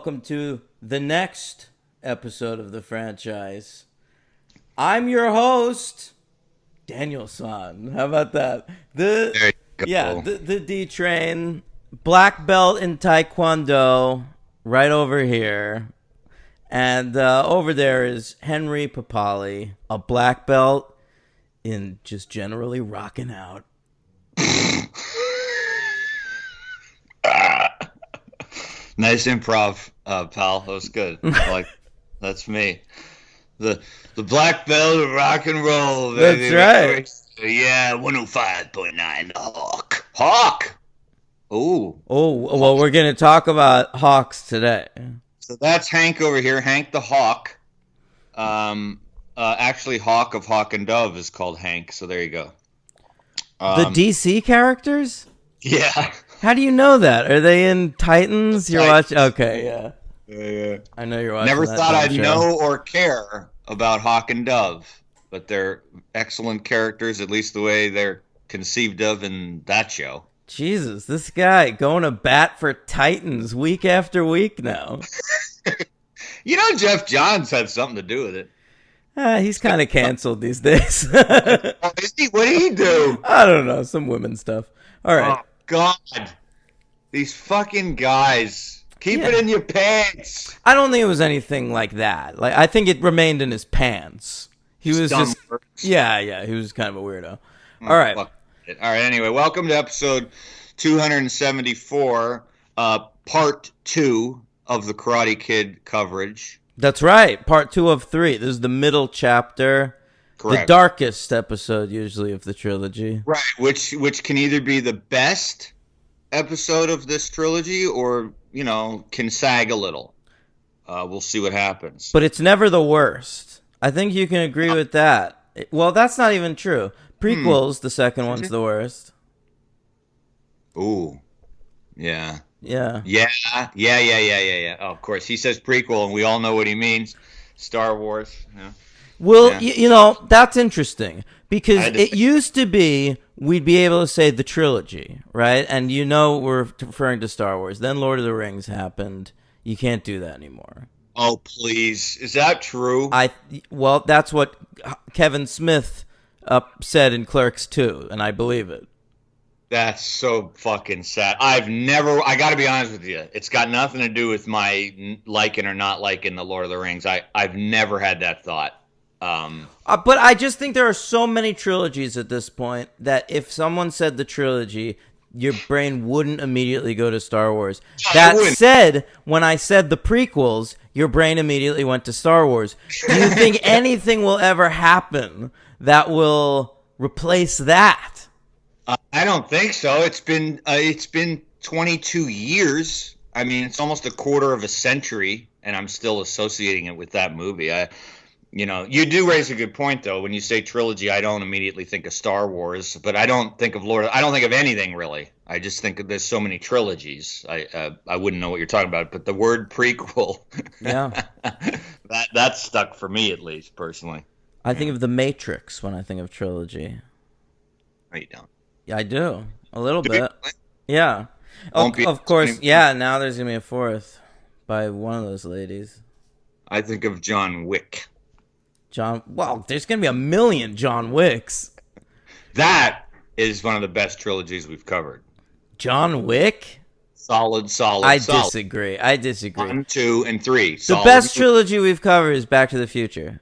welcome to the next episode of the franchise. I'm your host, Daniel San. How about that? There you go. The D Train, black belt in Taekwondo, right over here. And over there is Henry Papali, a black belt in just generally rocking out. Nice improv, pal. That was good. That's me. The black belt of rock and roll. Baby. That's right. Yeah, 105.9. The Hawk. Hawk. Ooh. Oh, well, we're going to talk about Hawks today. So that's Hank over here. Hank the Hawk. Actually, Hawk of Hawk and Dove is called Hank. So there you go. The DC characters? Yeah. How do you know that? Are they in Titans? You're watching? Okay, yeah. Yeah. I know you're watching. Never that thought I'd show. know or care about Hawk and Dove, but they're excellent characters, at least the way they're conceived of in that show. Jesus, this guy going to bat for Titans week after week now. You know, Jeff Johns had something to do with it. He's kind of canceled these days. Oh, is he? What did he do? I don't know, some women stuff. All right. Oh, God. These fucking guys. Keep it in your pants. I don't think it was anything like that. Like, I think it remained in his pants. He was just, yeah, he was kind of a weirdo. All right. All right, anyway, welcome to episode 274, part 2 of the Karate Kid coverage. That's right. Part 2 of 3. This is the middle chapter. Correct. The darkest episode, usually, of the trilogy. Right, which can either be the best episode of this trilogy or, you know, can sag a little. We'll see what happens. But it's never the worst. I think you can agree with that. Well, that's not even true. Prequels, the second one's the worst. Ooh. Yeah. Yeah. Yeah. Oh, of course. He says prequel, and we all know what he means. Star Wars. Yeah. Well, you know, that's interesting. Because it used to be we'd be able to say the trilogy, right? And you know we're referring to Star Wars. Then Lord of the Rings happened. You can't do that anymore. Oh, please. Is that true? Well, that's what Kevin Smith said in Clerks 2, and I believe it. That's so fucking sad. I got to be honest with you. It's got nothing to do with my liking or not liking the Lord of the Rings. I've never had that thought. But I just think there are so many trilogies at this point that if someone said the trilogy, your brain wouldn't immediately go to Star Wars. That said, when I said the prequels, your brain immediately went to Star Wars. Do you think anything will ever happen that will replace that? I don't think so. It's been 22 years. I mean, it's almost a quarter of a century, and I'm still associating it with that movie. You do raise a good point, though. When you say trilogy, I don't immediately think of Star Wars, but I don't think of I don't think of anything really. I just think there's so many trilogies. I wouldn't know what you're talking about, but the word prequel, yeah, that stuck for me at least personally. I think of The Matrix when I think of trilogy. No, you don't. Yeah, I do a little bit. Yeah, of course. Yeah, now there's gonna be a fourth by one of those ladies. I think of John Wick. Well, there's going to be a million John Wicks. That is one of the best trilogies we've covered. John Wick? Solid. I disagree. 1, 2, and 3. The best trilogy we've covered is Back to the Future.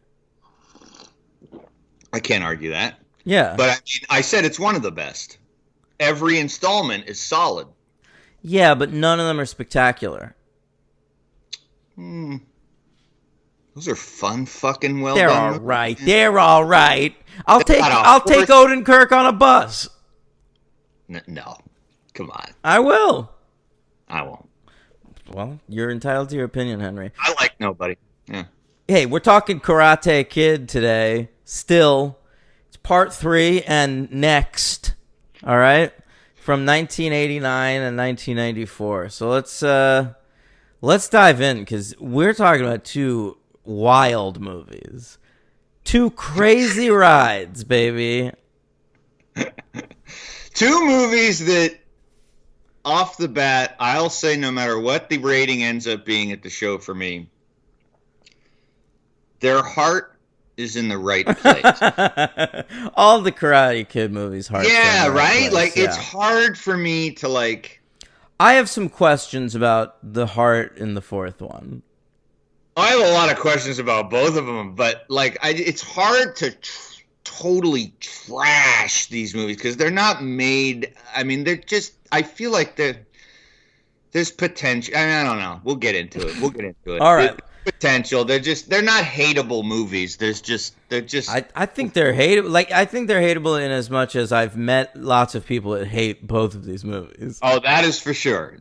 I can't argue that. Yeah. But I said it's one of the best. Every installment is solid. Yeah, but none of them are spectacular. Those are fun fucking well They're done. All right. They're all right. I'll take Odenkirk on a bus. No. Come on. I will. I won't. Well, you're entitled to your opinion, Henry. I like nobody. Yeah. Hey, we're talking Karate Kid today. Still. It's part 3 and next. All right? From 1989 and 1994. So let's dive in because we're talking about two wild movies. Two crazy rides, baby. Two movies that off the bat, I'll say no matter what the rating ends up being at the show for me, their heart is in the right place. All the Karate Kid movies, heart. Yeah, right. Place. Like it's hard for me to like. I have some questions about the heart in the fourth one. I have a lot of questions about both of them, but like, it's hard to totally trash these movies because they're not made. I mean, they're just. I feel like there's potential. I mean, I don't know. We'll get into it. All right. Potential. They're not hateable movies. They're just. I think they're hateable. Like I think they're hateable in as much as I've met lots of people that hate both of these movies. Oh, that is for sure.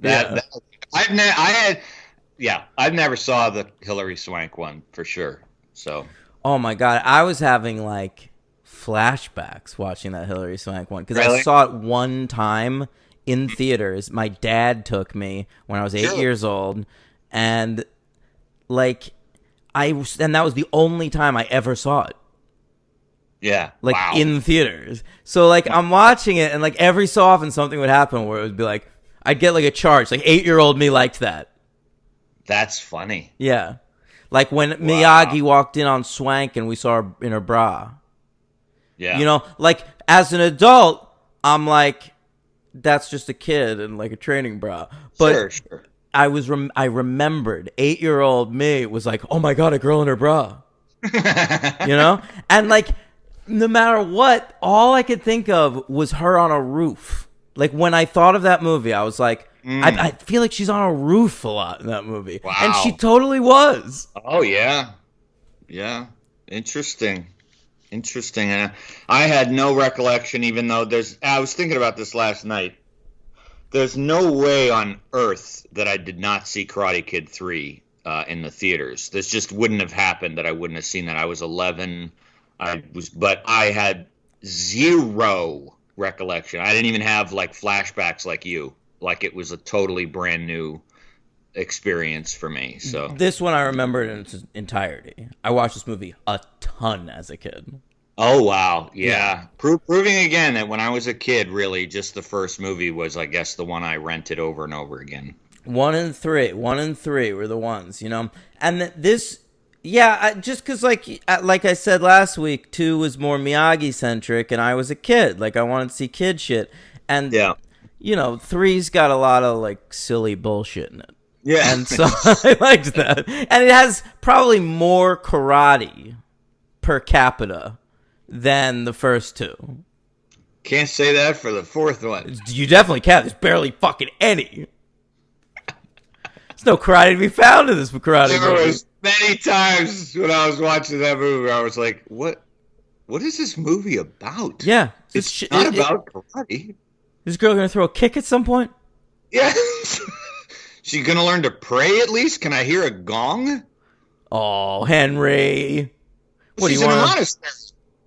I've never saw the Hilary Swank one for sure. So. Oh my God, I was having like flashbacks watching that Hilary Swank one because Really? I saw it one time in theaters. My dad took me when I was 8 years old, and like and that was the only time I ever saw it. Yeah. Like wow. in theaters. So like I'm watching it, and like every so often something would happen where it would be like I'd get like a charge. Like 8-year-old me liked that. That's funny. Yeah. Like when Miyagi walked in on Swank and we saw her in her bra. Yeah. You know, like as an adult, I'm like, that's just a kid and like a training bra. But sure. I remembered 8-year-old me was like, oh my God, a girl in her bra. You know? And like, no matter what, all I could think of was her on a roof. Like when I thought of that movie, I was like, I feel like she's on a roof a lot in that movie. Wow. And she totally was. Oh, yeah. Yeah. Interesting. And I had no recollection, even though I was thinking about this last night. There's no way on earth that I did not see Karate Kid 3 in the theaters. This just wouldn't have happened that I wouldn't have seen that. I was 11. But I had zero recollection. I didn't even have like flashbacks like you. Like it was a totally brand new experience for me. So this one I remembered in its entirety. I watched this movie a ton as a kid. Oh wow, yeah. Proving again that when I was a kid, really, just the first movie was, I guess, the one I rented over and over again. 1 and 3 were the ones, you know. And this, just because like I said last week, 2 was more Miyagi centric, and I was a kid. Like I wanted to see kid shit, and you know, 3's got a lot of like silly bullshit in it. Yeah. And so I liked that. And it has probably more karate per capita than the first 2. Can't say that for the fourth one. You definitely can't. There's barely fucking any. There's no karate to be found in this karate movie. There was many times when I was watching that movie, I was like, what is this movie about? Yeah. It's not about karate. This girl gonna throw a kick at some point? Yeah. She gonna learn to pray at least? Can I hear a gong? Oh, Henry. What do you want? She's in a monastery.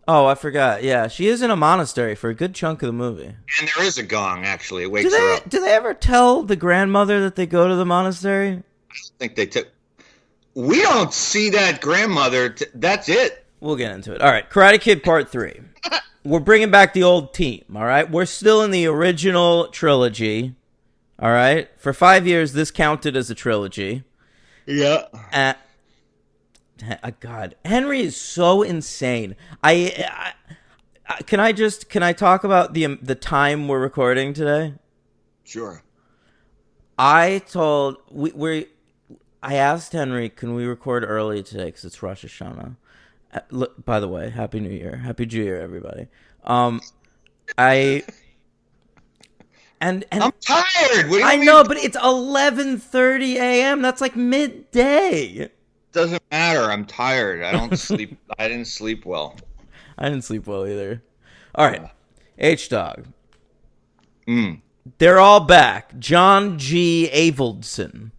Oh, I forgot. Yeah, she is in a monastery for a good chunk of the movie. And there is a gong, actually. It wakes her up. Do they ever tell the grandmother that they go to the monastery? I don't think they took... We don't see that grandmother. That's it. We'll get into it. All right, Karate Kid Part 3. We're bringing back the old team, all right? We're still in the original trilogy, all right? For 5 years, this counted as a trilogy. Yeah. God, Henry is so insane. Can I talk about the time we're recording today? Sure. I asked Henry, can we record early today because it's Rosh Hashanah. By the way, Happy New Year, Happy Jew Year, everybody. I'm tired. I know, but it's 11:30 a.m. That's like midday. Doesn't matter. I'm tired. I don't sleep. I didn't sleep well. I didn't sleep well either. All right, H-Dog. They're all back. John G. Avildsen.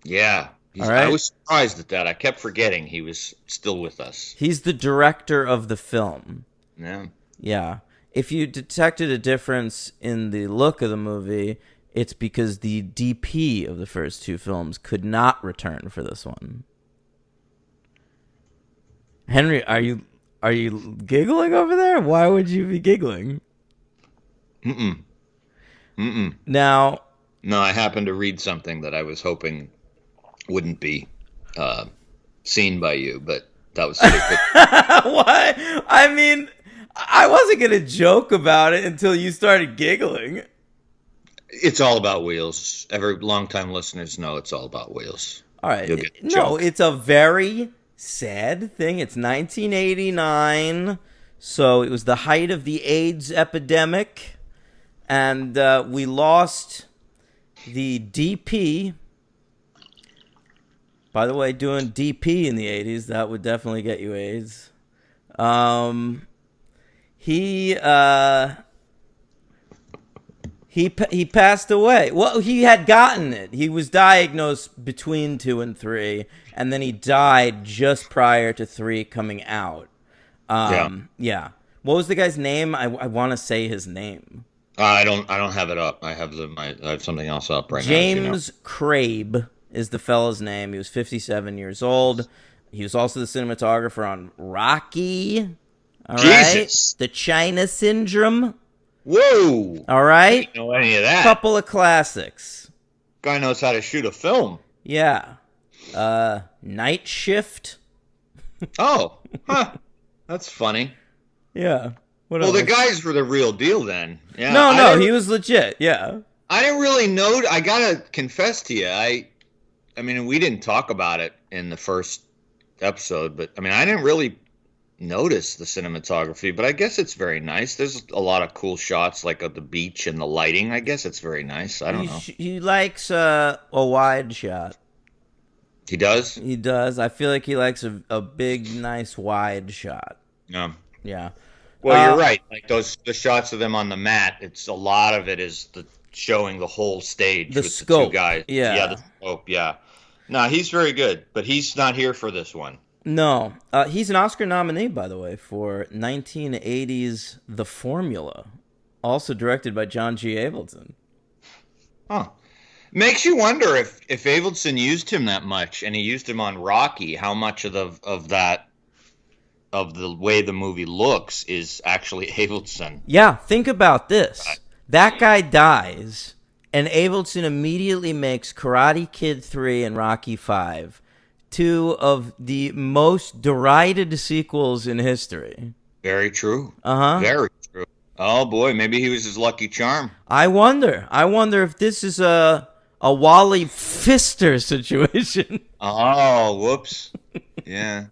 Yeah. All right. I was surprised at that. I kept forgetting he was still with us. He's the director of the film. Yeah. Yeah. If you detected a difference in the look of the movie, it's because the DP of the first 2 films could not return for this one. Henry, are you giggling over there? Why would you be giggling? Mm-mm. Now, No, I happened to read something that I was hoping wouldn't be seen by you, but that was stupid. Why? I mean, I wasn't gonna joke about it until you started giggling. It's all about wheels. Every longtime listeners know it's all about wheels. All right. You'll get the No, joke. it's a very sad thing. It's 1989, so it was the height of the AIDS epidemic, and we lost the DP. By the way, doing DP in the 80s, that would definitely get you AIDS. He passed away. Well, he had gotten it. He was diagnosed between 2 and 3, and then he died just prior to 3 coming out. Yeah. What was the guy's name? I want to say his name. I don't have it up. I have something else up right James Crabe is the fellow's name. He was 57 years old. He was also the cinematographer on Rocky. All Jesus. right. The China Syndrome. Whoa! All right. I didn't know any of that. Couple of classics. Guy knows how to shoot a film. Yeah. Night Shift. Oh, huh. That's funny. Yeah. What Well, else? the guys were the real deal then. Yeah. No, he was legit. Yeah. I didn't really know. I gotta confess to you. I mean, we didn't talk about it in the first episode, but I mean, I didn't really notice the cinematography, but I guess it's very nice. There's a lot of cool shots, like of the beach and the lighting. I guess it's very nice. I don't know. He likes a wide shot. He does? He does. I feel like he likes a big, nice wide shot. No. Yeah. Well, you're right. Like the shots of them on the mat. It's a lot of it is showing the whole stage The with scope. the two guys. Yeah. The scope. Yeah. No, he's very good, but he's not here for this one. No. He's an Oscar nominee, by the way, for 1980's The Formula, also directed by John G. Avildsen. Huh. Makes you wonder if Avildsen used him that much, and he used him on Rocky, how much of the way the movie looks is actually Avildsen. Yeah, think about this. That guy dies, and Avildsen immediately makes Karate Kid 3 and Rocky 5 two of the most derided sequels in history. Very true. Uh-huh. Very true. Oh, boy, maybe he was his lucky charm. I wonder if this is a Wally Pfister situation. Oh, whooops. Yeah.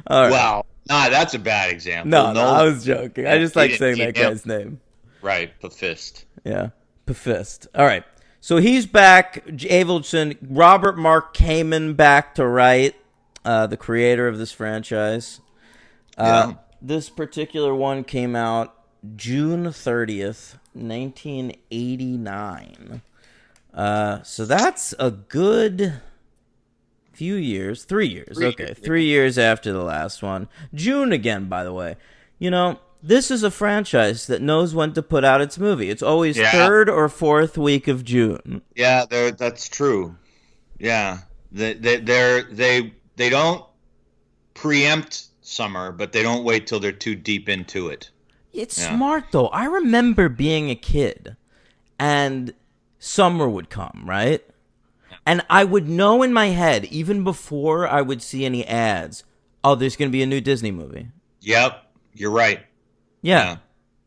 All right. Well, that's a bad example. No, I was joking. I just like saying that yeah. guy's name. Right, Pfist. Yeah, Pfist. All right. So he's back, Avildsen, Robert Mark Kamen back to write, the creator of this franchise. This particular one came out June 30th, 1989. So that's a good few years. 3 years. Okay, 3 years after the last one. June again, by the way. You know, this is a franchise that knows when to put out its movie. It's always third or fourth week of June. Yeah, that's true. Yeah, they don't preempt summer, but they don't wait till they're too deep into it. It's smart though. I remember being a kid, and summer would come, right? And I would know in my head, even before I would see any ads, oh, there's going to be a new Disney movie. Yep, you're right. Yeah.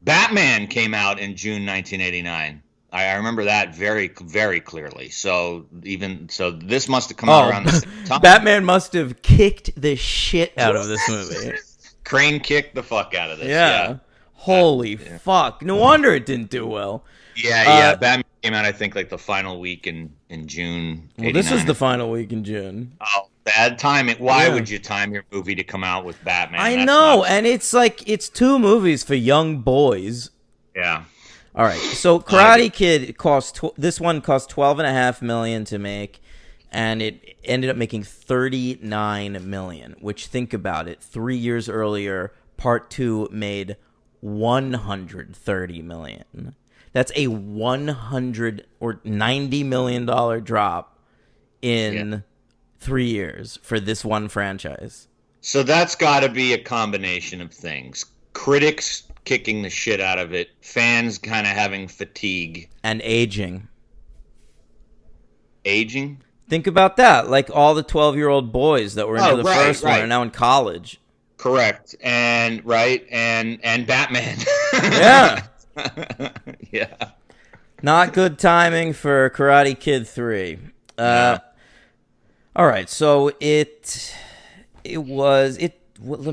Batman came out in June 1989. I remember that very, very clearly. So this must have come out around the same time. Batman must have kicked the shit out of this movie. Crane kicked the fuck out of this. Yeah. Holy fuck. No wonder it didn't do well. Yeah. Batman came out, I think, like the final week in June. Well, this is the final week in June. Oh, bad timing. Why would you time your movie to come out with Batman? I know, and it's like, it's two movies for young boys. Yeah. All right, so Karate Kid this one cost $12.5 million to make, and it ended up making $39 million. Which, think about it, 3 years earlier, Part 2 made $130 million. That's a $100 or $90 million drop in 3 years for this one franchise. So that's got to be a combination of things. Critics kicking the shit out of it, fans kind of having fatigue. And aging. aging. Think about that. Like all the 12-year-old boys that were into the first one are now in college. Correct. And Batman. Yeah. Yeah. Not good timing for Karate Kid 3. Yeah. All right, so let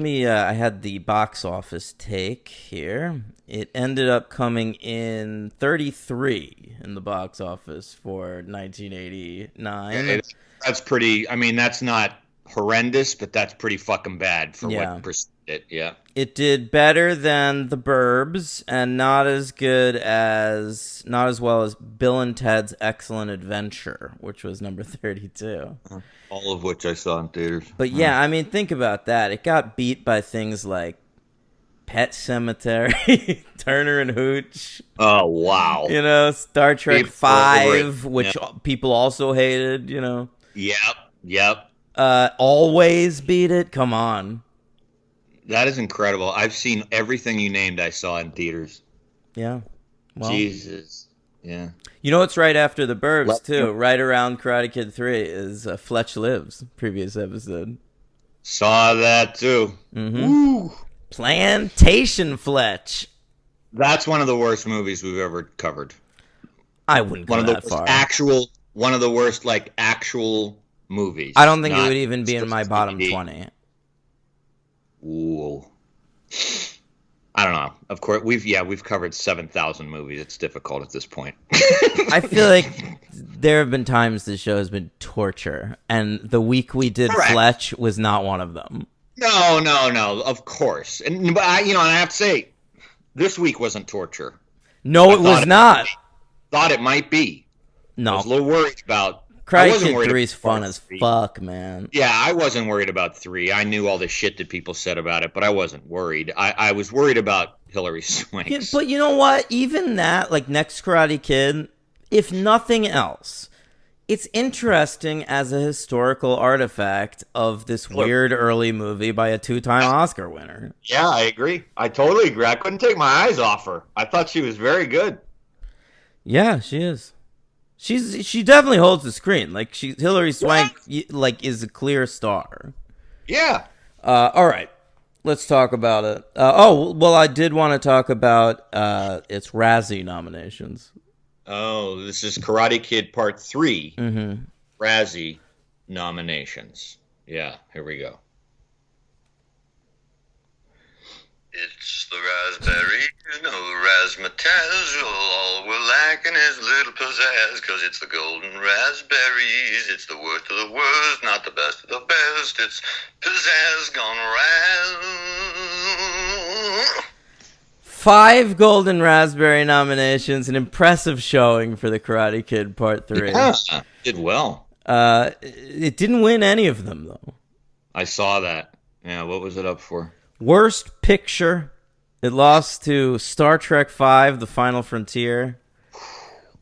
me I had the box office take here. It ended up coming in 33 in the box office for 1989. That's pretty, I mean, that's not horrendous, but that's pretty fucking bad for what preceded it. Yeah. It did better than The Burbs and not as well as Bill and Ted's Excellent Adventure, which was number 32. All of which I saw in theaters. But yeah, I mean, think about that. It got beat by things like Pet Sematary, Turner and Hooch. Oh, wow. You know, Star Trek 5, which people also hated, you know. Yep. Always beat it. Come on. That is incredible. I've seen everything you named. I saw in theaters. Yeah. Well, Jesus. Yeah. You know what's right after The Burbs, too? Right around Karate Kid 3 is Fletch Lives, previous episode. Saw that, too. Mm-hmm. Woo! Plantation Fletch. That's one of the worst movies we've ever covered. I wouldn't go that far. One of the worst, like, actual movies. I don't think it would even be in my bottom 20. Ooh. I don't know. Of course, we've covered 7,000 movies. It's difficult at this point. I feel like there have been times the show has been torture, and the week we did Fletch was not one of them. No. Of course, but I have to say, this week wasn't torture. No, it was not. Thought it might be. No, I was a little worried about. Karate Kid 3 is fun as fuck, man. Yeah, I wasn't worried about 3. I knew all the shit that people said about it, but I wasn't worried. I was worried about Hilary Swank. Yeah, but you know what? Even that, like Next Karate Kid, if nothing else, it's interesting as a historical artifact of this weird early movie by a 2-time Oscar winner. Yeah, I agree. I totally agree. I couldn't take my eyes off her. I thought she was very good. Yeah, she is. She definitely holds the screen. Like Hilary Swank, is a clear star. Yeah. All right, let's talk about it. I did want to talk about its Razzie nominations. Oh, this is Karate Kid Part 3. Mm-hmm. Razzie nominations. Yeah, here we go. It's the raspberry, no razzmatazz. All we're lacking is a little pizzazz, 'cause it's the golden raspberries. It's the worst of the worst, not the best of the best. It's pizzazz gone raz. 5 Golden Raspberry nominations, an impressive showing for the Karate Kid Part 3. Yeah, did well. It didn't win any of them, though. I saw that. Yeah, what was it up for? Worst Picture, it lost to Star Trek V, The Final Frontier.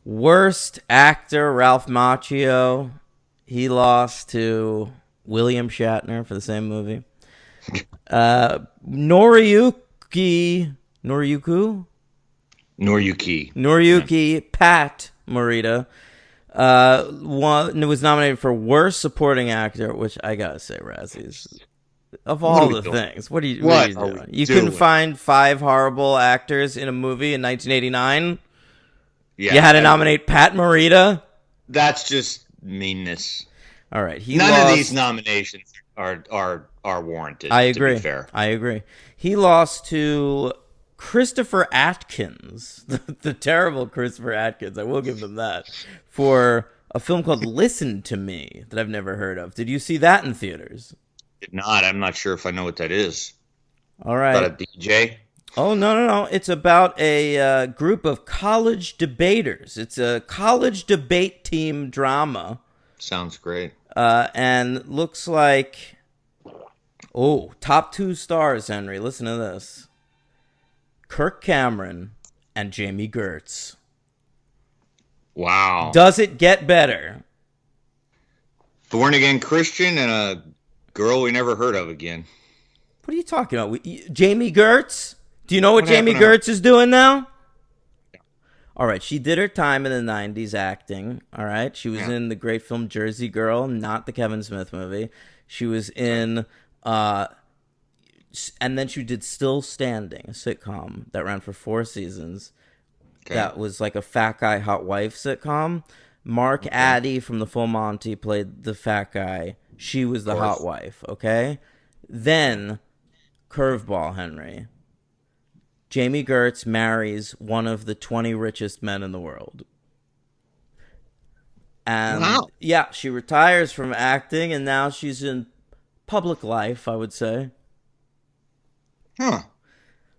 Worst Actor, Ralph Macchio. He lost to William Shatner for the same movie. Noriyuki, Pat Morita, was nominated for Worst Supporting Actor, which I gotta say, Razzies. Of all the things, what are you doing? You couldn't find 5 horrible actors in a movie in 1989? Yeah, you had to nominate Pat Morita? That's just meanness. All right. None of these nominations are warranted, I agree. To be fair. I agree. He lost to Christopher Atkins, the terrible Christopher Atkins, I will give them that, for a film called Listen to Me that I've never heard of. Did you see that in theaters? Did not. I'm not sure if I know what that is. All right. Is that a DJ? Oh, no. It's about a group of college debaters. It's a college debate team drama. Sounds great. And looks like... Oh, top 2 stars, Henry. Listen to this. Kirk Cameron and Jamie Gertz. Wow. Does it get better? Born-again Christian and a girl we never heard of again. What are you talking about? Jamie Gertz? Do you know what Jamie Gertz is doing now? All right, she did her time in the 90s acting, all right? She was in the great film Jersey Girl, not the Kevin Smith movie. She was in and then she did Still Standing, a sitcom that ran for 4 seasons. Okay. That was like a fat guy, hot wife sitcom. Mark Addy from the Full Monty played the fat guy. She was the hot wife, okay? Then, curveball, Henry. Jamie Gertz marries one of the 20 richest men in the world. And yeah, she retires from acting, and now she's in public life, I would say. Huh.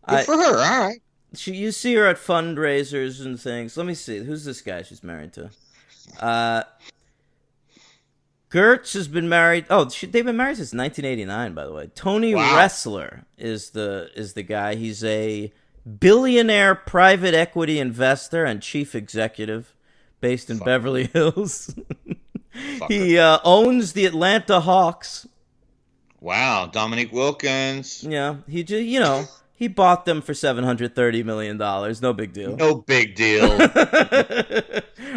Good for her, all right. You see her at fundraisers and things. Let me see. Who's this guy she's married to? Gertz has been married. Oh, they've been married since 1989, by the way. Tony Ressler is the guy. He's a billionaire private equity investor and chief executive based in Beverly Hills. He owns the Atlanta Hawks. Wow, Dominique Wilkins. Yeah, he bought them for $730 million. No big deal. No big deal.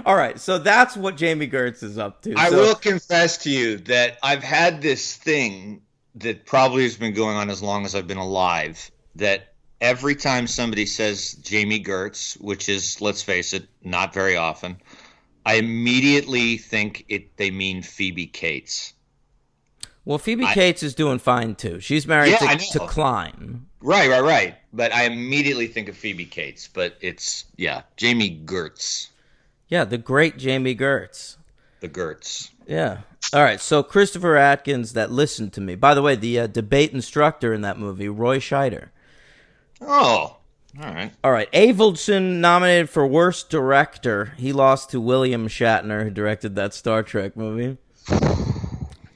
All right, so that's what Jamie Gertz is up to. I will confess to you that I've had this thing that probably has been going on as long as I've been alive, that every time somebody says Jamie Gertz, which is, let's face it, not very often, I immediately think they mean Phoebe Cates. Well, Phoebe Cates is doing fine, too. She's married to Klein. Right. But I immediately think of Phoebe Cates. But it's, Jamie Gertz. Yeah, the great Jamie Gertz. The Gertz. Yeah. All right, so Christopher Atkins, that listened to me. By the way, the debate instructor in that movie, Roy Scheider. Oh, all right. All right, Avildsen nominated for Worst Director. He lost to William Shatner, who directed that Star Trek movie.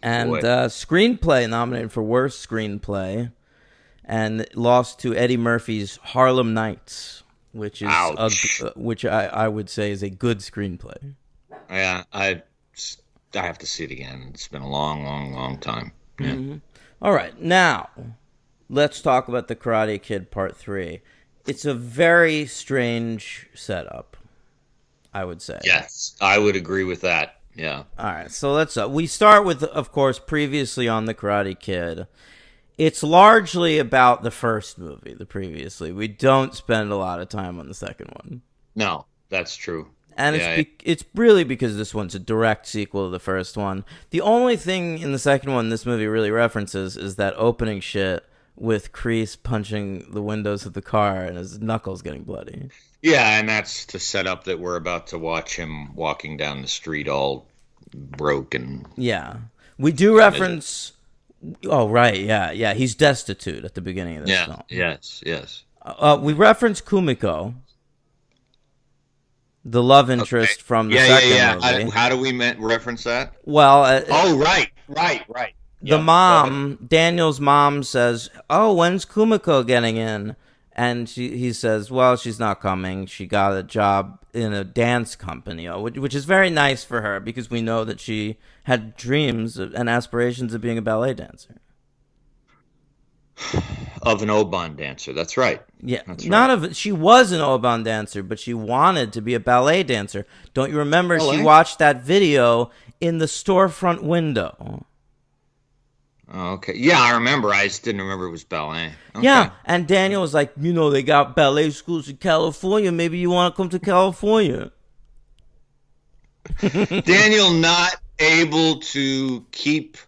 And Screenplay nominated for Worst Screenplay, and lost to Eddie Murphy's Harlem Nights, which is which I would say is a good screenplay. Yeah, I have to see it again. It's been a long time. Yeah. Mm-hmm. All right, now let's talk about The Karate Kid Part 3. It's a very strange setup, I would say. Yes, I would agree with that. Yeah. All right, so we start with, of course, previously on The Karate Kid. It's largely about the first movie, the previously. We don't spend a lot of time on the second one. No, that's true. And it's really because this one's a direct sequel to the first one. The only thing in the second one this movie really references is that opening shit with Kreese punching the windows of the car and his knuckles getting bloody. Yeah, and that's to set up that we're about to watch him walking down the street all broken. Yeah. We do reference... Oh, right, yeah. He's destitute at the beginning of this film. Yes. We reference Kumiko, the love interest from the second movie. How do we reference that? Well... right. The mom, Daniel's mom says, "Oh, when's Kumiko getting in?" And he says, "Well, she's not coming. She got a job in a dance company," which is very nice for her because we know that she had dreams and aspirations of being a ballet dancer. Of an Oban dancer, that's right. Yeah, that's right. She was an Oban dancer, but she wanted to be a ballet dancer. Don't you remember? She watched that video in the storefront window. Oh, okay. Yeah, I remember. I just didn't remember it was ballet. Okay. Yeah, and Daniel was like, they got ballet schools in California. Maybe you want to come to California. Daniel not able to keep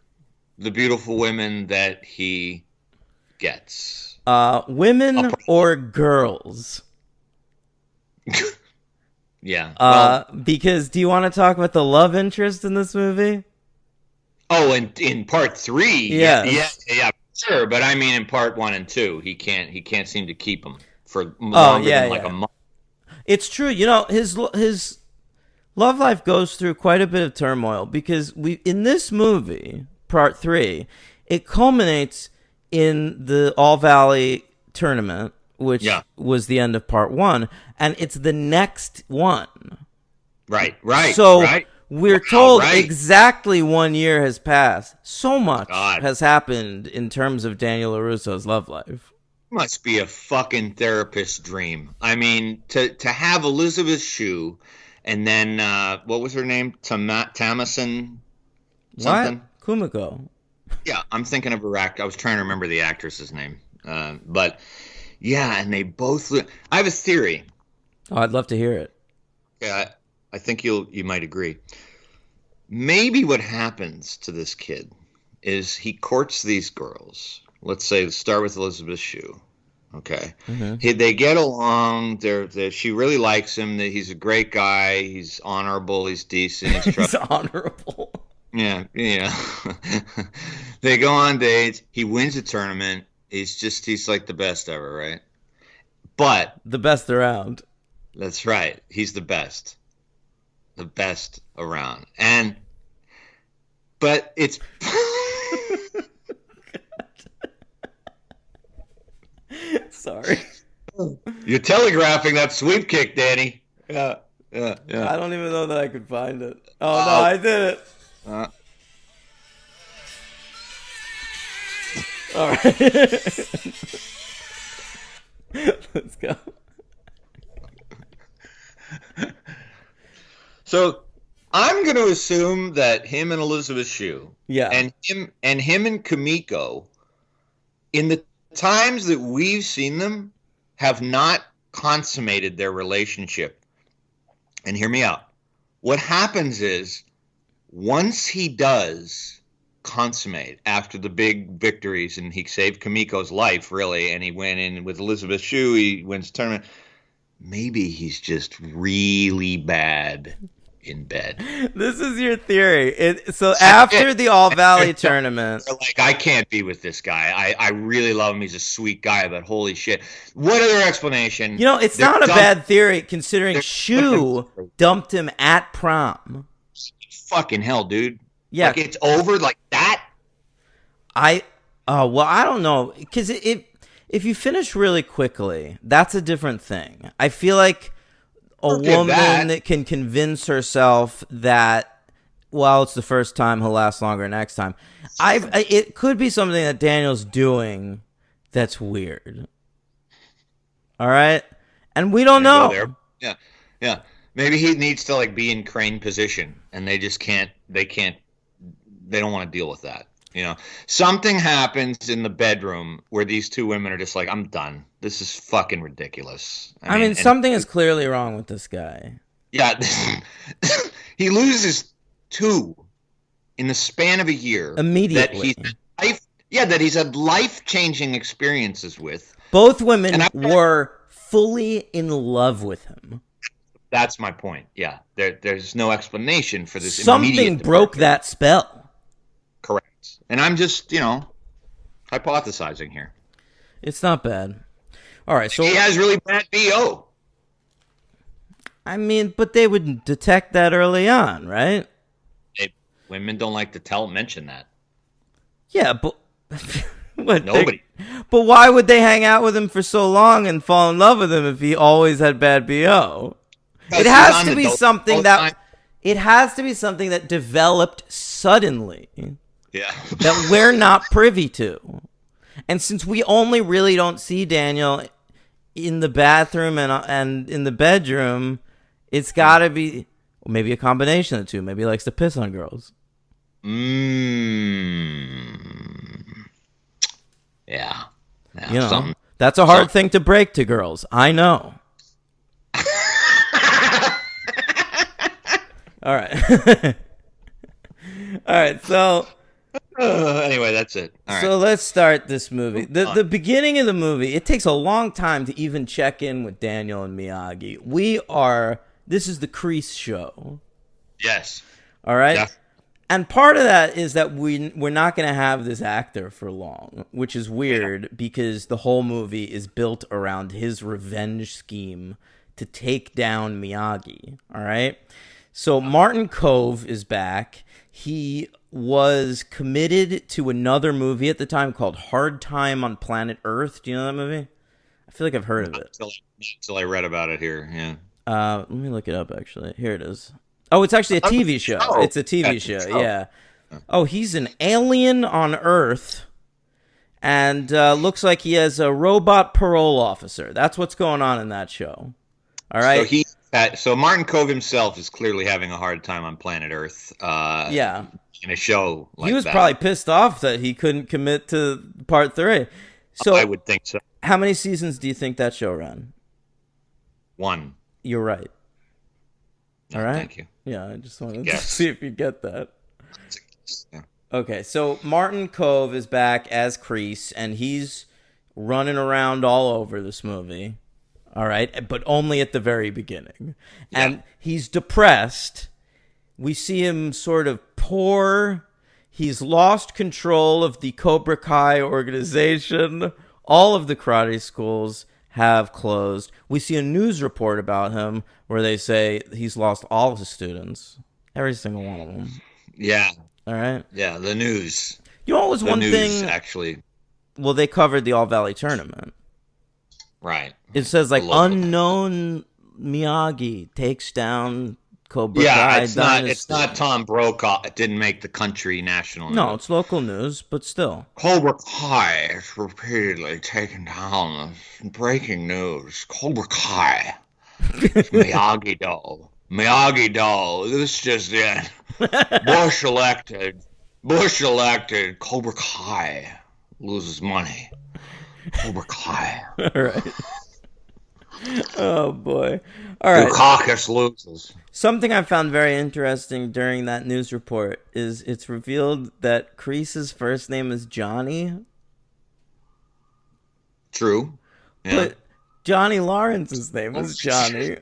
the beautiful women that he gets. Women or girls? Yeah. Because do you want to talk about the love interest in this movie? Oh, in part 3, yeah, sure. But I mean, in part 1 and 2, he can't seem to keep them for longer than a month. It's true. His love life goes through quite a bit of turmoil because in this movie, part 3, it culminates in the All Valley tournament, which was the end of part 1, and it's the next one. Right. So. Right. We're told exactly 1 year has passed. So much has happened in terms of Daniel LaRusso's love life. must be a fucking therapist's dream. I mean, to have Elizabeth Shue, and then what was her name? Tamison something. What? Kumiko. Yeah, I'm thinking of her act. I was trying to remember the actress's name, but yeah, and they both. I have a theory. Oh, I'd love to hear it. Yeah, I think you might agree. Maybe what happens to this kid is he courts these girls. Let's say start with Elizabeth Shue. Okay, they get along. She really likes him. He's a great guy. He's honorable. He's decent. He's honorable. Yeah, yeah. They go on dates. He wins a tournament. He's like the best ever, right? But the best around. That's right. He's the best around. But it's sorry. You're telegraphing that sweep kick, Danny. Yeah. I don't even know that I could find it. Oh no, I did it. All right. Let's go. So I'm going to assume that him and Elizabeth Shue, and him and Kumiko, in the times that we've seen them, have not consummated their relationship. And hear me out. What happens is, once he does consummate after the big victories, and he saved Kumiko's life, really, and he went in with Elizabeth Shue, he wins the tournament, maybe he's just really bad in bed. This is your theory. So after the All Valley tournament, like, I can't be with this guy. I really love him. He's a sweet guy, but holy shit. What other explanation? You know, it's not a bad theory considering Shue dumped him at prom. Fucking hell, dude. Yeah. Like, it's over like that? Well, I don't know. Because if you finish really quickly, that's a different thing. I feel like a woman that can convince herself that, well, it's the first time, he'll last longer next time. It could be something that Daniel's doing that's weird. All right? And we don't know. Yeah. Maybe he needs to like be in crane position, and they just can't. They don't want to deal with that. You know, something happens in the bedroom where these two women are just like, I'm done. This is fucking ridiculous. I mean, something is clearly wrong with this guy. Yeah. He loses 2 in the span of a year. Immediately. That he's had life-changing experiences with. Both women were fully in love with him. That's my point. Yeah. There's no explanation for this. Something broke that spell. Correct. And I'm just, hypothesizing here. It's not bad. All right, so he has really bad BO. I mean, but they would detect that early on, right? Women don't like to mention that. Yeah, but nobody. But why would they hang out with him for so long and fall in love with him if he always had bad BO? It has to be something that developed suddenly. Yeah. That we're not privy to. And since we only really don't see Daniel in the bathroom and in the bedroom, it's got to be maybe a combination of the two. Maybe he likes to piss on girls. Yeah. That's a hard thing to break to girls. I know. All right. All right, so anyway, that's it. All right. So let's start this movie. The beginning of the movie, it takes a long time to even check in with Daniel and Miyagi. This is the Kreese show. Yes. All right? Yeah. And part of that is that we're not going to have this actor for long, which is weird because the whole movie is built around his revenge scheme to take down Miyagi. All right? So Martin Kove is back. He was committed to another movie at the time called Hard Time on Planet Earth. Do you know that movie? I feel like I've heard of it. Until I read about it here, yeah. Let me look it up, actually. Here it is. Oh, it's actually a TV show. It's a TV show, yeah. Oh, he's an alien on Earth, and looks like he has a robot parole officer. That's what's going on in that show. All right. So Martin Kove himself is clearly having a hard time on planet Earth. Yeah. In a show like that. He was probably pissed off that he couldn't commit to part 3. So I would think so. How many seasons do you think that show ran? 1. You're right. No, all right. Thank you. Yeah, I just wanted to see if you get that. Yeah. Okay, so Martin Kove is back as Kreese, and he's running around all over this movie. All right, but only at the very beginning. Yeah. And he's depressed. We see him sort of poor. He's lost control of the Cobra Kai organization. All of the karate schools have closed. We see a news report about him where they say he's lost all of his students. Every single one of them. Yeah. All right. Yeah, the news. You know, it was the one news, thing. Actually. Well, they covered the All Valley tournament. Right. It says like unknown Miyagi takes down Cobra Kai. Yeah, it's not Tom Brokaw. It didn't make the country national news. No, it's local news, but still. Cobra Kai is repeatedly taken down. Breaking news. Cobra Kai. Miyagi-Do. Miyagi-Do. This just in. Bush elected. Cobra Kai loses money. Cobra Kai. All right. Oh, boy. All right. Dukakis loses. Something I found very interesting during that news report is it's revealed that Kreese's first name is Johnny. True. Yeah. But Johnny Lawrence's name is Johnny.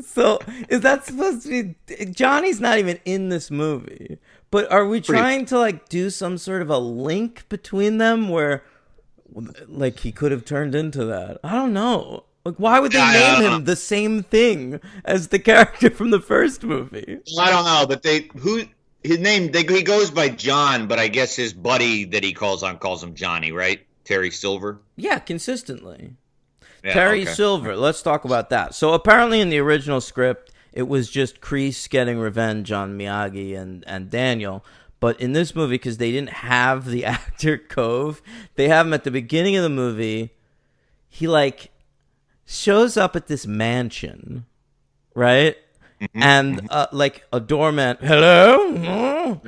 So is that supposed to be... Johnny's not even in this movie. But are we trying to like do some sort of a link between them where like he could have turned into that? I don't know. Like, why would they name him the same thing as the character from the first movie? I don't know, but he goes by John, but I guess his buddy that he calls him Johnny, right? Terry Silver? Yeah, consistently. Yeah, Terry Silver, let's talk about that. So apparently in the original script, it was just Kreese getting revenge on Miyagi and Daniel. But in this movie, because they didn't have the actor Kove, they have him at the beginning of the movie. He like shows up at this mansion, right? Mm-hmm. And like a doorman, hello?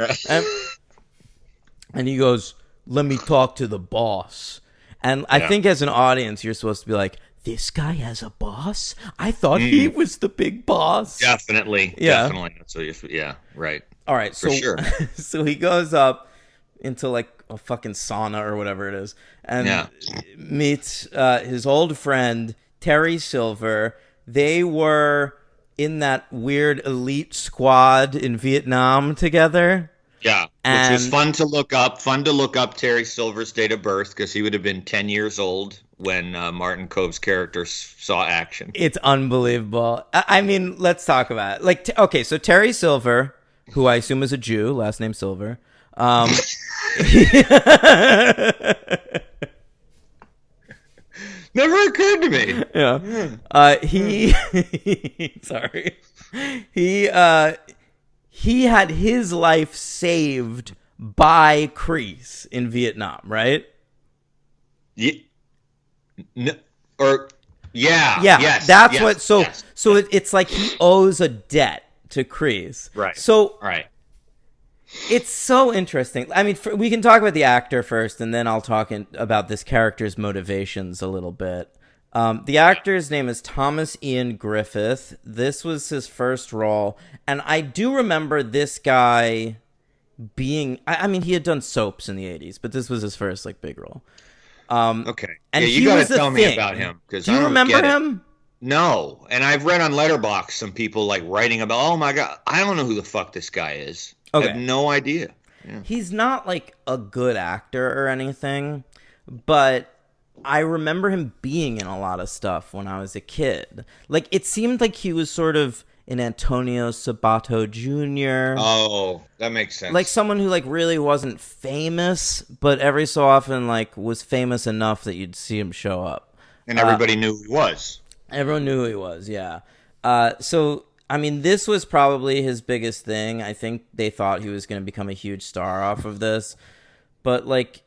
and he goes, let me talk to the boss. And I think as an audience, you're supposed to be like, this guy has a boss? I thought he was the big boss. Definitely. Yeah. Definitely. So, yeah, right. All right. So, sure. So he goes up into like a fucking sauna or whatever it is and meets his old friend, Terry Silver. They were in that weird elite squad in Vietnam together. Yeah, which was fun to look up Terry Silver's date of birth because he would have been 10 years old when Martin Kove's character saw action. It's unbelievable. I mean, let's talk about it. Like, okay, so Terry Silver, who I assume is a Jew, last name Silver. Never occurred to me. Yeah. Sorry. He had his life saved by Kreese in Vietnam, right? Yeah. Yes. That's what. So it's like he owes a debt to Kreese. Right. So right. It's so interesting. I mean, we can talk about the actor first, and then I'll talk about this character's motivations a little bit. The actor's name is Thomas Ian Griffith. This was his first role, and I do remember this guy being... I mean, he had done soaps in the 80s, but this was his first, like, big role. Okay. And you gotta tell me about him. Do you remember him? No, and I've read on Letterboxd some people, like, writing about, oh, my God, I don't know who the fuck this guy is. Okay. I have no idea. Yeah. He's not, like, a good actor or anything, but... I remember him being in a lot of stuff when I was a kid. Like, it seemed like he was sort of an Antonio Sabato Jr. Oh, that makes sense. Like someone who, like, really wasn't famous, but every so often, like, was famous enough that you'd see him show up. And everybody knew who he was. Everyone knew who he was, yeah. So, I mean, this was probably his biggest thing. I think they thought he was going to become a huge star off of this. But, like...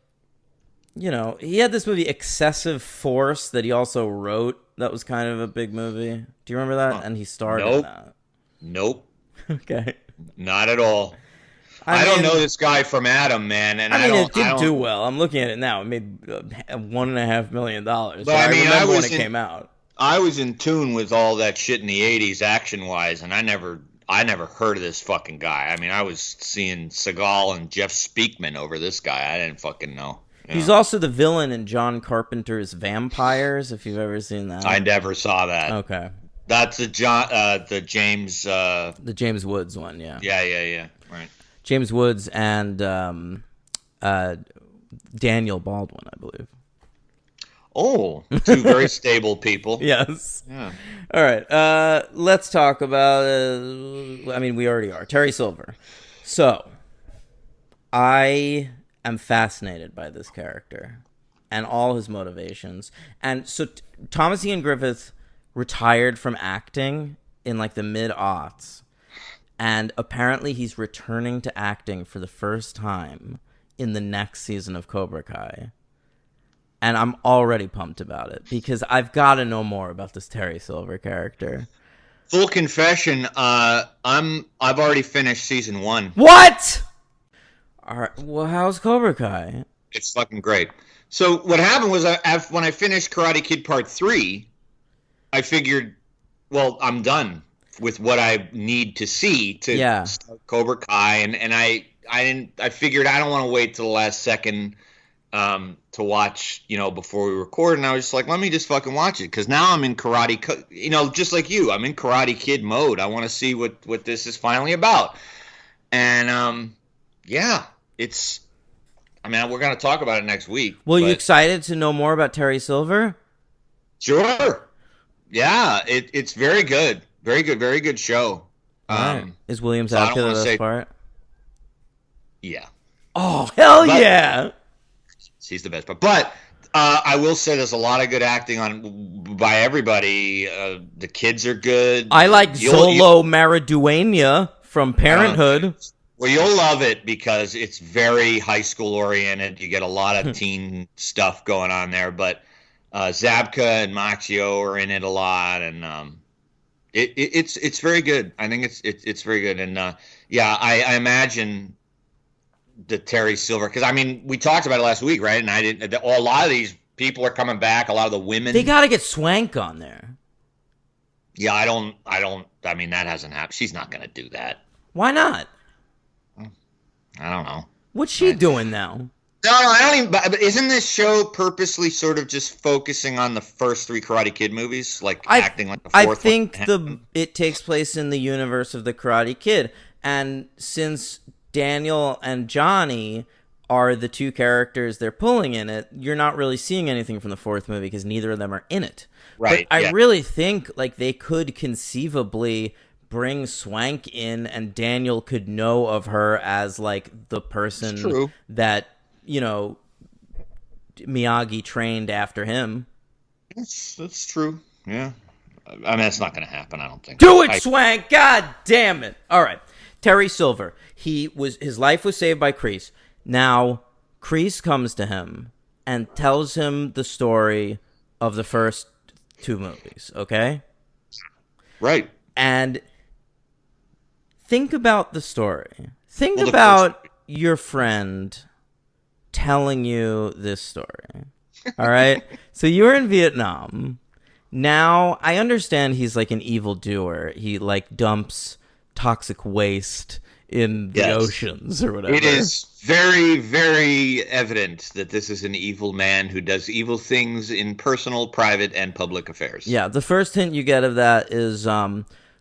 you know, he had this movie Excessive Force that he also wrote. That was kind of a big movie. Do you remember that? And he starred in that. Nope. Okay. Not at all. I don't know this guy from Adam, man, and it did do well. I'm looking at it now. It made $1.5 million. But I mean, remember when it came out. I was in tune with all that shit in the '80s, action-wise, and I never heard of this fucking guy. I mean, I was seeing Seagal and Jeff Speakman over this guy. I didn't fucking know. He's also the villain in John Carpenter's Vampires, if you've ever seen that. I never saw that. Okay. That's the James... the James Woods one, yeah. Yeah. Right. James Woods and Daniel Baldwin, I believe. Oh, two very stable people. Yes. Yeah. All right. Let's talk about... I mean, we already are. Terry Silver. So, I am fascinated by this character and all his motivations. And so, Thomas Ian Griffith retired from acting in, like, the mid-aughts. And apparently he's returning to acting for the first time in the next season of Cobra Kai. And I'm already pumped about it because I've got to know more about this Terry Silver character. Full confession, I've already finished season 1. What? All right. Well, how's Cobra Kai? It's fucking great. So what happened was when I finished Karate Kid Part 3, I figured, well, I'm done with what I need to see to start Cobra Kai, and I figured I don't want to wait till the last second to watch, before we record, and I was just like, let me just fucking watch it, because now I'm in Karate, just like you, I'm in Karate Kid mode. I want to see what this is finally about, and it's. I mean, we're gonna talk about it next week. Well, you excited to know more about Terry Silver? Sure. Yeah, it's very good. Very good, very good show. Right. Is William Zabka the best part? Yeah. Oh, hell yeah! He's the best part. But I will say there's a lot of good acting by everybody. The kids are good. I like Zolo Maridueña from Parenthood. Well, you'll love it because it's very high school oriented. You get a lot of teen stuff going on there. But Zabka and Macchio are in it a lot, and It's very good. I think it's very good, and I imagine the Terry Silver, because I mean we talked about it last week, right? And a lot of these people are coming back. A lot of the women, they got to get Swank on there. Yeah, I don't. I mean, that hasn't happened. She's not going to do that. Why not? I don't know. What's she doing now? No, I don't even. But isn't this show purposely sort of just focusing on the first 3 Karate Kid movies, acting like the fourth? I think it takes place in the universe of the Karate Kid, and since Daniel and Johnny are the 2 characters they're pulling in it, you're not really seeing anything from the 4th movie because neither of them are in it. Right. But I really think they could conceivably bring Swank in, and Daniel could know of her as the person that Miyagi trained after him. That's true. Yeah. I mean, that's not going to happen, I don't think. Do it, Swank! God damn it! All right. Terry Silver. His life was saved by Kreese. Now, Kreese comes to him and tells him the story of the first 2 movies, okay? Right. And think about the story. Think about your friend telling you this story. All right? So you were in Vietnam. Now, I understand he's an evildoer. He dumps toxic waste in the oceans or whatever. It is very, very evident that this is an evil man who does evil things in personal, private, and public affairs. Yeah, the first hint you get of that is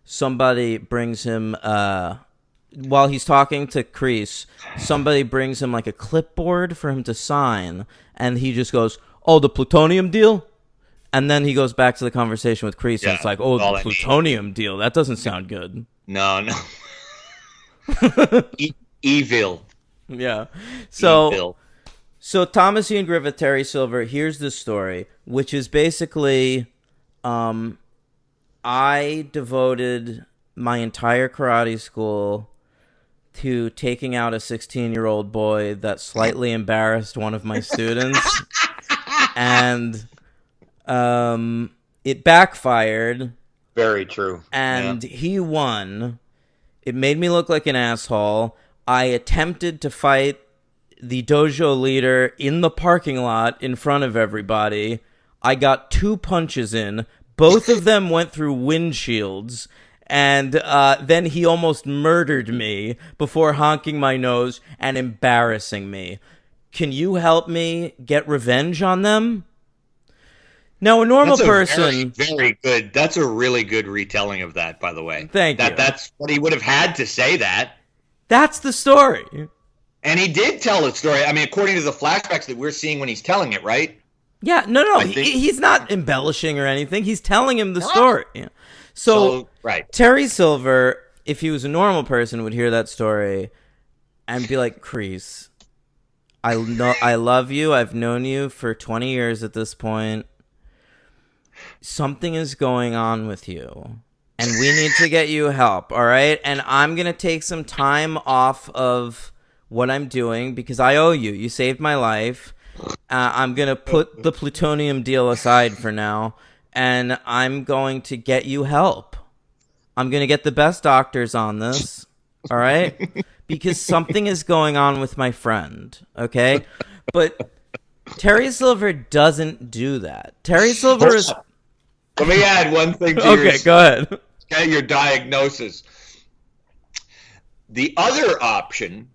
somebody brings him, while he's talking to Kreese, somebody brings him a clipboard for him to sign, and he just goes, "Oh, the plutonium deal?" And then he goes back to the conversation with Kreese, and it's "Oh, the plutonium deal, that doesn't sound good." No. Evil. Yeah. So Thomas Ian Griffith, Terry Silver, here's the story, which is basically, I devoted my entire karate school to taking out a 16-year-old boy that slightly embarrassed one of my students. And it backfired. Very true. And he won. It made me look like an asshole. I attempted to fight the dojo leader in the parking lot in front of everybody. I got 2 punches in. Both of them went through windshields. And then he almost murdered me before honking my nose and embarrassing me. Can you help me get revenge on them? Now, a normal person... Very good. That's a really good retelling of that, by the way. Thank you. That's what he would have had to say that. That's the story. And he did tell the story. I mean, according to the flashbacks that we're seeing when he's telling it, right? Yeah, no. He's not embellishing or anything. He's telling him the story. So, right. Terry Silver, if he was a normal person, would hear that story and be like, Kreese, I love you. I've known you for 20 years at this point. Something is going on with you, and we need to get you help, all right? And I'm going to take some time off of what I'm doing because I owe you. You saved my life. I'm going to put the plutonium deal aside for now, and I'm going to get you help. I'm going to get the best doctors on this, all right? Because something is going on with my friend, okay? But Terry Silver doesn't do that. Terry Silver is... Let me add one thing to Okay, go ahead. Okay, your diagnosis. The other option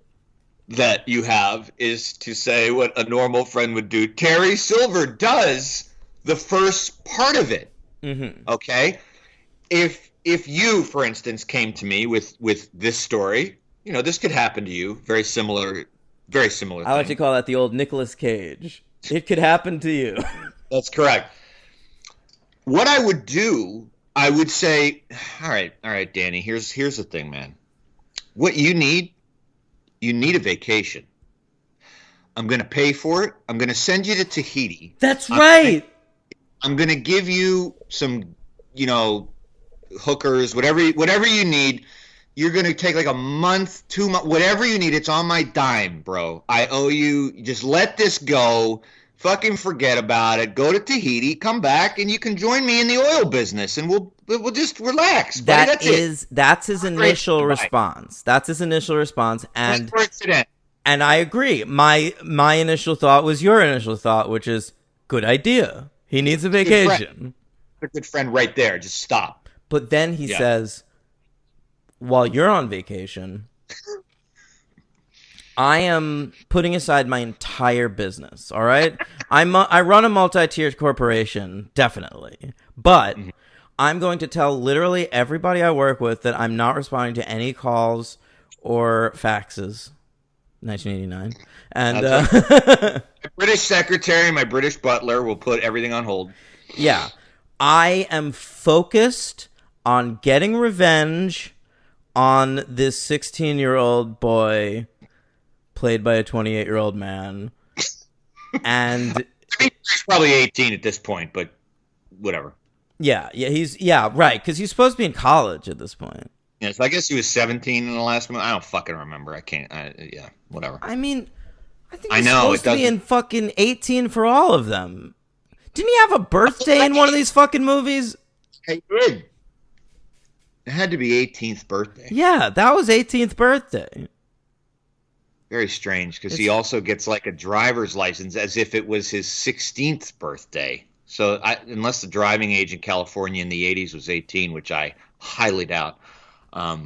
that you have is to say what a normal friend would do. Terry Silver does the first part of it. Mm-hmm. Okay? If you, for instance, came to me with this story, you know, this could happen to you. Very similar I like to call that the old Nicolas Cage. It could happen to you. That's correct. What I would do, I would say, all right, Danny, here's the thing, man. What you need a vacation. I'm going to pay for it. I'm going to send you to Tahiti. That's right. I'm going to give you some, you know, hookers, whatever you need. You're going to take like a month, 2 months, whatever you need. It's on my dime, bro. I owe you. Just let this go. Fucking forget about it. Go to Tahiti, come back, and you can join me in the oil business, and we'll just relax. That's his initial response. That's his initial response, and I agree. My initial thought was your initial thought, which is good idea. He needs a vacation. A good friend right there. Just stop. But then he says, while you're on vacation, I am putting aside my entire business, all right? I run a multi-tiered corporation, definitely. But I'm going to tell literally everybody I work with that I'm not responding to any calls or faxes. 1989. And my British secretary, my British butler will put everything on hold. Yeah. I am focused on getting revenge on this 16-year-old boy played by a 28-year-old man. And I mean, he's probably 18 at this point, but whatever. Yeah, right, because he's supposed to be in college at this point. Yeah, so I guess he was 17 in the last one. I don't fucking remember. I can't. Whatever. I mean, I think he's supposed to be in fucking 18 for all of them. Didn't he have a birthday in one of these fucking movies? He did. It had to be 18th birthday. Yeah, that was 18th birthday. Very strange, because he also gets like a driver's license as if it was his 16th birthday. So unless the driving age in California in the 80s was 18, which I highly doubt. I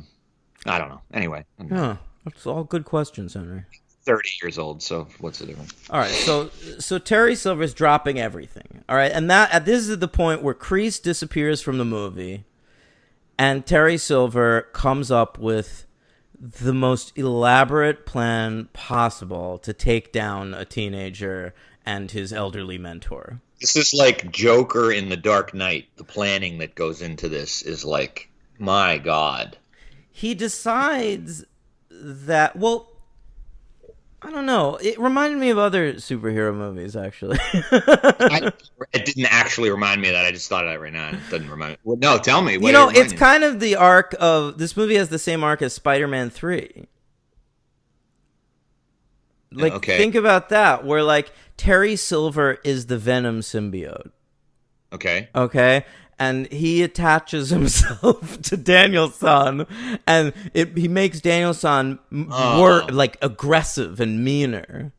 don't know. Anyway. Huh. That's all good questions, Henry. 30 years old, so what's the difference? All right, so Terry Silver's dropping everything. All right, and this is the point where Kreese disappears from the movie, and Terry Silver comes up with the most elaborate plan possible to take down a teenager and his elderly mentor. This is like Joker in The Dark Knight. The planning that goes into this is like, my God. He decides that, well, I don't know. It reminded me of other superhero movies, actually. It didn't actually remind me of that. I just thought of that right now. It doesn't remind me. Well, no, tell me. It's kind of the arc of... This movie has the same arc as Spider-Man 3. Like, Okay. think about that, where, like, Terry Silver is the Venom symbiote, Okay. okay? And he attaches himself to Daniel-san, and he makes Daniel-san more, like, aggressive and meaner,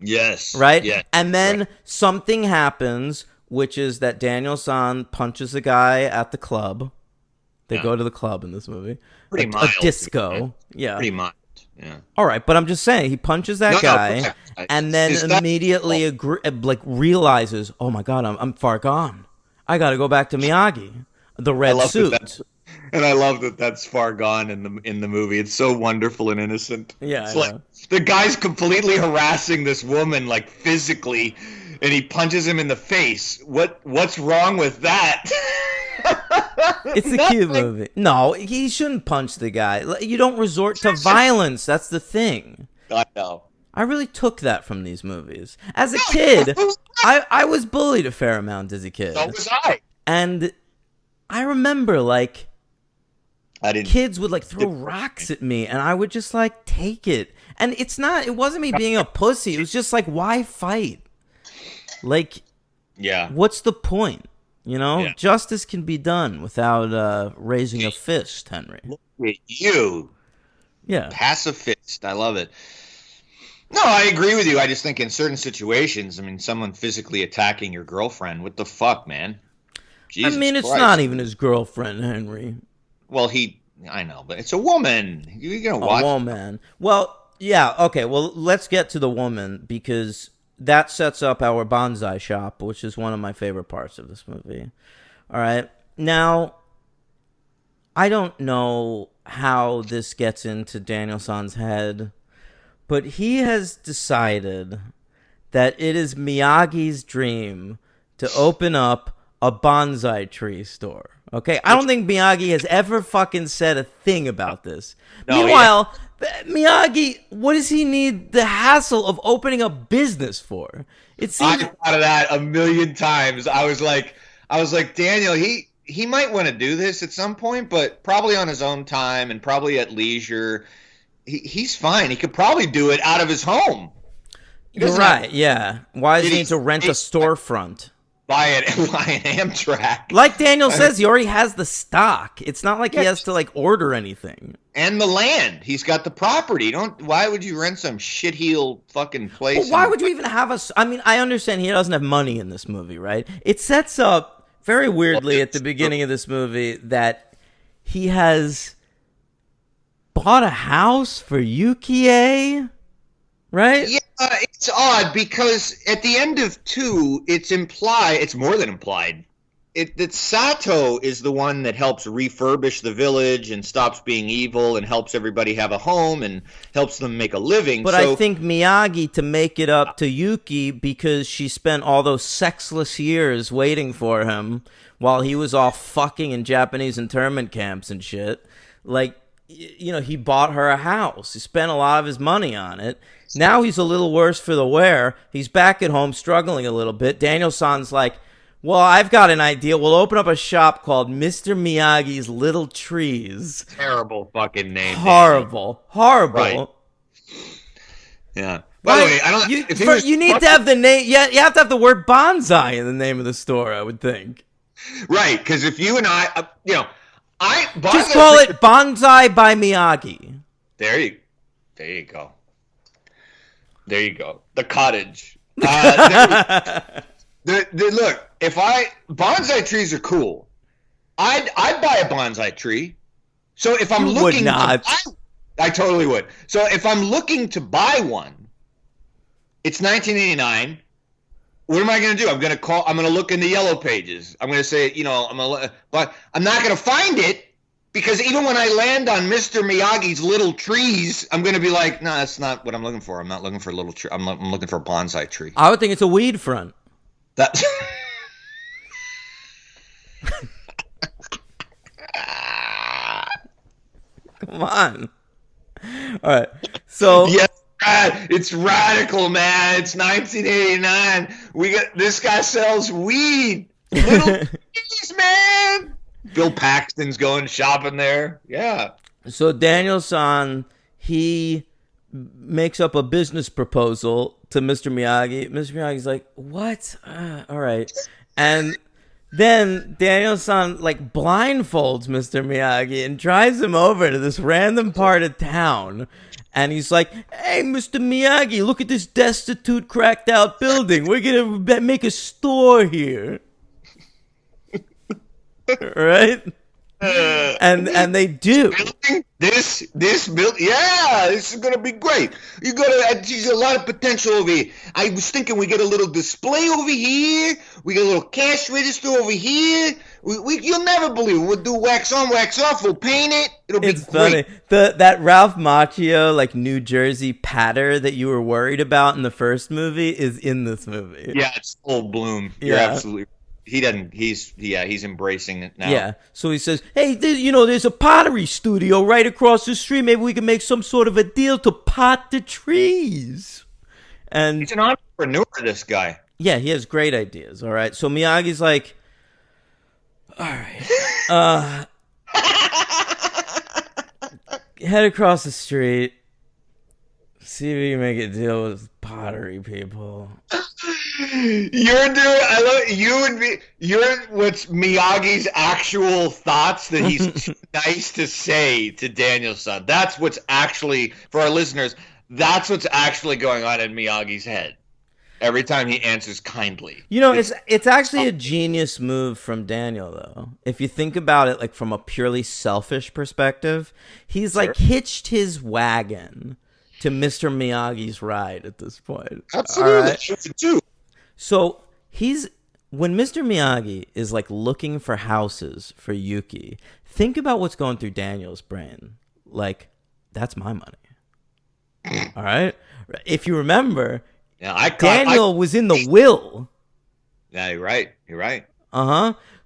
Yes. right? Yeah. And then Right. something happens, which is that Daniel-san punches a guy at the club. They go to the club in this movie. Pretty a mild. disco. Yeah. Pretty mild. Yeah. All right, but I'm just saying, he punches that guy, correct. and then Is that- immediately realizes, oh my god, I'm far gone. I got to go back to Miyagi, the red love suit. that. And I love that that's far gone in the movie. It's so wonderful and innocent. Yeah, It's I like know. the guy's completely harassing this woman, like, physically, and he punches him in the face. What's wrong with that? It's a cute movie. No, he shouldn't punch the guy. You don't resort to violence. That's the thing. I know. I really took that from these movies. As a kid, I was bullied a fair amount as a kid. So was I. And I remember, like, I didn't. kids would, like, throw rocks at me, and I would just, like, take it. And it wasn't me being a pussy. It was just like, why fight? Like, Yeah. what's the point? You know, Yeah. justice can be done without raising a fist, Henry. You Yeah. pacifist. I love it. No, I agree with you. I just think in certain situations, I mean, someone physically attacking your girlfriend, what the fuck, man? Jesus I mean, it's Christ. not even his girlfriend, Henry. Well, I know, but it's a woman. You're gonna watch. Oh, man. Well, yeah, okay. Well, let's get to the woman, because that sets up our bonsai shop, which is one of my favorite parts of this movie. All right. Now, I don't know how this gets into Daniel-san's head, but he has decided that it is Miyagi's dream to open up a bonsai tree store. Okay? I don't think Miyagi has ever fucking said a thing about this. No, Meanwhile, Miyagi, what does he need the hassle of opening a business for? It I seems thought of that a million times. I was like, Daniel, he might want to do this at some point, but probably on his own time and probably at leisure. He's fine. He could probably do it out of his home. you're doesn't right. Yeah. Why does he need to rent a He- storefront? Buy an Amtrak Like Daniel says, he already has the stock. It's not like he has to, like, order anything. and the land. He's got the property. Why would you rent some shitheel fucking place? Well, why would you even have I mean, I understand he doesn't have money in this movie, right? It sets up very weirdly at the beginning of this movie that he has bought a house for Yukie, right? Yeah, it's odd because at the end of 2, it's more than implied. That Sato is the one that helps refurbish the village and stops being evil and helps everybody have a home and helps them make a living. But I think Miyagi, to make it up to Yuki, because she spent all those sexless years waiting for him while he was all fucking in Japanese internment camps and shit, like, you know, he bought her a house. He spent a lot of his money on it. Now he's a little worse for the wear. He's back at home struggling a little bit. Daniel-san's like, well, I've got an idea. We'll open up a shop called Mr. Miyagi's Little Trees. terrible fucking name. Horrible. Horrible. Right. Yeah. By the way, I don't. You, if he was you need to have the name. Yeah, you have to have the word bonsai in the name of the store, I would think. right, because if you and I, Just call it Bonsai by Miyagi. There you go. There you go. The cottage. Look, bonsai trees are cool. I'd buy a bonsai tree. So if I'm You would looking not. I totally would. So if I'm looking to buy one, it's 1989. What am I going to do? I'm going to look in the yellow pages. I'm going to say, but I'm not going to find it because even when I land on Mr. Miyagi's Little Trees, I'm going to be like, no, that's not what I'm looking for. I'm not looking for a little tree. I'm looking for a bonsai tree. I would think it's a weed front. That's Come on. All right. So yes, it's radical, man. It's 1989. This guy sells weed. Little trees, man. Bill Paxton's going shopping there. Yeah. So Daniel-san, he makes up a business proposal to Mr. Miyagi. Mr. Miyagi's like, what? All right. And then Daniel-san like blindfolds Mr. Miyagi and drives him over to this random part of town. And he's like, hey, Mr. Miyagi, look at this destitute, cracked out building. We're going to make a store here. Right? And they do. This building, yeah, this is gonna be great. There's a lot of potential over here. I was thinking we get a little display over here. We get a little cash register over here. You'll never believe it. We'll do wax on, wax off. We'll paint it. It'll be great. Funny. That Ralph Macchio like New Jersey patter that you were worried about in the first movie is in this movie. Yeah, it's full bloom. You're absolutely right. He doesn't. He's embracing it now. Yeah. So he says, "Hey, there's a pottery studio right across the street. Maybe we can make some sort of a deal to pot the trees." And he's an entrepreneur. This guy. Yeah, he has great ideas. All right. So Miyagi's like, "All right, head across the street. See if you can make a deal with pottery people." You're what's Miyagi's actual thoughts that he's too nice to say to Daniel-san. That's what's actually, for our listeners, that's what's actually going on in Miyagi's head every time he answers kindly. It's actually a genius move from Daniel, though. If you think about it, like from a purely selfish perspective, he's like hitched his wagon to Mr. Miyagi's ride at this point. Absolutely, too. So when Mr. Miyagi is like looking for houses for Yuki, think about what's going through Daniel's brain. Like, that's my money. All right. If you remember, Daniel was in the will. Yeah, you're right. You're right.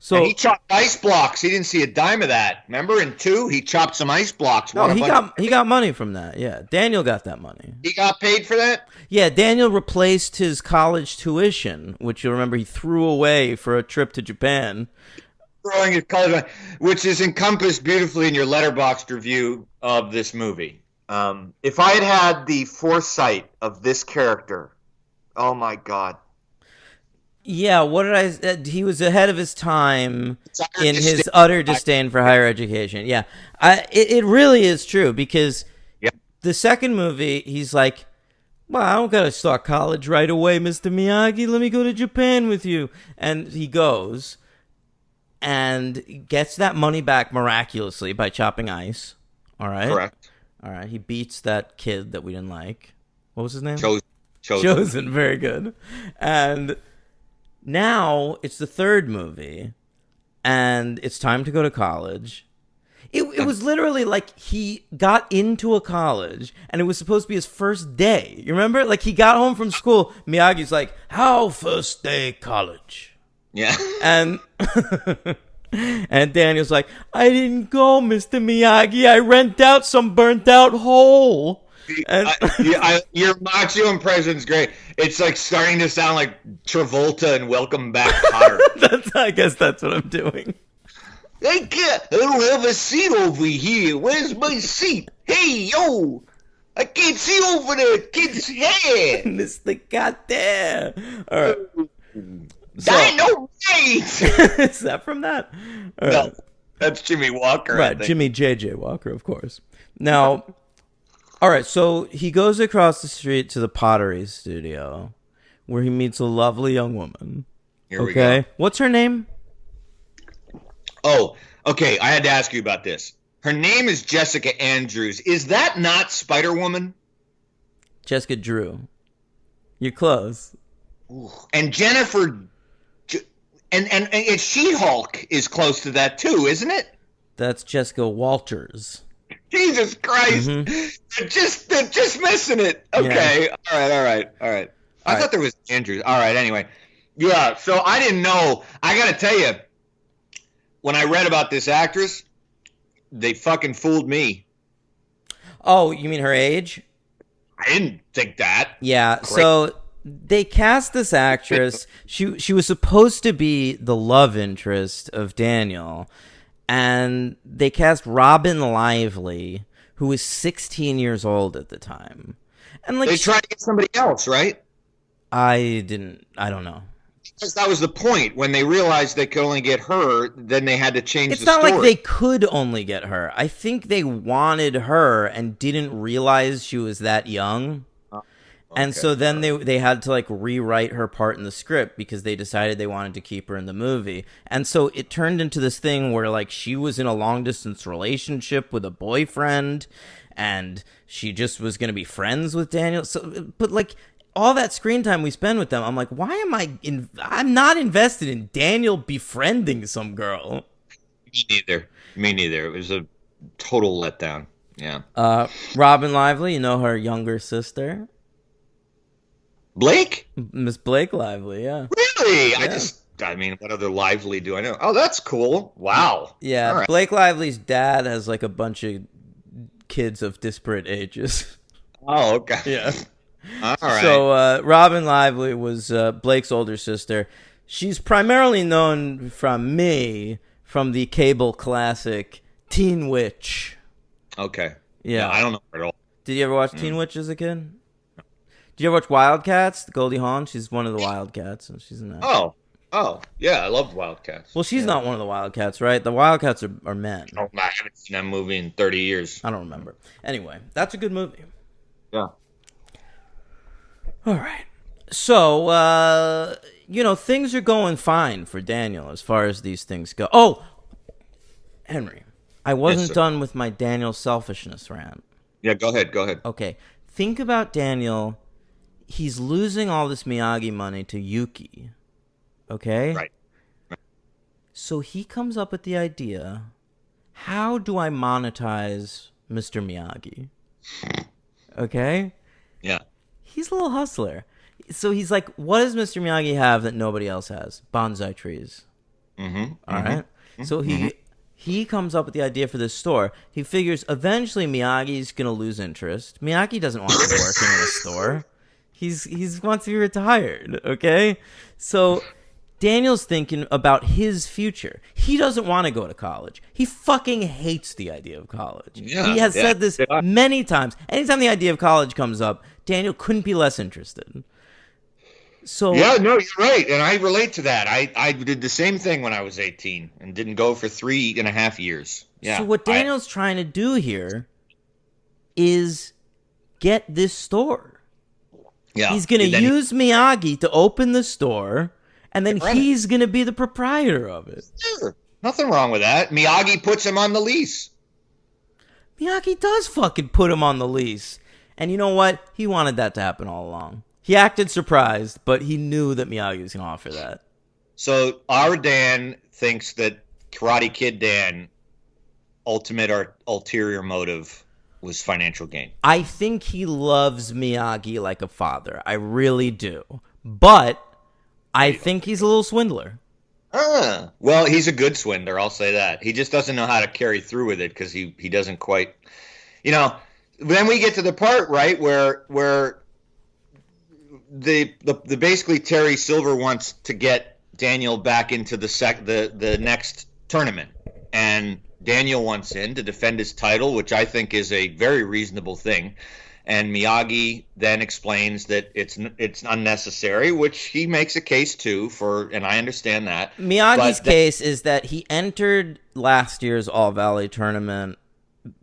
So and he chopped ice blocks. He didn't see a dime of that. Remember in 2, he chopped some ice blocks. No, he got money from that. Yeah, Daniel got that money. He got paid for that? Yeah, Daniel replaced his college tuition, which you'll remember he threw away for a trip to Japan. Throwing his college, which is encompassed beautifully in your Letterboxd review of this movie. If I had had the foresight of this character, oh my God. Yeah, what did I? He was ahead of his time in his utter disdain for higher education. Yeah, it really is true because the second movie, he's like, well, I don't got to start college right away, Mr. Miyagi. Let me go to Japan with you. And he goes and gets that money back miraculously by chopping ice. All right? Correct. All right. He beats that kid that we didn't like. What was his name? Chosen. Very good. And now it's the third movie, and it's time to go to college. It was literally like he got into a college, and it was supposed to be his first day. You remember? Like, he got home from school. Miyagi's like, how first day college? Yeah. And and Daniel's like, I didn't go, Mr. Miyagi. I rent out some burnt-out hole. Your Macchio impression's great. It's like starting to sound like Travolta and Welcome Back, Kotter. I guess that's what I'm doing. Hey, kid, I don't have a seat over here. Where's my seat? Hey, yo, I can't see over there. Kid's head. Mr. Got there. All right. Dynamite! Is that from that? No, that's Jimmy Walker. Right, Jimmy J.J. Walker, of course. Now, all right, so he goes across the street to the pottery studio where he meets a lovely young woman. Here we go. What's her name? Oh, okay. I had to ask you about this. Her name is Jessica Andrews. Is that not Spider-Woman? Jessica Drew. You're close. Ooh. And Jennifer, and She-Hulk is close to that too, isn't it? That's Jessica Walters. Jesus Christ! Mm-hmm. They're just missing it. Okay. Yeah. All right. I thought there was Andrews. All right. Anyway, yeah. So I didn't know. I got to tell you, when I read about this actress, they fucking fooled me. Oh, you mean her age? I didn't think that. Yeah. Great. So they cast this actress. She was supposed to be the love interest of Daniel. And they cast Robin Lively, who was 16 years old at the time. And like they tried to get somebody else, right? I don't know. Because that was the point. When they realized they could only get her, then they had to change It's the not story. like they could only get her. I think they wanted her and didn't realize she was that young. And so then they had to like rewrite her part in the script because they decided they wanted to keep her in the movie. And so it turned into this thing where like she was in a long distance relationship with a boyfriend and she just was going to be friends with Daniel. So but like all that screen time we spend with them, I'm like, why am I'm not invested in Daniel befriending some girl. Me neither. It was a total letdown. Yeah. Robin Lively, you know, her younger sister. Blake? Miss Blake Lively, yeah. Really? Yeah. I mean, what other Lively do I know? Oh, that's cool. Wow. Yeah, right. Blake Lively's dad has like a bunch of kids of disparate ages. Oh, okay. Yeah. All right. So Robin Lively was Blake's older sister. She's primarily known from the cable classic Teen Witch. Okay. Yeah. I don't know her at all. Did you ever watch Teen Witch as a kid? Did you ever watch Wildcats? Goldie Hawn? She's one of the Wildcats, and she's in that. Oh, yeah, I loved Wildcats. Well, she's not one of the Wildcats, right? The Wildcats are men. Oh, I haven't seen that movie in 30 years. I don't remember. Anyway, that's a good movie. Yeah. All right. So, things are going fine for Daniel as far as these things go. Oh, Henry, I wasn't done with my Daniel selfishness rant. Yeah, go ahead. Okay. Think about Daniel. He's losing all this Miyagi money to Yuki. Okay? Right. So he comes up with the idea, how do I monetize Mr. Miyagi? Okay? Yeah. He's a little hustler. So he's like, what does Mr. Miyagi have that nobody else has? Bonsai trees. Mm-hmm. All right? So he comes up with the idea for this store. He figures eventually Miyagi's going to lose interest. Miyagi doesn't want to be working in a store. He wants to be retired, okay? So Daniel's thinking about his future. He doesn't want to go to college. He fucking hates the idea of college. Yeah, he has said this many times. Anytime the idea of college comes up, Daniel couldn't be less interested. So yeah, no, you're right, and I relate to that. I did the same thing when I was 18 and didn't go for 3.5 years. Yeah. So what Daniel's trying to do here is get this store. Yeah. He's going to use Miyagi to open the store, and then he's going to be the proprietor of it. Sure. Nothing wrong with that. Miyagi puts him on the lease. Miyagi does fucking put him on the lease. And you know what? He wanted that to happen all along. He acted surprised, but he knew that Miyagi was going to offer that. So our Dan thinks that Karate Kid Dan, ultimate or ulterior motive was financial gain. I think he loves Miyagi like a father. I really do. But I think he's a little swindler. Well, he's a good swindler, I'll say that. He just doesn't know how to carry through with it because he doesn't quite, then we get to the part, right, where the basically Terry Silver wants to get Daniel back into the next tournament, and Daniel wants in to defend his title, which I think is a very reasonable thing. And Miyagi then explains that it's unnecessary, which he makes a case too for, and I understand that. Miyagi's case is that he entered last year's All Valley tournament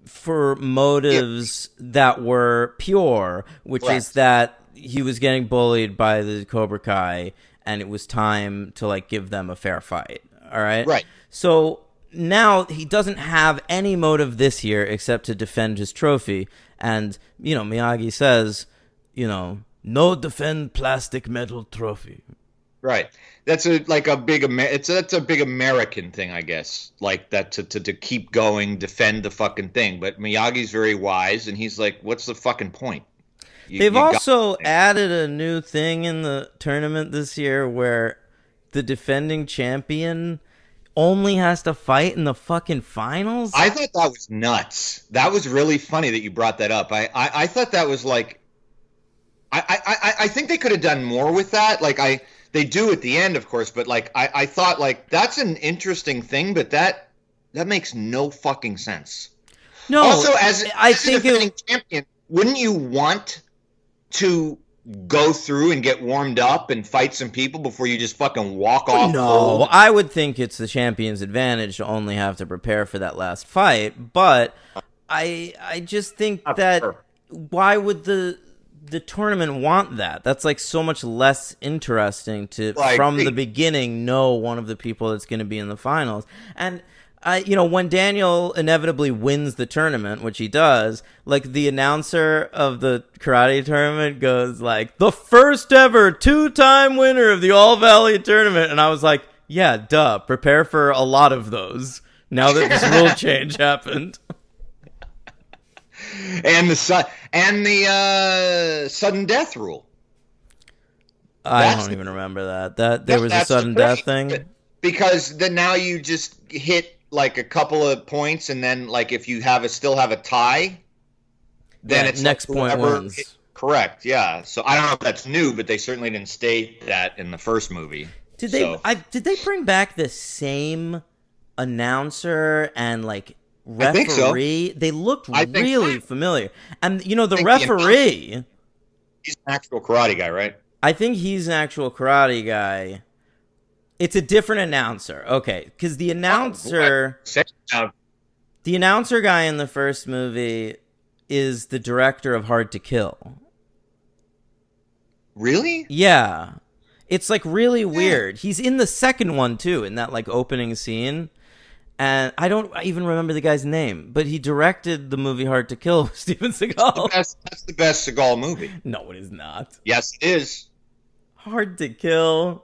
for motives that were pure, which is that he was getting bullied by the Cobra Kai, and it was time to give them a fair fight. All right. Right. So now he doesn't have any motive this year except to defend his trophy. And, Miyagi says, no defend plastic metal trophy. Right. That's a big American thing, I guess. Like that to keep going, defend the fucking thing. But Miyagi's very wise, and he's like, what's the fucking point? They've also added a new thing in the tournament this year where the defending champion only has to fight in the fucking finals. I thought that was nuts. That was really funny that you brought that up. I thought that was I think they could have done more with that. They do at the end, of course, but I thought that's an interesting thing, but that makes no fucking sense. No, Also, I as a think defending champion, wouldn't you want to go through and get warmed up and fight some people before you just fucking walk off no, cold? I would think it's the champion's advantage to only have to prepare for that last fight, but I just think that why would the tournament want that? That's like so much less interesting to from the beginning know one of the people that's going to be in the finals. And when Daniel inevitably wins the tournament, which he does, like the announcer of the karate tournament goes like, the first ever 2-time winner of the All Valley tournament. And I was like, yeah, duh, prepare for a lot of those now that this rule change happened. And the sudden death rule. I don't even remember that there was a sudden death thing. Because then now you just hit like a couple of points, and then like if you still have a tie, then it's next like point wins. Correct. Yeah. So I don't know if that's new, but they certainly didn't state that in the first movie. Did they bring back the same announcer and like referee? I think so. They looked really familiar. And the referee, he's an actual karate guy, right? I think he's an actual karate guy. It's a different announcer. Okay, because the announcer guy in the first movie is the director of Hard to Kill. Really? Yeah. It's like really weird. He's in the second one too, in that like opening scene. And I don't even remember the guy's name, but he directed the movie Hard to Kill with Steven Seagal. That's the best Seagal movie. No, it is not. Yes, it is. Hard to Kill.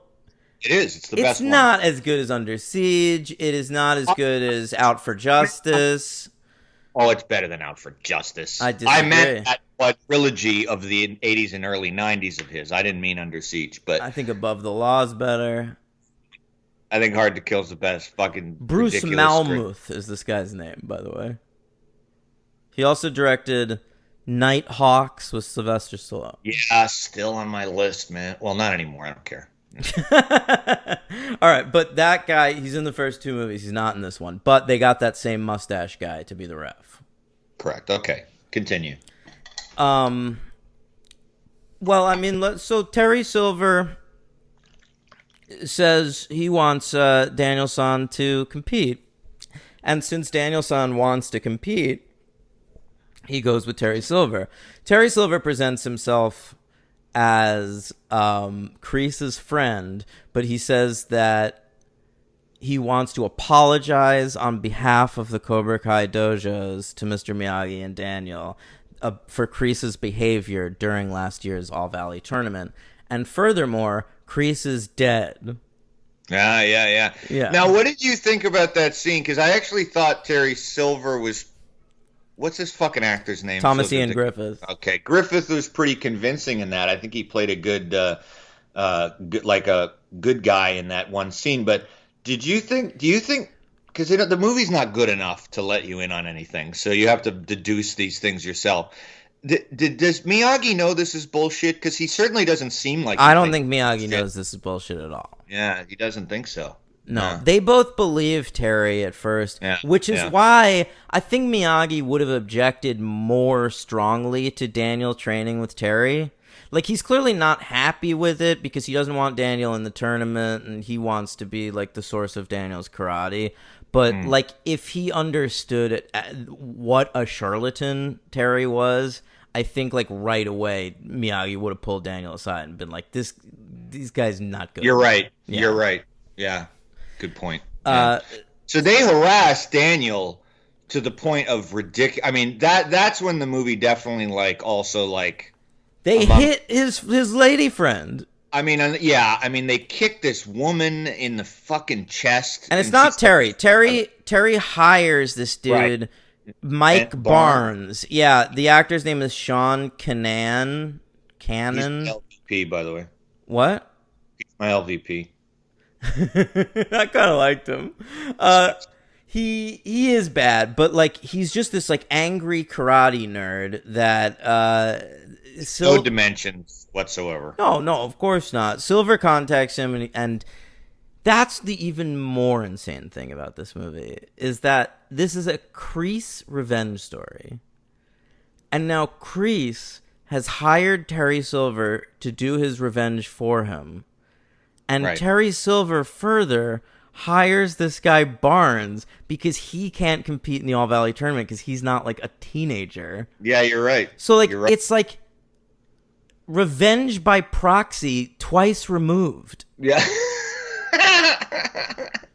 It is. It's the best one. It's not as good as Under Siege. It is not as good as Out for Justice. Oh, it's better than Out for Justice. I disagree. I meant that trilogy of the 80s and early 90s of his. I didn't mean Under Siege, but I think Above the Law is better. I think Hard to Kill is the best. Fucking Bruce Malmuth is this guy's name, by the way. He also directed Night Hawks with Sylvester Stallone. Yeah, still on my list, man. Well, not anymore. I don't care. All right, but that guy, he's in the first two movies. He's not in this one. But they got that same mustache guy to be the ref. Correct. Okay. Continue. Well, I mean, so Terry Silver says he wants Daniel-san to compete. And since Daniel-san wants to compete, he goes with Terry Silver. Terry Silver presents himself as Kreese's friend, but he says that he wants to apologize on behalf of the Cobra Kai dojos to Mr. Miyagi and Daniel for Kreese's behavior during last year's All Valley tournament. And furthermore, Kreese is dead. Yeah. Now, what did you think about that scene? Because I actually thought Terry Silver was... What's this fucking actor's name? Thomas Ian Griffith. Okay, Griffith was pretty convincing in that. I think he played a good guy in that one scene. But do you think, because the movie's not good enough to let you in on anything, so you have to deduce these things yourself. Does Miyagi know this is bullshit? Because he certainly doesn't seem like... I don't think Miyagi knows this is bullshit at all. Yeah, he doesn't think so. No, they both believe Terry at first, which is why I think Miyagi would have objected more strongly to Daniel training with Terry. Like, he's clearly not happy with it because he doesn't want Daniel in the tournament and he wants to be, like, the source of Daniel's karate. But, like, if he understood what a charlatan Terry was, I think, like, right away, Miyagi would have pulled Daniel aside and been like, these guys not good. You're right. Yeah. You're right. Yeah. Good point. Yeah. So they harass Daniel to the point of ridiculous. I mean, that's when the movie definitely they hit his lady friend. I mean, they kicked this woman in the fucking chest, and it's not Terry. Terry hires this dude, right. Mike Barnes. Yeah, the actor's name is Sean Cannon. He's my LVP, by the way. What? He's my LVP. I kind of liked him. He is bad, but like he's just this like angry karate nerd that no dimensions whatsoever. No, of course not. Silver contacts him and That's the even more insane thing about this movie, is that this is a Kreese revenge story. And now Kreese has hired Terry Silver to do his revenge for him. And Right. Terry Silver further hires this guy Barnes because he can't compete in the All Valley tournament because he's not like a teenager. Yeah, you're right. So like You're right. it's like revenge by proxy twice removed. Yeah.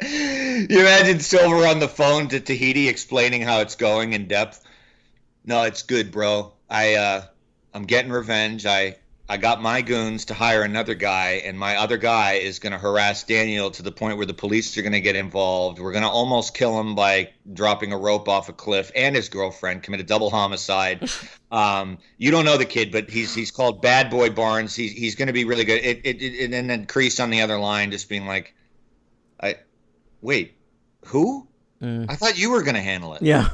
You imagine Silver on the phone to Tahiti explaining how it's going in depth. No, it's good, bro. I'm getting revenge. I got my goons to hire another guy, and my other guy is going to harass Daniel to the point where the police are going to get involved. We're going to almost kill him by dropping a rope off a cliff, and his girlfriend commit a double homicide. You don't know the kid, but he's called Bad Boy Barnes. He's going to be really good. And then Kreese on the other line just being like, wait, who? I thought you were going to handle it. Yeah.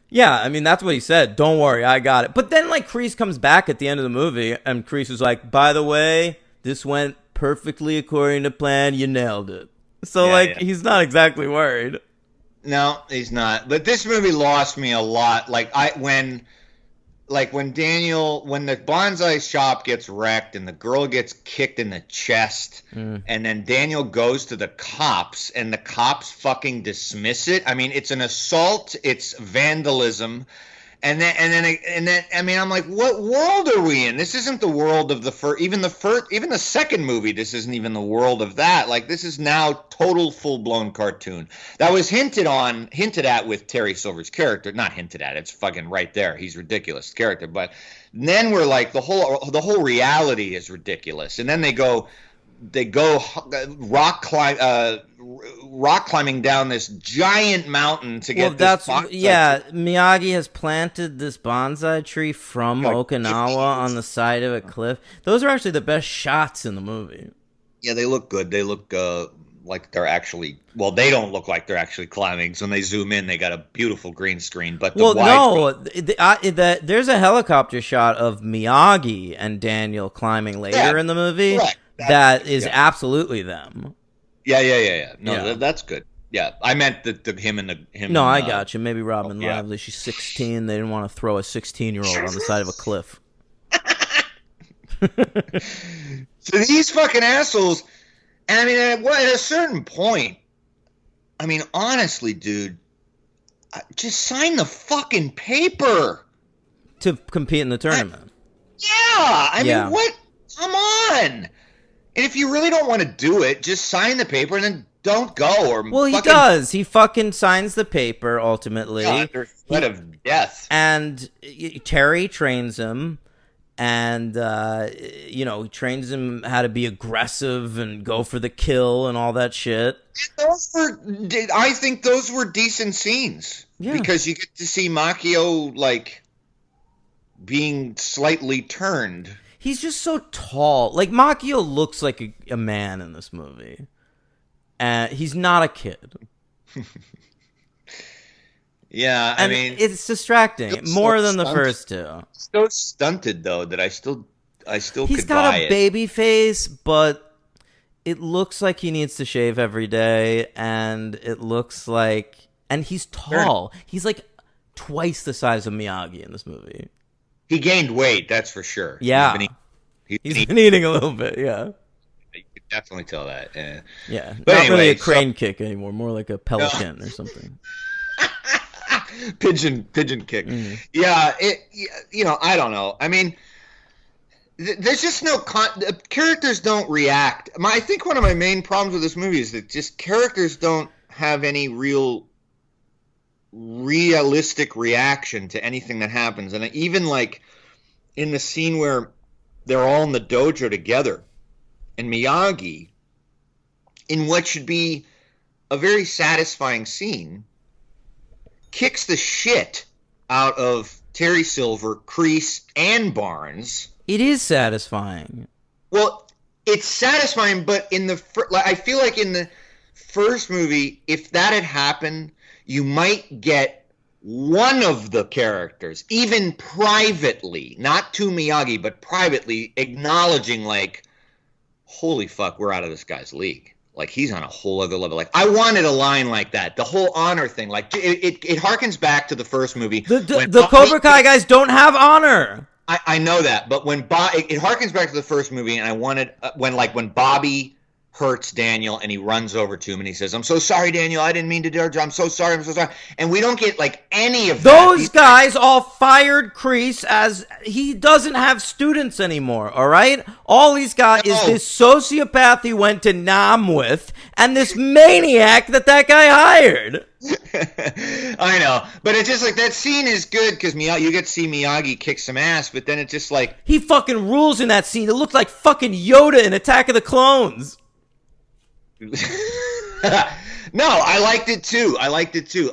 Yeah, I mean, that's what he said. Don't worry, I got it. But then, like, Kreese comes back at the end of the movie, and Kreese is like, by the way, this went perfectly according to plan. You nailed it. So, he's not exactly worried. No, he's not. But this movie lost me a lot. When the bonsai shop gets wrecked and the girl gets kicked in the chest, and then Daniel goes to the cops and the cops fucking dismiss it. I mean, it's an assault, it's vandalism. And then I mean, I'm like, what world are we in? This isn't the world of even the second movie. This isn't even the world of that. Like, this is now total full-blown cartoon. That was hinted at with Terry Silver's character. Not hinted at. It's fucking right there. He's ridiculous character. But then we're like, the whole reality is ridiculous. And then they go rock climbing down this giant mountain to get this bonsai tree. Miyagi has planted this bonsai tree from Okinawa on the side of a cliff. Those are actually the best shots in the movie. Yeah, they look good. They look like they're actually, well, they don't look like they're actually climbing. So when they zoom in, they got a beautiful green screen. But there's a helicopter shot of Miyagi and Daniel climbing later in the movie. Correct. That is absolutely them. Yeah. No, that's good. Yeah, I meant him. No, I got you. Maybe Robin Lively. She's 16. They didn't want to throw a 16-year-old on the side of a cliff. So these fucking assholes. And I mean, at a certain point, I mean, honestly, dude, just sign the fucking paper to compete in the tournament. I mean, what? Come on. And if you really don't want to do it, just sign the paper and then don't go. He does. He fucking signs the paper ultimately. Under threat of death. And Terry trains him, and trains him how to be aggressive and go for the kill and all that shit. I think those were decent scenes. Yeah. Because you get to see Makio like being slightly turned. He's just so tall. Like, Makio looks like a man in this movie. And he's not a kid. Yeah, I mean, it's distracting more than the first two. So stunted though that I still he's could buy it. He's got a baby face, but it looks like he needs to shave every day, and it looks like, and he's tall. Sure. He's like twice the size of Miyagi in this movie. He gained weight, that's for sure. Yeah. He's been eating a little bit, yeah. You can definitely tell that. Yeah. But not really a crane kick anymore, more like a pelican or something. Pigeon kick. Mm-hmm. Yeah, I don't know. I mean, there's just no characters don't react. I think one of my main problems with this movie is that just characters don't have any realistic reaction to anything that happens. And even like in the scene where they're all in the dojo together and Miyagi, in what should be a very satisfying scene, kicks the shit out of Terry Silver, Kreese, and Barnes. It is satisfying. Well, it's satisfying, but I feel like in the first movie, if that had happened, you might get one of the characters, even privately, not to Miyagi, but privately, acknowledging like, holy fuck, we're out of this guy's league. Like he's on a whole other level. Like I wanted a line like that. The whole honor thing, like it harkens back to the first movie. The Cobra Kai guys don't have honor. I know that, but when it harkens back to the first movie, and I wanted when Bobby hurts Daniel and he runs over to him and he says, "I'm so sorry, Daniel. I didn't mean to do it. I'm so sorry. I'm so sorry." And we don't get like any of that. Those guys all fired Kreese as he doesn't have students anymore, all right? All he's got is this sociopath he went to Nam with and this maniac that guy hired. I know, but it's just like that scene is good because you get to see Miyagi kick some ass, but then it's just like he fucking rules in that scene. It looks like fucking Yoda in Attack of the Clones. No, I liked it too.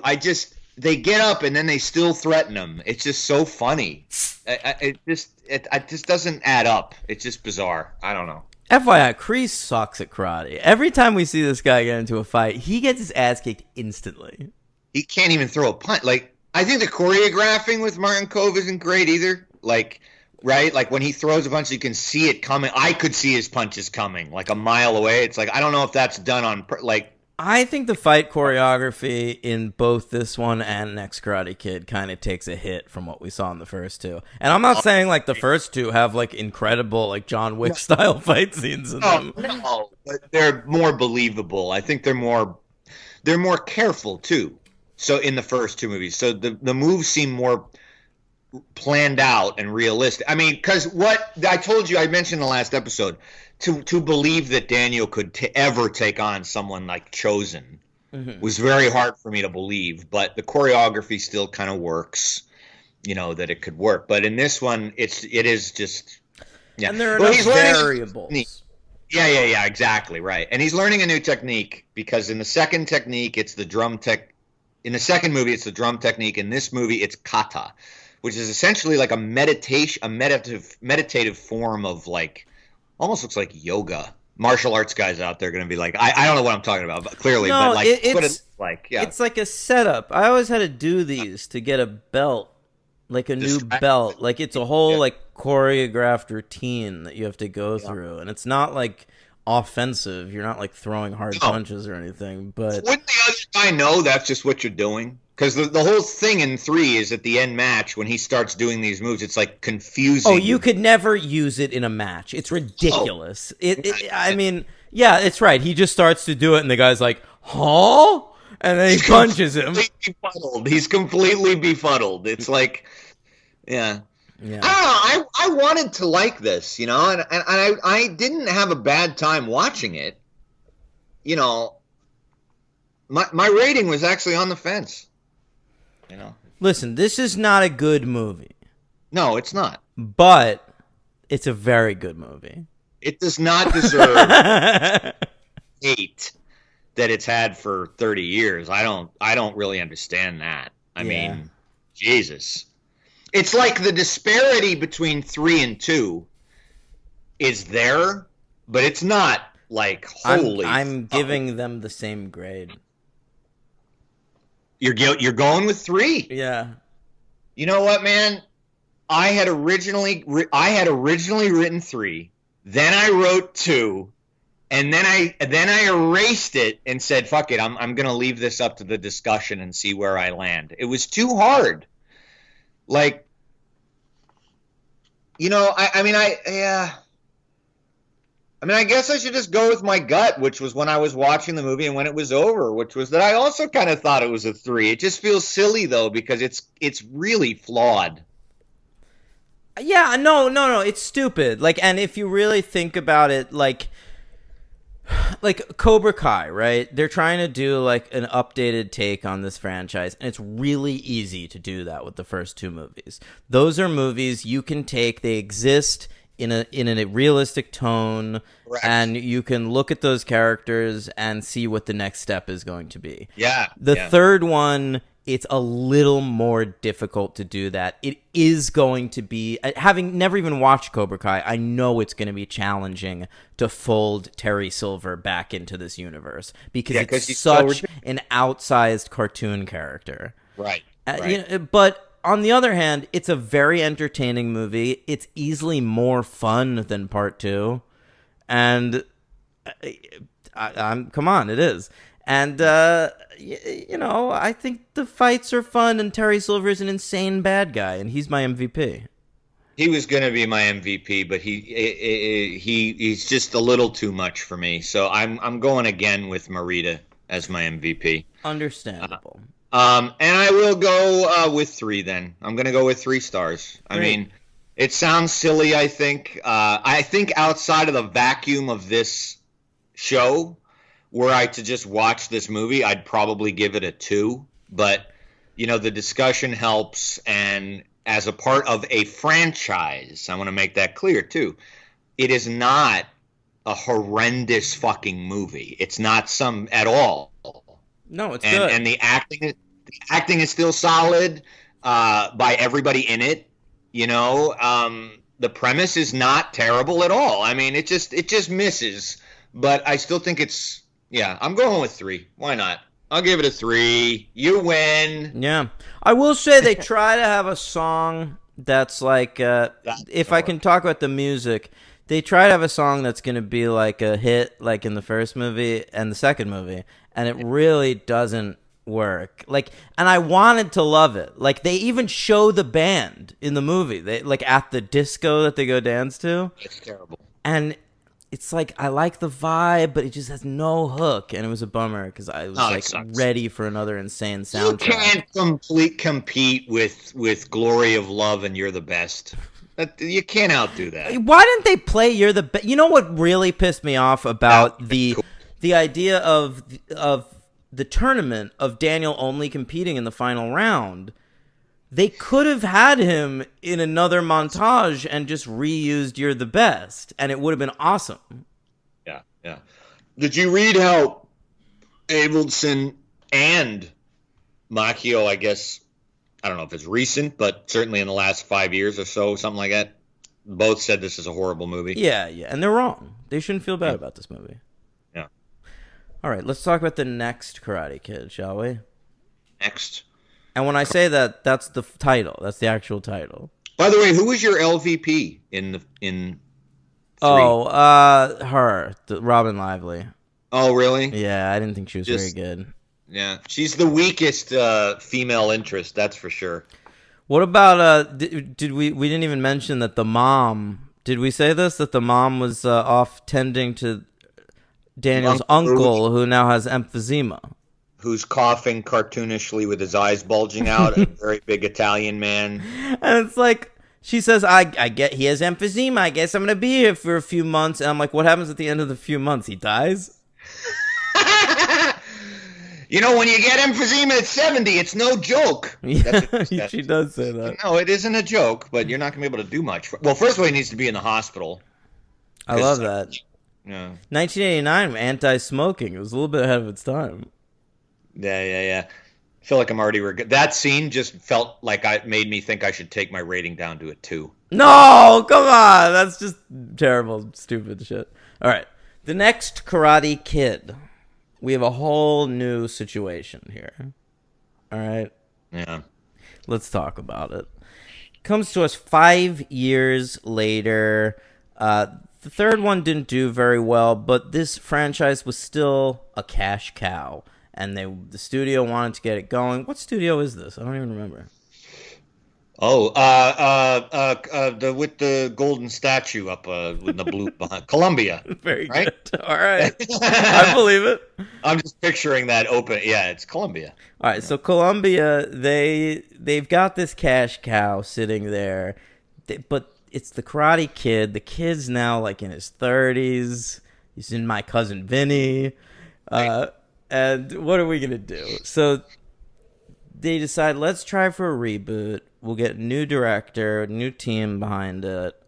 I just they get up and then they still threaten him. It's just so funny. It just doesn't add up. It's just bizarre. I don't know. FYI, Kreese sucks at karate. Every time we see this guy get into a fight, he gets his ass kicked instantly. He can't even throw a punch. Like I think the choreographing with Martin Kove isn't great either. Like. Right? Like when he throws a punch, you can see it coming. I could see his punches coming like a mile away. It's like, I don't know if that's done on like. I think the fight choreography in both this one and Next Karate Kid kind of takes a hit from what we saw in the first two. And I'm not saying like the first two have like incredible like John Wick style fight scenes in them. No, but they're more believable. I think they're more careful too. So in the first two movies, so the moves seem more planned out and realistic. I mean, because what I told you, I mentioned in the last episode, to believe that Daniel could ever take on someone like Chosen was very hard for me to believe. But the choreography still kind of works, that it could work. But in this one, it is just and there are no variables. Yeah, exactly right. And he's learning a new technique because in the second technique, it's the drum tech. In the second movie, it's the drum technique. In this movie, it's kata, which is essentially like a meditative form of like, almost looks like yoga. Martial arts guys out there are going to be like, I don't know what I'm talking about, but clearly, no, but like, it's like, yeah. It's like a setup. I always had to do these to get a belt, like a new belt. Like it's a whole like choreographed routine that you have to go through. And it's not like offensive. You're not like throwing hard punches or anything, but wouldn't the other guy know that's just what you're doing? Because the whole thing in 3 is at the end match when he starts doing these moves, it's like confusing. Oh, you could never use it in a match. It's ridiculous. I mean, yeah, it's right. He just starts to do it, and the guy's like, "Huh?" And then he punches him. He's completely befuddled. It's like, yeah. I don't know. I wanted to like this, and I didn't have a bad time watching it. My rating was actually on the fence. Listen, this is not a good movie. No, it's not. But it's a very good movie. It does not deserve hate that it's had for 30 years. I don't really understand that. I mean, Jesus. It's like the disparity between 3 and 2 is there, but it's not like holy. I'm giving them the same grade. You're going with 3. Yeah. You know what, man? I had originally written 3. Then I wrote 2, and then I erased it and said, "Fuck it, I'm gonna leave this up to the discussion and see where I land." It was too hard. Like, I guess I should just go with my gut, which was when I was watching the movie and when it was over, which was that I also kind of thought it was a 3. It just feels silly though because it's really flawed. Yeah, no, it's stupid. Like, and if you really think about it, like Cobra Kai, right? They're trying to do like an updated take on this franchise, and it's really easy to do that with the first 2 movies. Those are movies you can take; they exist in a realistic tone, correct, and you can look at those characters and see what the next step is going to be. Yeah. The third one, it's a little more difficult to do that. It is going to be, having never even watched Cobra Kai, I know it's going to be challenging to fold Terry Silver back into this universe because it's such an outsized cartoon character. Right. But on the other hand, it's a very entertaining movie. It's easily more fun than part 2. And Come on, it is. And I think the fights are fun, and Terry Silver is an insane bad guy, and he's my MVP. He was going to be my MVP, but he's just a little too much for me. So I'm going again with Morita as my MVP. Understandable. And I will go with 3 then. I'm going to go with 3 stars. Great. I mean, it sounds silly, I think. I think outside of the vacuum of this show, were I to just watch this movie, I'd probably give it a 2. But, the discussion helps, and as a part of a franchise, I want to make that clear, too. It is not a horrendous fucking movie. It's not some at all. No, it's good. And the acting is still solid by everybody in it. The premise is not terrible at all. I mean, it just misses. But I still think it's, I'm going with 3. Why not? I'll give it a 3. You win. Yeah. I will say they try to have a song that's like, if I can talk about the music, they try to have a song that's going to be like a hit, like in the first movie and the second movie, and it really doesn't work. And I wanted to love it. They even show the band in the movie. They at the disco that they go dance to. It's terrible. And it's I like the vibe, but it just has no hook, and it was a bummer because I was ready for another insane soundtrack. You can't compete with Glory of Love and You're the Best. You can't outdo that. Why didn't they play You're the Best? You know what really pissed me off about the idea of the tournament of Daniel only competing in the final round? They could have had him in another montage and just reused You're the Best, and it would have been awesome. Yeah. Did you read how Abelson and Macchio, I guess, I don't know if it's recent, but certainly in the last 5 years or so, something like that, both said this is a horrible movie? Yeah, and they're wrong. They shouldn't feel bad about this movie. Yeah. All right, let's talk about the next Karate Kid, shall we? Next. And when I say that, that's the title. That's the actual title. By the way, who was your LVP in 3? Her, Robin Lively. Oh, really? Yeah, I didn't think she was very good. Yeah, she's the weakest female interest, that's for sure. What about did we didn't even mention that the mom? Did we say this, that the mom was off tending to Daniel's uncle who now has emphysema? Who's coughing cartoonishly with his eyes bulging out, a very big Italian man. And it's she says, I get he has emphysema. I guess I'm going to be here for a few months. And I'm like, what happens at the end of the few months? He dies? When you get emphysema at 70, it's no joke. Yeah, she does say that. No, it isn't a joke, but you're not going to be able to do much. Well, first of all, he needs to be in the hospital. I love that. Yeah. 1989, anti-smoking. It was a little bit ahead of its time. Yeah. I feel like I'm already that scene just felt like it made me think I should take my rating down to a 2. No, come on. That's just terrible, stupid shit. All right. The next Karate Kid. We have a whole new situation here. All right? Yeah. Let's talk about it. Comes to us 5 years later. The third one didn't do very well, but this franchise was still a cash cow. And the studio wanted to get it going. What studio is this? I don't even remember. Oh, with the golden statue up with the blue behind. Columbia. Very right? Good. All right. I believe it. I'm just picturing that open. Yeah, it's Columbia. All right, so Columbia, they've got this cash cow sitting there, but it's the Karate Kid. The kid's now in his 30s. He's in My Cousin Vinny. And what are we going to do? So they decide, let's try for a reboot. We'll get a new director, a new team behind it,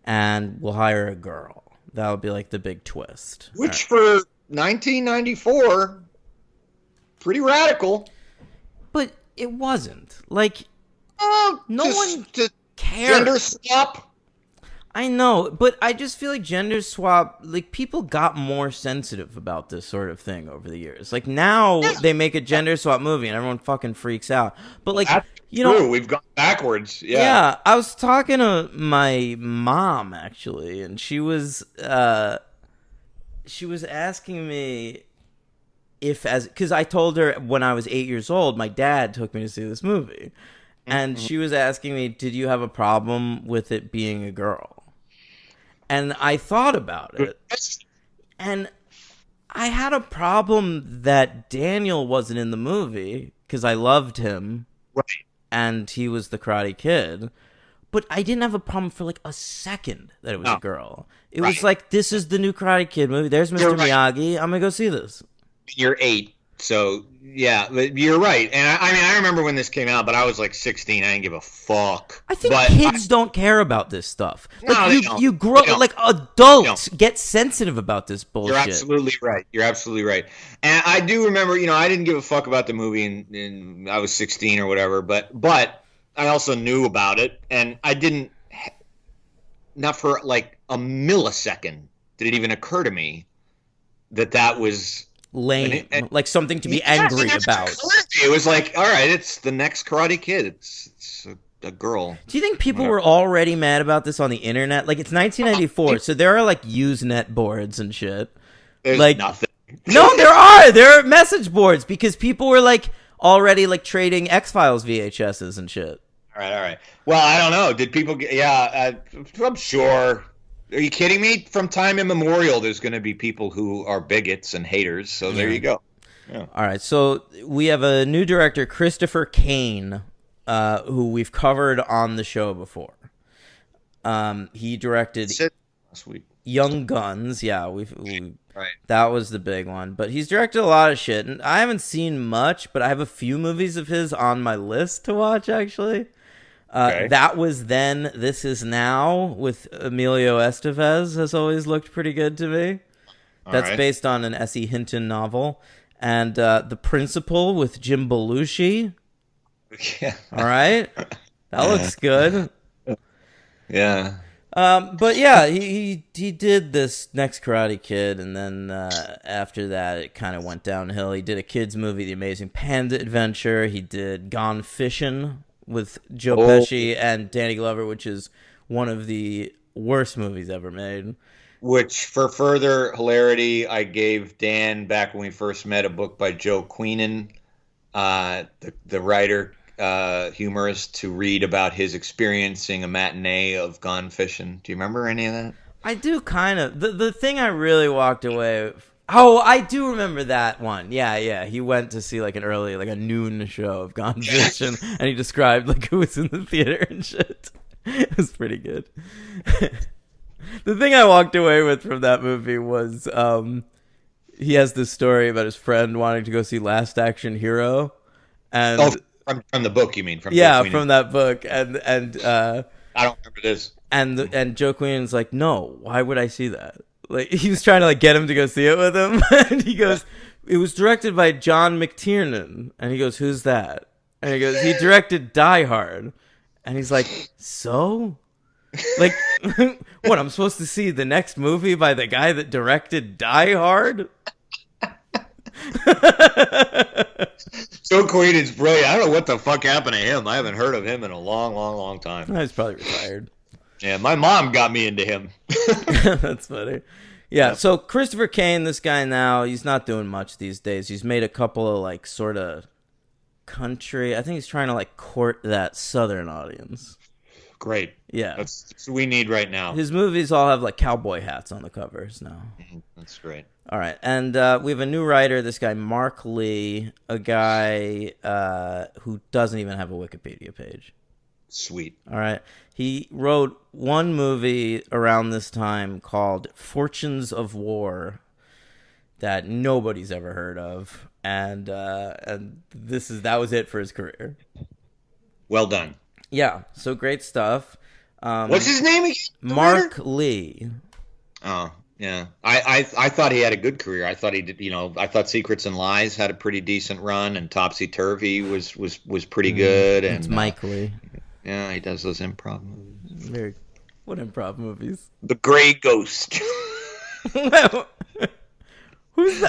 and we'll hire a girl. That'll be the big twist. Which for 1994, pretty radical. But it wasn't. No one cared. Gender swap. I know, but I just feel like gender swap, people got more sensitive about this sort of thing over the years. Now they make a gender swap movie and everyone fucking freaks out. But That's true. We've gone backwards. Yeah, I was talking to my mom actually, and she was she was asking me because I told her when I was 8 years old, my dad took me to see this movie. And she was asking me, did you have a problem with it being a girl? And I thought about it. And I had a problem that Daniel wasn't in the movie because I loved him. Right. And he was the Karate Kid. But I didn't have a problem for like a second that it was a girl. It was like, this is the new Karate Kid movie. There's Mr. Miyagi. I'm going to go see this. You're 8. So, yeah, but you're right. And I mean, I remember when this came out, but I was like 16. I didn't give a fuck. I think kids don't care about this stuff. Like, no, they don't. You grow, like, adults get sensitive about this bullshit. You're absolutely right. You're absolutely right. And I do remember, I didn't give a fuck about the movie and I was 16 or whatever, but I also knew about it, and I didn't, not for like a millisecond did it even occur to me that was lame, like something to be angry about. It was like, all right, it's the next Karate Kid. It's a girl. Do you think people were already mad about this on the internet? Like, it's 1994, so there are like Usenet boards and shit. There's like nothing. No, there are message boards because people were like already like trading X-Files VHSs and shit. All right. Well, I don't know. Did people get? Yeah, I'm sure. Are you kidding me? From time immemorial, there's going to be people who are bigots and haters. So there you go. Yeah. All right. So we have a new director, Christopher Kane, who we've covered on the show before. He directed last week. Young Guns. Yeah, we right. That was the big one. But he's directed a lot of shit, and I haven't seen much, but I have a few movies of his on my list to watch, actually. Okay. That Was Then, This Is Now with Emilio Estevez has always looked pretty good to me. That's based on an S.E. Hinton novel. And The Principal with Jim Belushi. Yeah. All right. That looks good. Yeah. But yeah, he did this next Karate Kid, and then after that, it kind of went downhill. He did a kids movie, The Amazing Panda Adventure. He did Gone Fishing with Joe Pesci and Danny Glover, which is one of the worst movies ever made. Which, for further hilarity, I gave Dan, back when we first met, a book by Joe Queenan, the writer, humorist, to read about his experiencing a matinee of Gone Fishing. Do you remember any of that? I do, kind of. The thing I really walked away with, I do remember that one. Yeah. He went to see like a noon show of Gone Fishing, and he described like who was in the theater and shit. It was pretty good. The thing I walked away with from that movie was he has this story about his friend wanting to go see Last Action Hero, and from the book, you mean? From that book, and I don't remember this. And Joe Queenan's like, no, why would I see that? Like, he was trying to like get him to go see it with him, and he goes, it was directed by John McTiernan, and he goes, who's that? And he goes, he directed Die Hard, and he's like, so? Like, what, I'm supposed to see the next movie by the guy that directed Die Hard? Joe Queenan's brilliant. I don't know what the fuck happened to him. I haven't heard of him in a long time. He's probably retired. Yeah, my mom got me into him. That's funny. Yeah, so Christopher Kane, this guy now, he's not doing much these days. He's made a couple of like sort of country. I think he's trying to like court that Southern audience. Great. Yeah. That's what we need right now. His movies all have like cowboy hats on the covers now. That's great. All right. And we have a new writer, this guy Mark Lee, a guy who doesn't even have a Wikipedia page. Sweet. All right. He wrote one movie around this time called Fortunes of War that nobody's ever heard of. And that was it for his career. Well done. Yeah, so great stuff. What's his name again? Mark Lee. Oh, yeah. I thought he had a good career. I thought he did. I thought Secrets and Lies had a pretty decent run, and Topsy Turvy was pretty good. And it's Mike Lee. Yeah, he does those improv movies. What improv movies? The Gray Ghost. Who's that?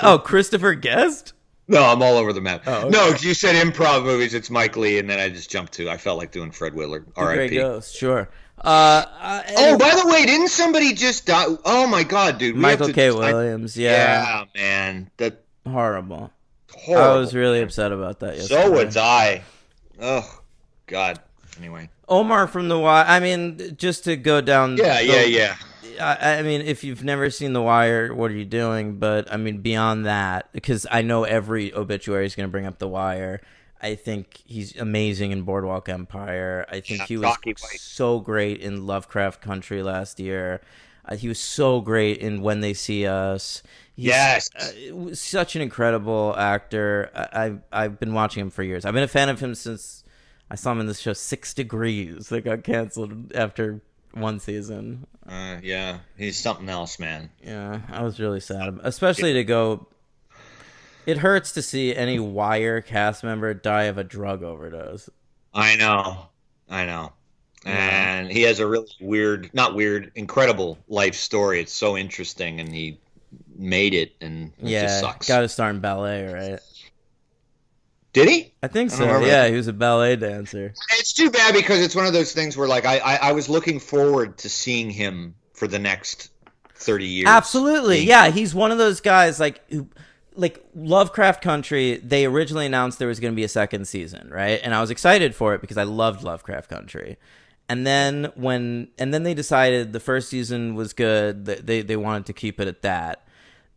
Oh, Christopher Guest? No, I'm all over the map. Oh, okay. No, you said improv movies. It's Mike Lee, and then I just jumped to. I felt like doing Fred Willard. R.I.P. Gray Ghost, sure. Oh, by the way, didn't somebody just die? Oh my God, dude! Michael K. Williams. Yeah, Yeah, man, that horrible. horrible. I was really upset about that yesterday. So was I. Oh God. Anyway. Omar from The Wire. I mean, just to go down. Yeah. I mean, if you've never seen The Wire, what are you doing? But I mean, beyond that, because I know every obituary is going to bring up The Wire. I think he's amazing in Boardwalk Empire. I think he was so great in Lovecraft Country last year. He was so great in When They See Us. Yes. Such an incredible actor. I've been watching him for years. I've been a fan of him since I saw him in this show 6 Degrees that got canceled after one season. Yeah, he's something else, man. Yeah, I was really sad, especially to go. It hurts to see any Wire cast member die of a drug overdose. I know. And he has a really incredible life story. It's so interesting, and he made it, and it just sucks. Got to start in ballet, right? Did he? I think so. Yeah, he was a ballet dancer. It's too bad because it's one of those things where, like, I was looking forward to seeing him for the next 30 years. Absolutely, yeah. He's one of those guys, like Lovecraft Country, they originally announced there was going to be a second season, right? And I was excited for it because I loved Lovecraft Country. And then they decided the first season was good. They wanted to keep it at that.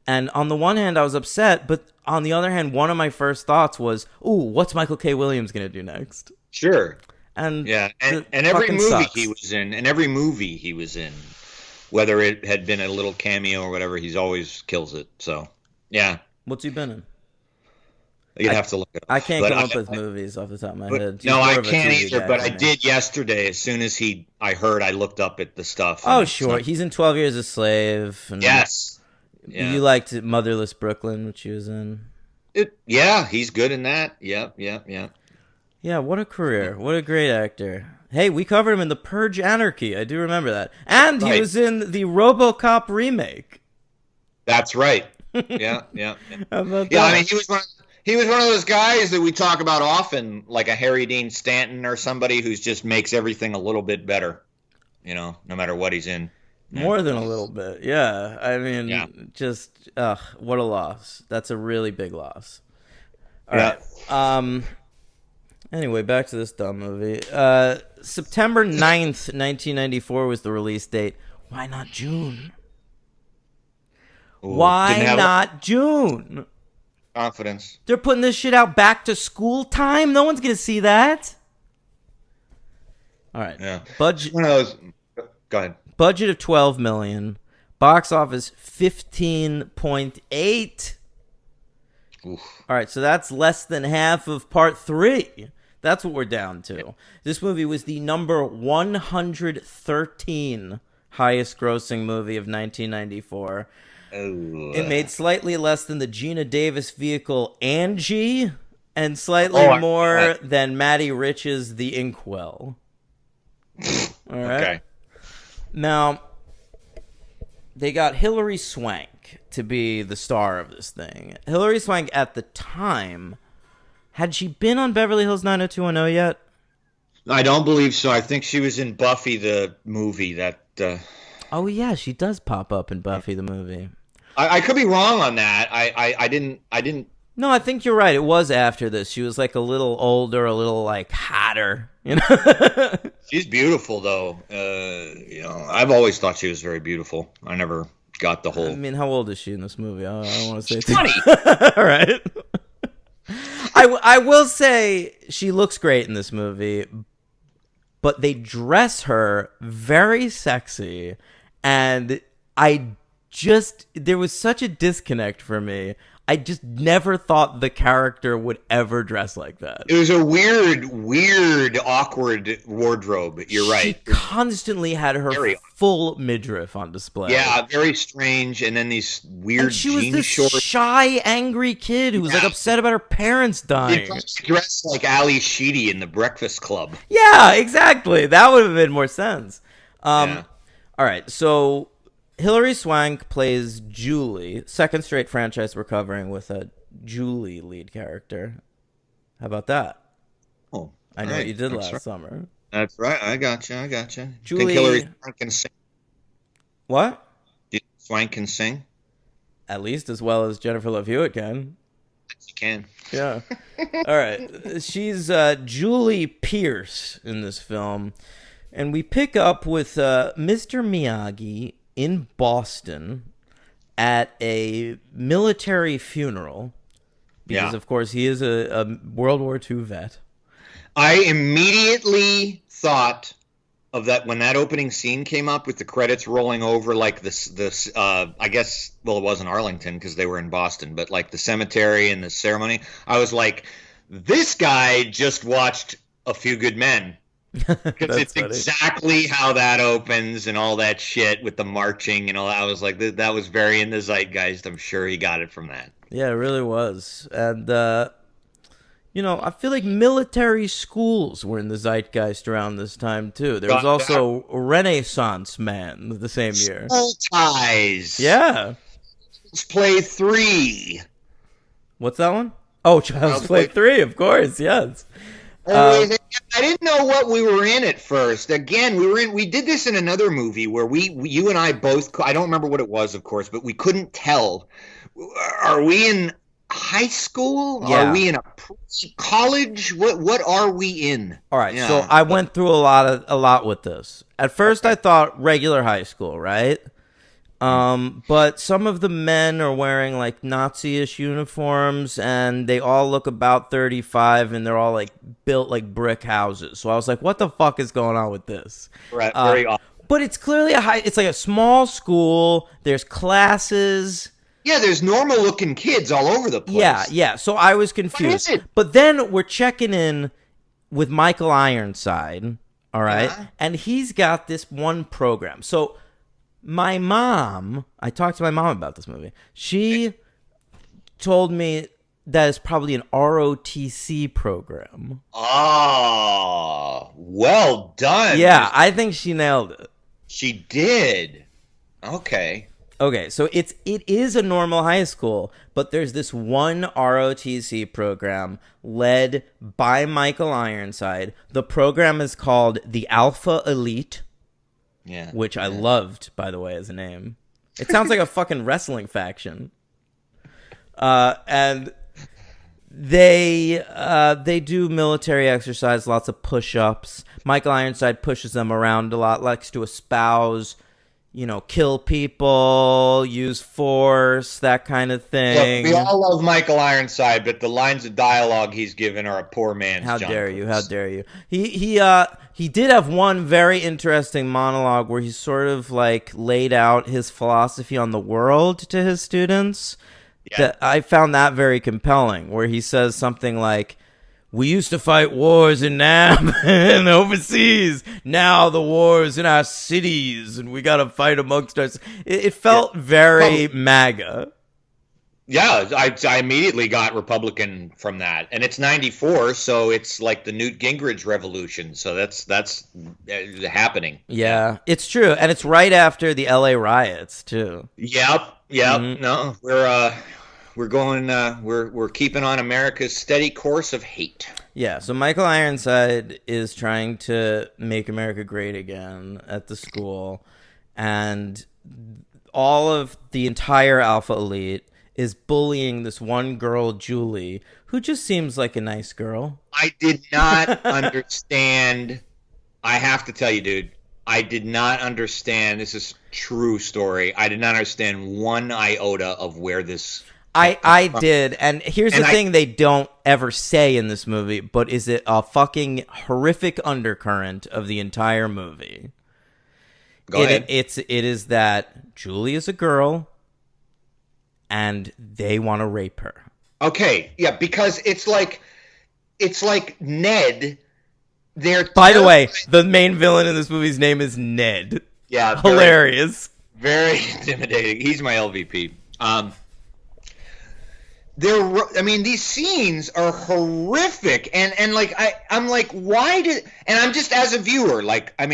And on the one hand, I was upset, but on the other hand, one of my first thoughts was, "Ooh, what's Michael K. Williams going to do next?" Sure. And every movie he was in, whether it had been a little cameo or whatever, he's always kills it. So, yeah. What's he been in? You'd have to look it up. I can't come up with movies off the top of my head. No, I can't either, but I did yesterday. As soon as I heard, I looked up at the stuff. Oh, sure. He's in 12 Years a Slave. And yes. Yeah. You liked Motherless Brooklyn, which he was in. Yeah, he's good in that. Yeah. Yeah, what a career. What a great actor. Hey, we covered him in The Purge Anarchy. I do remember that. And he was in the RoboCop remake. That's right. Yeah. How about yeah, that? I mean, he was one of those guys that we talk about often, like a Harry Dean Stanton or somebody who just makes everything a little bit better, no matter what he's in. Yeah. More than a little bit, yeah. I mean, just, what a loss. That's a really big loss. All right. Anyway, back to this dumb movie. September 9th, 1994 was the release date. Why not June? Why not June? Confidence. They're putting this shit out back to school time. No one's gonna see that. All right. Yeah. Budget. One of those. Go ahead. Budget of $12 million. Box office 15.8. Oof. All right, so that's less than half of part 3. That's what we're down to. Yeah. This movie was the number 113 highest grossing movie of 1994. Oh. It made slightly less than the Gina Davis vehicle Angie, and slightly more than Matty Rich's The Inkwell. All right. Okay. Now, they got Hilary Swank to be the star of this thing. Hilary Swank, at the time, had she been on Beverly Hills 90210 yet? I don't believe so. I think she was in Buffy the movie. Oh yeah, she does pop up in Buffy the movie. I could be wrong on that. I didn't. No, I think you're right. It was after this. She was like a little older, a little like hotter. She's beautiful though. I've always thought she was very beautiful. I never got the whole. I mean, how old is she in this movie? I don't want to say 20. All right. I will say she looks great in this movie, but they dress her very sexy, and there was such a disconnect for me. I just never thought the character would ever dress like that. It was a weird, awkward wardrobe. You're right. She constantly had her full midriff on display. Yeah, very strange. And then these weird jean shorts. She was this shorts. shy, angry kid who was like upset about her parents dying. She dressed like Ali Sheedy in The Breakfast Club. Yeah, exactly. That would have made more sense. All right, so Hilary Swank plays Julie. Second straight franchise we're covering with a Julie lead character. How about that? Oh, I know what you did last summer. That's right. I got you. I got you. Think Hillary Julie, Swank can sing? what? Do you think Swank can sing? At least as well as Jennifer Love Hewitt can. She can. Yeah. All right. She's Julie Pierce in this film. And we pick up with Mr. Miyagi in Boston at a military funeral. Because, of course, he is a World War II vet. I immediately thought of that when that opening scene came up with the credits rolling over, like this I guess, well, it wasn't Arlington because they were in Boston, but like the cemetery and the ceremony. I was like, this guy just watched A Few Good Men. Because it's funny. exactly how that opens and all that shit with the marching and all that. I was like, that was very in the zeitgeist. I'm sure he got it from that. Yeah, it really was. And, I feel like military schools were in the zeitgeist around this time, too. There was also Renaissance Man the same year. Soul Ties. Yeah. Let's Play 3. What's that one? Oh, Child's Play 3, of course, yes. I didn't know what we were in at first. Again, we did this in another movie where you and I both, I don't remember what it was, of course, but we couldn't tell. Are we in high school? Yeah. Are we in a college? What are we in? All right, so I went through a lot with this. At first, I thought regular high school, right? But some of the men are wearing like Nazi-ish uniforms, and they all look about 35, and they're all like built like brick houses. So I was like, "What the fuck is going on with this?" Right, very odd. But it's clearly it's like a small school. There's classes. Yeah, there's normal-looking kids all over the place. Yeah. So I was confused. But then we're checking in with Michael Ironside, all right? Yeah. And he's got this one program. So my mom, I talked to my mom about this movie. She told me that it's probably an ROTC program. Oh, well done. Yeah, I think she nailed it. She did. Okay. Okay, so it is a normal high school, but there's this one ROTC program led by Michael Ironside. The program is called the Alpha Elite, which I loved, by the way, as a name. It sounds like a fucking wrestling faction. And they do military exercise, lots of push-ups. Michael Ironside pushes them around a lot, likes to espouse, kill people, use force, that kind of thing. Look, we all love Michael Ironside, but the lines of dialogue he's given are a poor man's How John dare Cruise. you? How dare you? He did have one very interesting monologue where he sort of like laid out his philosophy on the world to his students. Yeah. That I found that very compelling, where he says something like, "We used to fight wars in Nam and overseas. Now the wars in our cities, and we got to fight amongst us." It felt very MAGA. Yeah, I immediately got Republican from that, and it's 94, so it's like the Newt Gingrich revolution. So that's happening. Yeah, it's true, and it's right after the LA riots too. Yep. Mm-hmm. No, we're going. We're keeping on America's steady course of hate. Yeah, so Michael Ironside is trying to make America great again at the school, and all of the entire Alpha Elite is bullying this one girl, Julie, who just seems like a nice girl. I did not understand. I have to tell you, dude, I did not understand. This is true story. I did not understand one iota of where this. I did, and here's the thing they don't ever say in this movie, but is it a fucking horrific undercurrent of the entire movie? Go ahead. It is that Julie is a girl, and they want to rape her. Okay, yeah, because it's like Ned. By the way, the main villain in this movie's name is Ned. Yeah, hilarious. Very intimidating. He's my LVP. These scenes are horrific, and like I'm like, why did? And I'm just as a viewer, like, I'm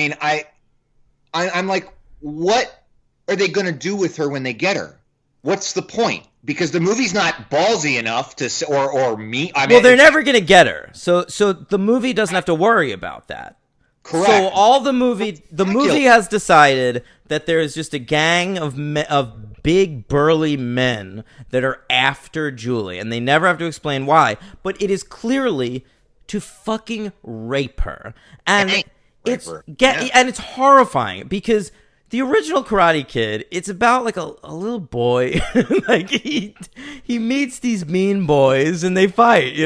like, what are they gonna do with her when they get her? What's the point? Because the movie's not ballsy enough to, or me. Well, they're never gonna get her, so the movie doesn't have to worry about that. Correct. So all the movie has decided that there is just a gang of big burly men that are after Julie, and they never have to explain why. But it is clearly to fucking rape her, and it's horrifying because the original Karate Kid, it's about like a little boy, like he meets these mean boys and they fight,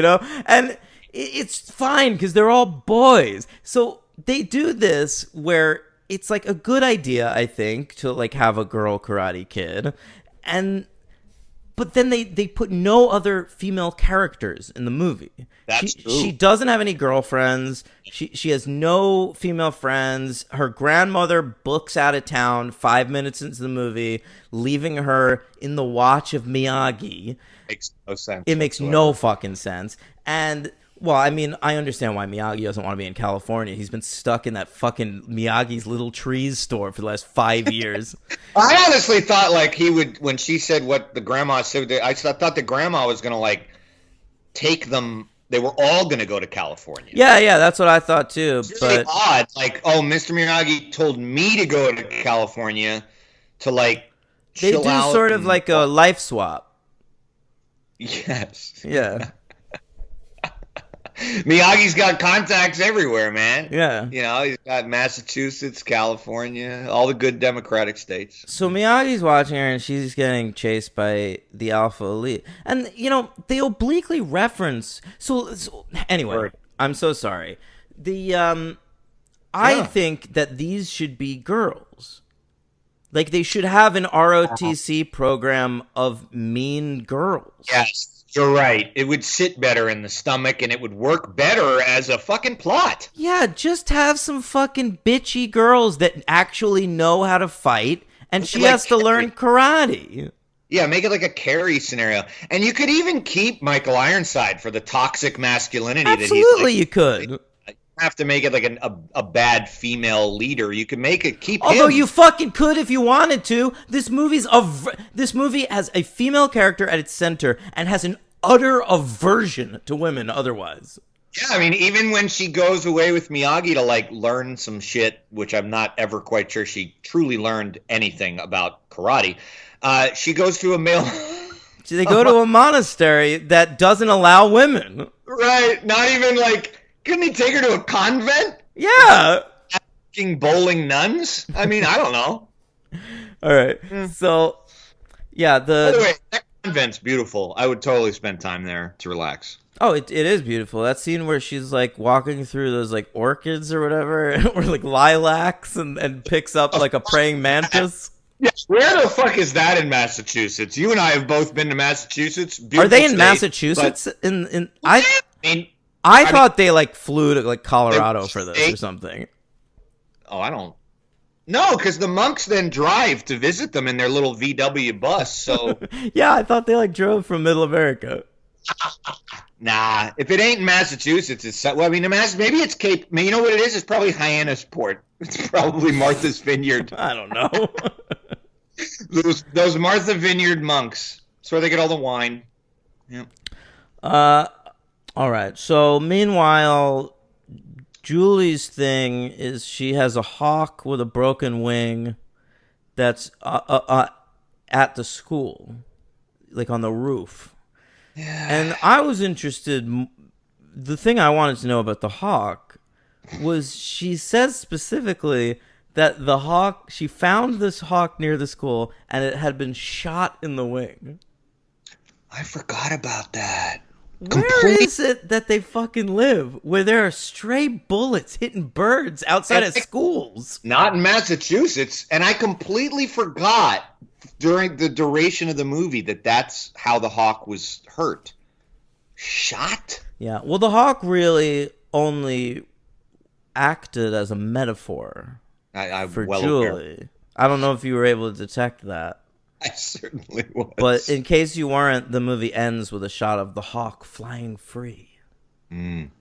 and it's fine because they're all boys. So they do this where it's like a good idea, I think, to like have a girl Karate Kid, but then they put no other female characters in the movie. That's true. She doesn't have any girlfriends. She has no female friends. Her grandmother books out of town 5 minutes into the movie, leaving her in the watch of Miyagi. Makes no sense. It makes no fucking sense. And well, I mean, I understand why Miyagi doesn't want to be in California. He's been stuck in that fucking Miyagi's Little Trees store for the last 5 years. I honestly thought like he would, when she said what the grandma said, I thought the grandma was going to like take them. They were all going to go to California. Yeah, that's what I thought too. It's really odd. Like, oh, Mr. Miyagi told me to go to California to like chill out. They do sort of like a life swap. Yes. Yeah. Miyagi's got contacts everywhere, man. Yeah. He's got Massachusetts, California, all the good Democratic states. So Miyagi's watching her and she's getting chased by the Alpha Elite. And, they obliquely reference... So anyway, I'm so sorry. I think that these should be girls. Like, they should have an ROTC program of mean girls. Yes. You're right. It would sit better in the stomach, and it would work better as a fucking plot. Yeah, just have some fucking bitchy girls that actually know how to fight, and she has to learn karate. Yeah, make it like a Carrie scenario. And you could even keep Michael Ironside for the toxic masculinity. Absolutely, you could. You have to make it like a bad female leader. You could make it keep Although him. you fucking could if you wanted to. This movie has a female character at its center and has an utter aversion to women otherwise. Yeah, I mean, even when she goes away with Miyagi to like learn some shit, which I'm not ever quite sure she truly learned anything about karate, she goes to a male... So they go to a monastery that doesn't allow women. Right, not even like... Couldn't he take her to a convent? Yeah. Fucking bowling nuns? I mean, I don't know. All right. So, yeah, By the way, that convent's beautiful. I would totally spend time there to relax. Oh, it is beautiful. That scene where she's like walking through those like orchids or whatever, or like lilacs and picks up like a praying mantis. Yeah, where the fuck is that in Massachusetts? You and I have both been to Massachusetts. Are they in state, Massachusetts? But... I thought they like flew to like Colorado for this or something. Oh, I don't. No, because the monks then drive to visit them in their little VW bus. So yeah, I thought they like drove from Middle America. Nah, if it ain't in Massachusetts, it's well. I mean, maybe it's Cape. I mean, you know what it is? It's probably Hyannisport. It's probably Martha's Vineyard. I don't know. those Martha Vineyard monks. That's where they get all the wine. Yeah. All right. So meanwhile, Julie's thing is she has a hawk with a broken wing that's at the school, like on the roof. Yeah. And I was interested. The thing I wanted to know about the hawk was she says specifically that the hawk, she found this hawk near the school and it had been shot in the wing. I forgot about that. Where is it that they fucking live where there are stray bullets hitting birds outside of schools? Not in Massachusetts. And I completely forgot during the duration of the movie that that's how the hawk was hurt. Shot? Yeah. Well, the hawk really only acted as a metaphor for well Julie. Aware. I don't know if you were able to detect that. I certainly was. But in case you weren't, the movie ends with a shot of the hawk flying free. And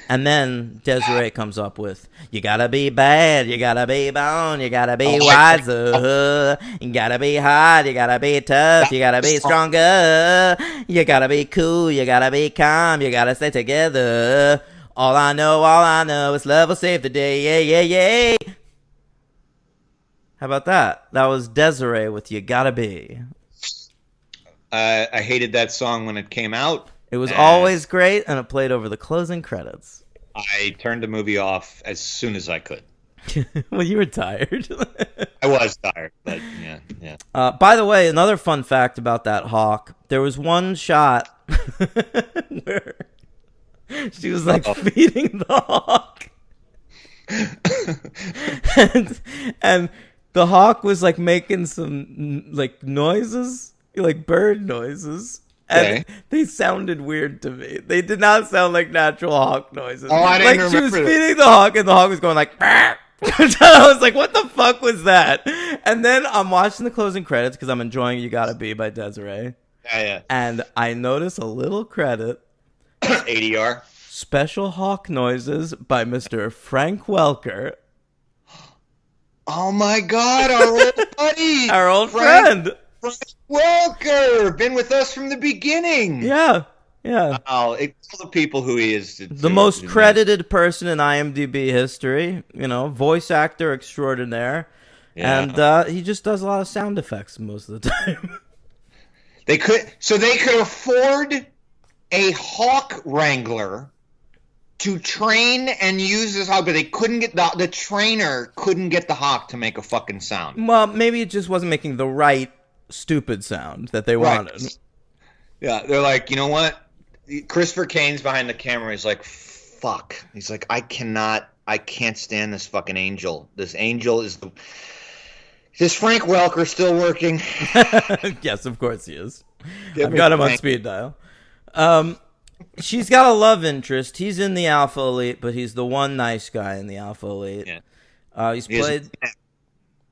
then Desiree comes up with, you gotta be bad, you gotta be bone, you gotta be wiser, you gotta be hard, you gotta be tough, you gotta be stronger, you gotta be cool, you gotta be calm, you gotta stay together. All I know is love will save the day. Yeah, yeah, yeah. How about that? That was Desiree with You Gotta Be. I hated that song when it came out. It was always great, and it played over the closing credits. I turned the movie off as soon as I could. Well, you were tired. I was tired, but yeah. By the way, another fun fact about that hawk. There was one shot where she was like feeding the hawk. and the hawk was like making some like noises, like bird noises. And they sounded weird to me. They did not sound like natural hawk noises. Oh, I didn't like she was remember feeding the hawk, and the hawk was going like. I was like, what the fuck was that? And then I'm watching the closing credits because I'm enjoying You Gotta Be by Desiree. Yeah. And I notice a little credit. ADR. Special hawk noises by Mr. Frank Welker. Oh my God, our old buddy. Our old friend. Frank Welker. Been with us from the beginning. Yeah. Yeah. Oh, tell the people who he is. The most credited person in IMDb history, voice actor extraordinaire. Yeah. And he just does a lot of sound effects most of the time. They could afford a hawk wrangler to train and use this hawk, but they couldn't get the trainer couldn't get the hawk to make a fucking sound. Well, maybe it just wasn't making the right stupid sound that they wanted. Yeah, they're like, you know what? Christopher Kane's behind the camera. He's like, fuck. He's like, I can't stand this fucking angel. This angel is Frank Welker still working? Yes, of course he is. I've got him on speed dial. She's got a love interest. He's in the Alpha Elite, but he's the one nice guy in the Alpha Elite. Yeah. He's played...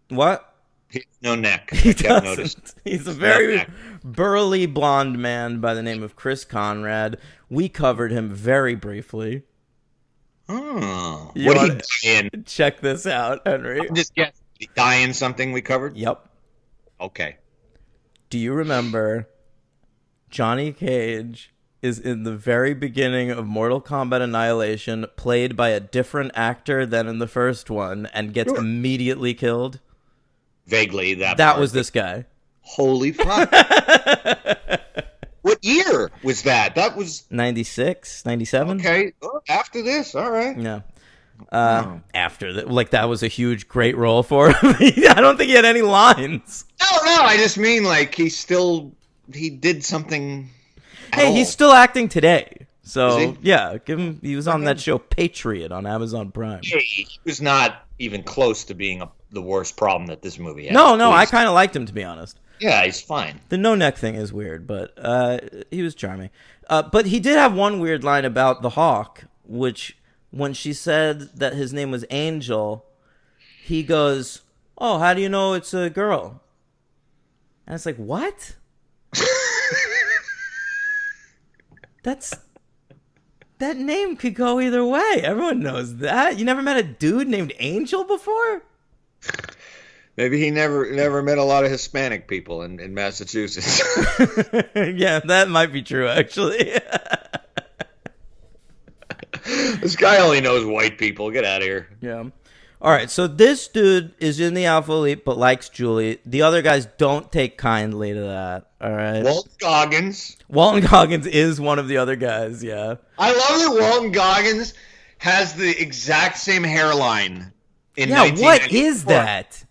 What? He has no neck. He doesn't. He's a very burly blonde man by the name of Chris Conrad. We covered him very briefly. Oh. What did he die in? Check this out, Henry. I'm just guessing. Did he die in something we covered? Yep. Okay. Do you remember Johnny Cage is in the very beginning of Mortal Kombat Annihilation, played by a different actor than in the first one, and gets immediately killed? Vaguely, that was this guy. Holy fuck. What year was that? That was 96, 97. Okay, after this, all right. Yeah. After that, like that was a huge, great role for him. I don't think he had any lines. No, I just mean like he did something. Hey, he's still acting today. So yeah, give him. He was on that show Patriot on Amazon Prime. Hey, he was not even close to being the worst problem that this movie had. No, I kind of liked him, to be honest. Yeah, he's fine. The no neck thing is weird, but he was charming. But he did have one weird line about the hawk, which when she said that his name was Angel, he goes, "Oh, how do you know it's a girl?" And it's like, what? That name could go either way. Everyone knows that. You never met a dude named Angel before? Maybe he never met a lot of Hispanic people in Massachusetts. Yeah, that might be true, actually. This guy only knows white people. Get out of here. Yeah. All right, so this dude is in the Alpha Elite but likes Julie. The other guys don't take kindly to that, all right? Walton Goggins is one of the other guys, yeah. I love that Walton Goggins has the exact same hairline in 1994. What is that?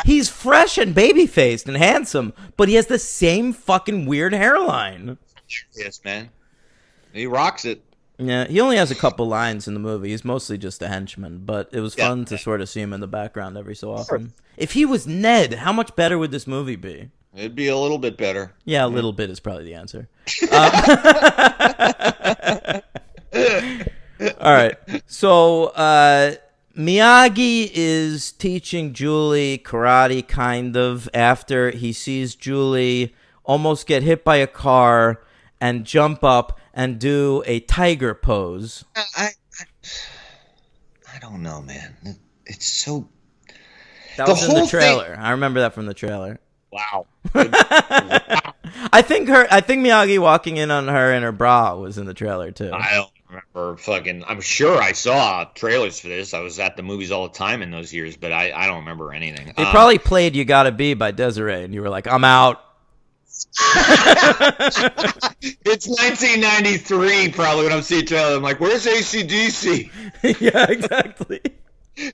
He's fresh and baby-faced and handsome, but he has the same fucking weird hairline. Yes, man. He rocks it. Yeah, he only has a couple lines in the movie. He's mostly just a henchman, but it was fun to sort of see him in the background every so often. If he was Ned, how much better would this movie be? It'd be a little bit better. Yeah, a little bit is probably the answer. All right. So Miyagi is teaching Julie karate, kind of, after he sees Julie almost get hit by a car and jump up and do a tiger pose. I don't know, man. It's so... That was in the trailer. I remember that from the trailer. Wow. I think Miyagi walking in on her in her bra was in the trailer too. I don't remember fucking. I'm sure I saw trailers for this. I was at the movies all the time in those years, but I don't remember anything. They probably played "You Gotta Be" by Desiree, and you were like, "I'm out." It's 1993, probably when I'm seeing trailer. I'm like, "Where's AC/DC?" Yeah, exactly.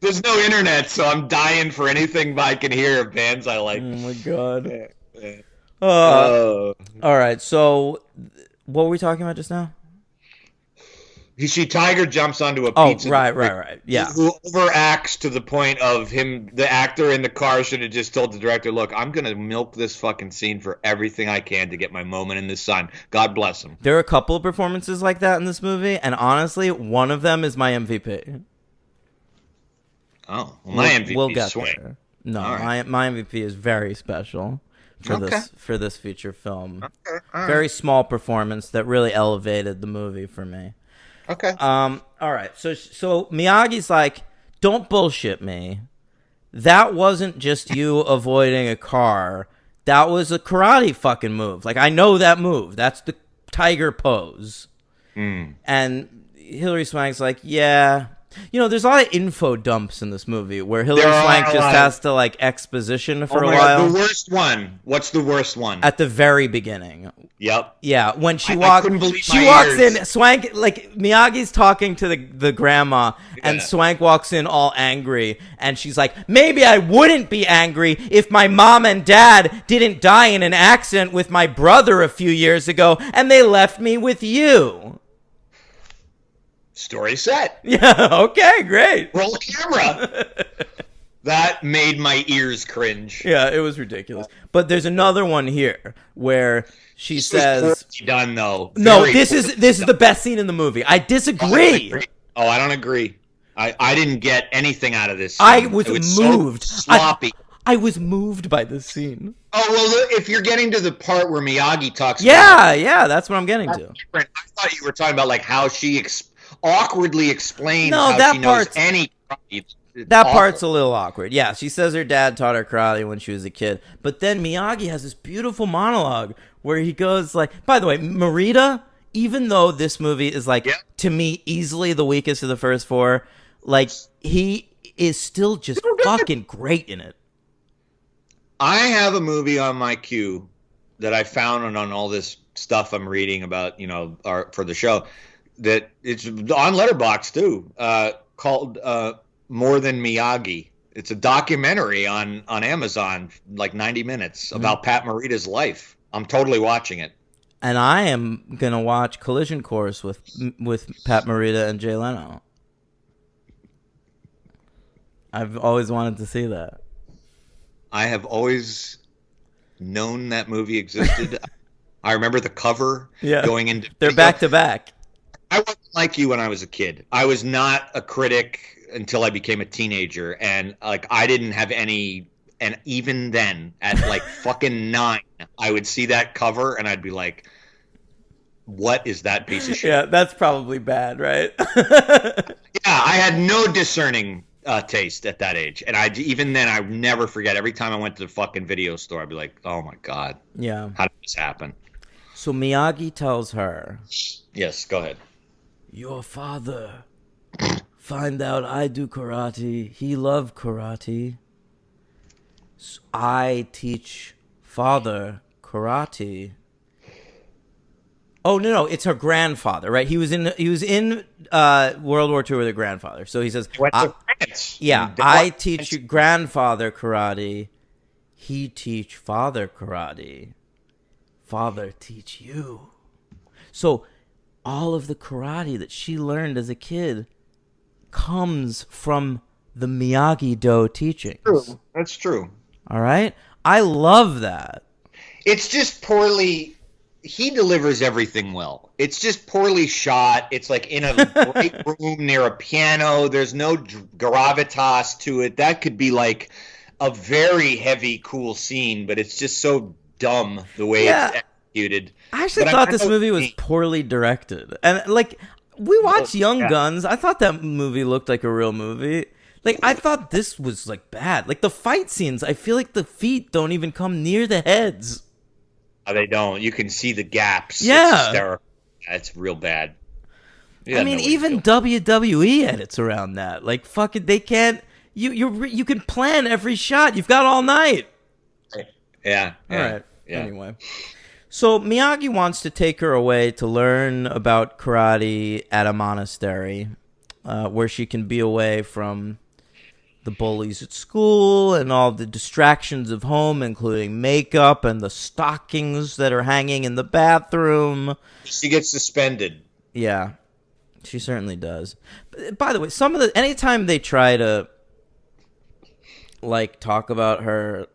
There's no internet, so I'm dying for anything I can hear of bands I like. Oh my god. Yeah. All right. So, what were we talking about just now? You see, Tiger jumps onto a Oh, pizza. right. Yeah. Who overacts to the point of him, the actor in the car should have just told the director, look, I'm going to milk this fucking scene for everything I can to get my moment in the sun. God bless him. There are a couple of performances like that in this movie, and honestly, one of them is my MVP. Oh, well, my MVP we'll is get Swing. there. No, Right. my MVP is very special for Okay. this feature film. Okay, all right. Very small performance that really elevated the movie for me. Okay. All right. So Miyagi's like, don't bullshit me. That wasn't just you avoiding a car. That was a karate fucking move. Like, I know that move. That's the tiger pose. And Hilary Swank's like, yeah. You know, there's a lot of info dumps in this movie where Hilary Swank just has to, like, exposition for a while. God, the worst one. What's the worst one? At the very beginning. Yep. Yeah, when she I couldn't believe she my walks ears. in, Swank, like, Miyagi's talking to the grandma, and Yeah. Swank walks in all angry, and she's like, maybe I wouldn't be angry if my mom and dad didn't die in an accident with my brother a few years ago, and they left me with you. Story set. Yeah, okay, great. Roll camera. That made my ears cringe. Yeah, it was ridiculous. But there's another one here where she This says, was poorly done, though. no, Very this poorly is the best scene in the movie. I disagree. Oh, I don't agree. I didn't get anything out of this. I scene. was It moved. So sloppy. I was moved by this scene. Oh well, if you're getting to the part where Miyagi talks, Yeah, that's what I'm getting about to. different. I thought you were talking about like how she awkwardly explains No, how that she knows part's- any. It's That awful. part's a little awkward. Yeah, she says her dad taught her karate when she was a kid. But then Miyagi has this beautiful monologue where he goes like, by the way, Marita, even though this movie is like, Yeah. to me, easily the weakest of the first four, like, he is still just fucking great in it. I have a movie on my queue that I found on all this stuff I'm reading about, for the show, that it's on Letterboxd too, called More Than Miyagi. It's a documentary on Amazon, like 90 minutes, about Pat Morita's life. I'm totally watching it. And I am gonna watch Collision Course with Pat Morita and Jay Leno. I've always wanted to see that. I have always known that movie existed. I remember the cover going into. They're back to back. I wasn't like you when I was a kid. I was not a critic until I became a teenager, and like I didn't have any. And even then, at like fucking 9, I would see that cover and I'd be like, "What is that piece of shit?" Yeah, that's probably bad, right? Yeah, I had no discerning taste at that age, and even then I never forget. Every time I went to the fucking video store, I'd be like, "Oh my god, Yeah. how did this happen?" So Miyagi tells her, Yes, go ahead. your father find out I do karate. He love karate. So I teach father karate. Oh no, it's her grandfather, right? He was in World War II with her grandfather. So he says, He went to France. yeah, And I what- teach your grandfather karate. He teach father karate. Father teach you. So all of the karate that she learned as a kid comes from the Miyagi-Do teachings. True. That's true. All right? I love that. It's just poorly. He delivers everything well. It's just poorly shot. It's like in a great room near a piano. There's no gravitas to it. That could be like a very heavy, cool scene, but it's just so dumb the way it's executed. I actually But thought I this know movie what was you mean. poorly directed. And like we watched Young yeah. Guns. I thought that movie looked like a real movie. Like I thought this was like bad. Like the fight scenes, I feel like the feet don't even come near the heads. They don't. You can see the gaps. Yeah. It's hysterical. It's real bad. You I had mean, no way to even feel. WWE edits around that. Like, fuck it, they can't. You can plan every shot. You've got all night. Yeah. All right. Yeah. Anyway, so Miyagi wants to take her away to learn about karate at a monastery, where she can be away from the bullies at school and all the distractions of home, including makeup and the stockings that are hanging in the bathroom. She gets suspended. Yeah, she certainly does. By the way, anytime they try to like talk about her,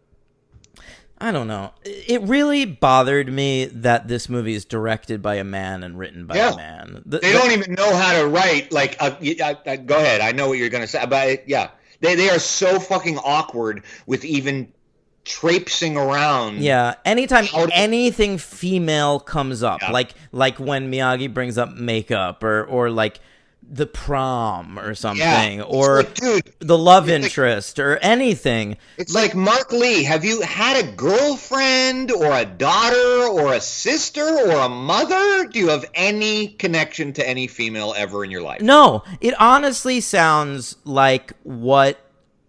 I don't know. It really bothered me that this movie is directed by a man and written by a man. They don't even know how to write. Like, go ahead. I know what you're going to say, but yeah, they are so fucking awkward with even traipsing around. Yeah, anytime anything female comes up, Yeah. like when Miyagi brings up makeup or like the prom or something, or like, dude, the love interest or anything. It's like, Mark Lee, have you had a girlfriend or a daughter or a sister or a mother? Do you have any connection to any female ever in your life? No, it honestly sounds like what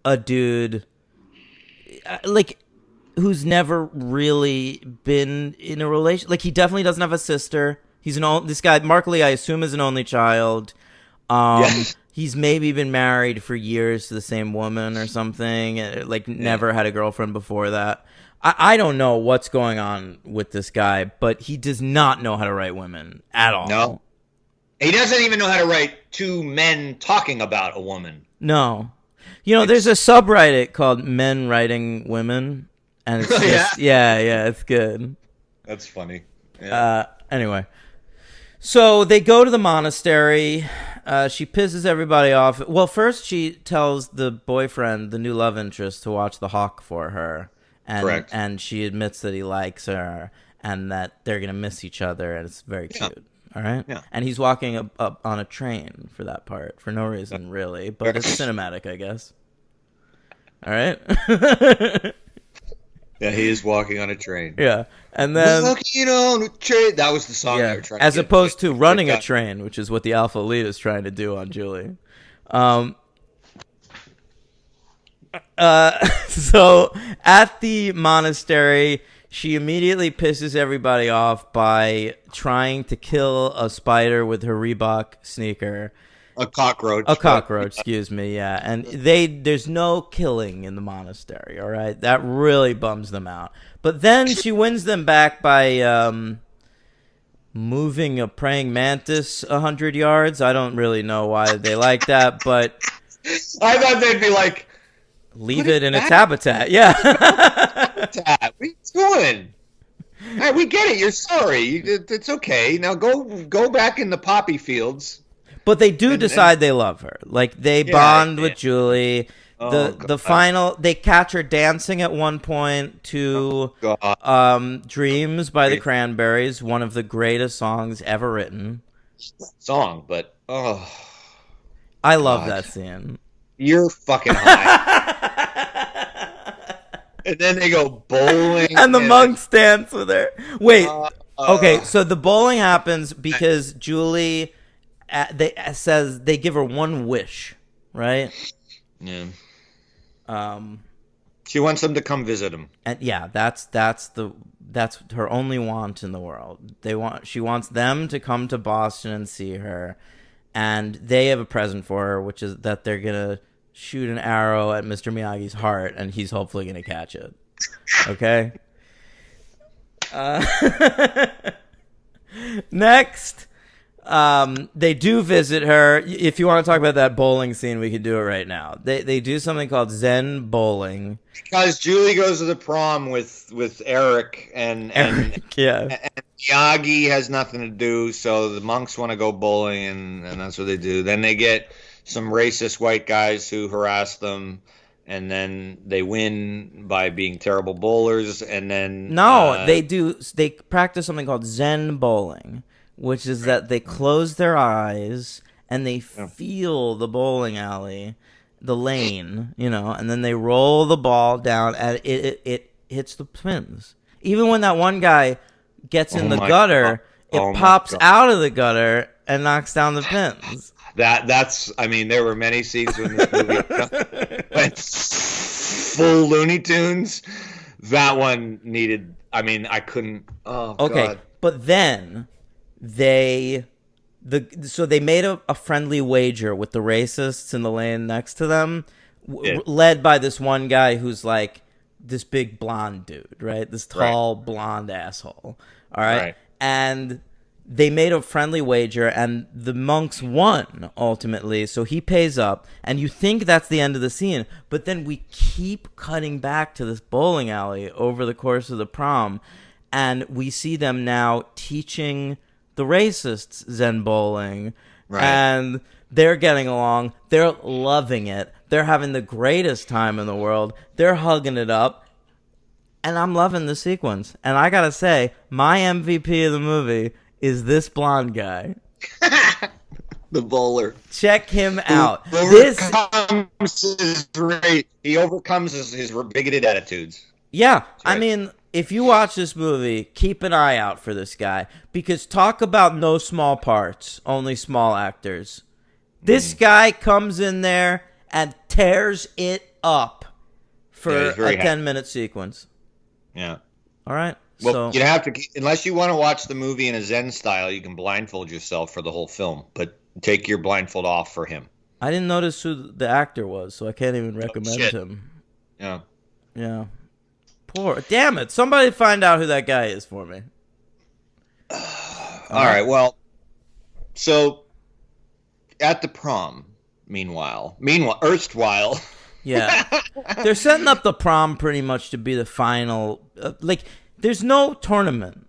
a dude like who's never really been in a relation. Like, he definitely doesn't have a sister. This guy Mark Lee, I assume, is an only child. Yes. He's maybe been married for years to the same woman or something. Like, never had a girlfriend before that. I don't know what's going on with this guy, but he does not know how to write women at all. No. He doesn't even know how to write two men talking about a woman. No. You know, there's a subreddit called Men Writing Women, and it's just, yeah, it's good. That's funny. Yeah. Anyway. So they go to the monastery. She pisses everybody off. Well, first she tells the boyfriend, the new love interest, to watch The Hawk for her. Correct. And she admits that he likes her and that they're going to miss each other, and it's very cute. All right? Yeah. And he's walking up on a train for that part, for no reason, really. But it's cinematic, I guess. All right? Yeah, he is walking on a train. Yeah. And then... Walking on a train. That was the song they were trying to as get. opposed to running a train, which is what the Alpha Elite is trying to do on Julie. So at the monastery, she immediately pisses everybody off by trying to kill a spider with her Reebok sneaker. A cockroach. Excuse me, yeah. And there's no killing in the monastery, all right? That really bums them out. But then she wins them back by moving a praying mantis 100 yards. I don't really know why they like that, but... I thought they'd be like... Leave it in its habitat, yeah. What are you doing? All right, we get it. You're sorry. It's okay. Now go back in the poppy fields. But they do decide they love her. Like, they bond with Julie. The final, they catch her dancing at one point to Dreams by the Cranberries, one of the greatest songs ever written. Song, but I love that scene. You're fucking high. And then they go bowling. And the monks dance with her. Wait. Okay, so the bowling happens because Julie... they give her one wish, right? Yeah. She wants them to come visit him. And yeah, that's her only want in the world. She wants them to come to Boston and see her, and they have a present for her, which is that they're gonna shoot an arrow at Mr. Miyagi's heart, and he's hopefully gonna catch it. Okay. Next. They do visit her. If you want to talk about that bowling scene, we could do it right now. They do something called Zen bowling. Because Julie goes to the prom with Eric and yeah. And Miyagi has nothing to do, so the monks want to go bowling, and that's what they do. Then they get some racist white guys who harass them, and then they win by being terrible bowlers, and then... they practice something called Zen bowling, which is that they close their eyes and they feel the bowling alley, the lane, and then they roll the ball down and it hits the pins. Even when that one guy gets in the gutter, it pops out of the gutter and knocks down the pins. That's. I mean, there were many scenes when this movie went full Looney Tunes. That one needed. I mean, I couldn't. Oh, okay, God. But then they made a friendly wager with the racists in the lane next to them, led by this one guy who's like this big blonde dude, right? This tall blonde asshole. All right, and they made a friendly wager, and the monks won ultimately. So he pays up, and you think that's the end of the scene, but then we keep cutting back to this bowling alley over the course of the prom, and we see them now teaching the racists Zen bowling, and they're getting along. They're loving it. They're having the greatest time in the world. They're hugging it up, and I'm loving the sequence. And I gotta say, my MVP of the movie is this blonde guy. The bowler. Check him out. He overcomes his bigoted attitudes. Yeah, right. I mean, if you watch this movie, keep an eye out for this guy. Because talk about no small parts, only small actors. This guy comes in there and tears it up for a 10-minute sequence. Yeah. All right. Well, you have to, unless you want to watch the movie in a Zen style, you can blindfold yourself for the whole film, but take your blindfold off for him. I didn't notice who the actor was, so I can't even recommend him. Yeah. Yeah. Poor. Damn it. Somebody find out who that guy is for me. All right. Well, so at the prom, erstwhile. Yeah. They're setting up the prom pretty much to be the final. There's no tournament.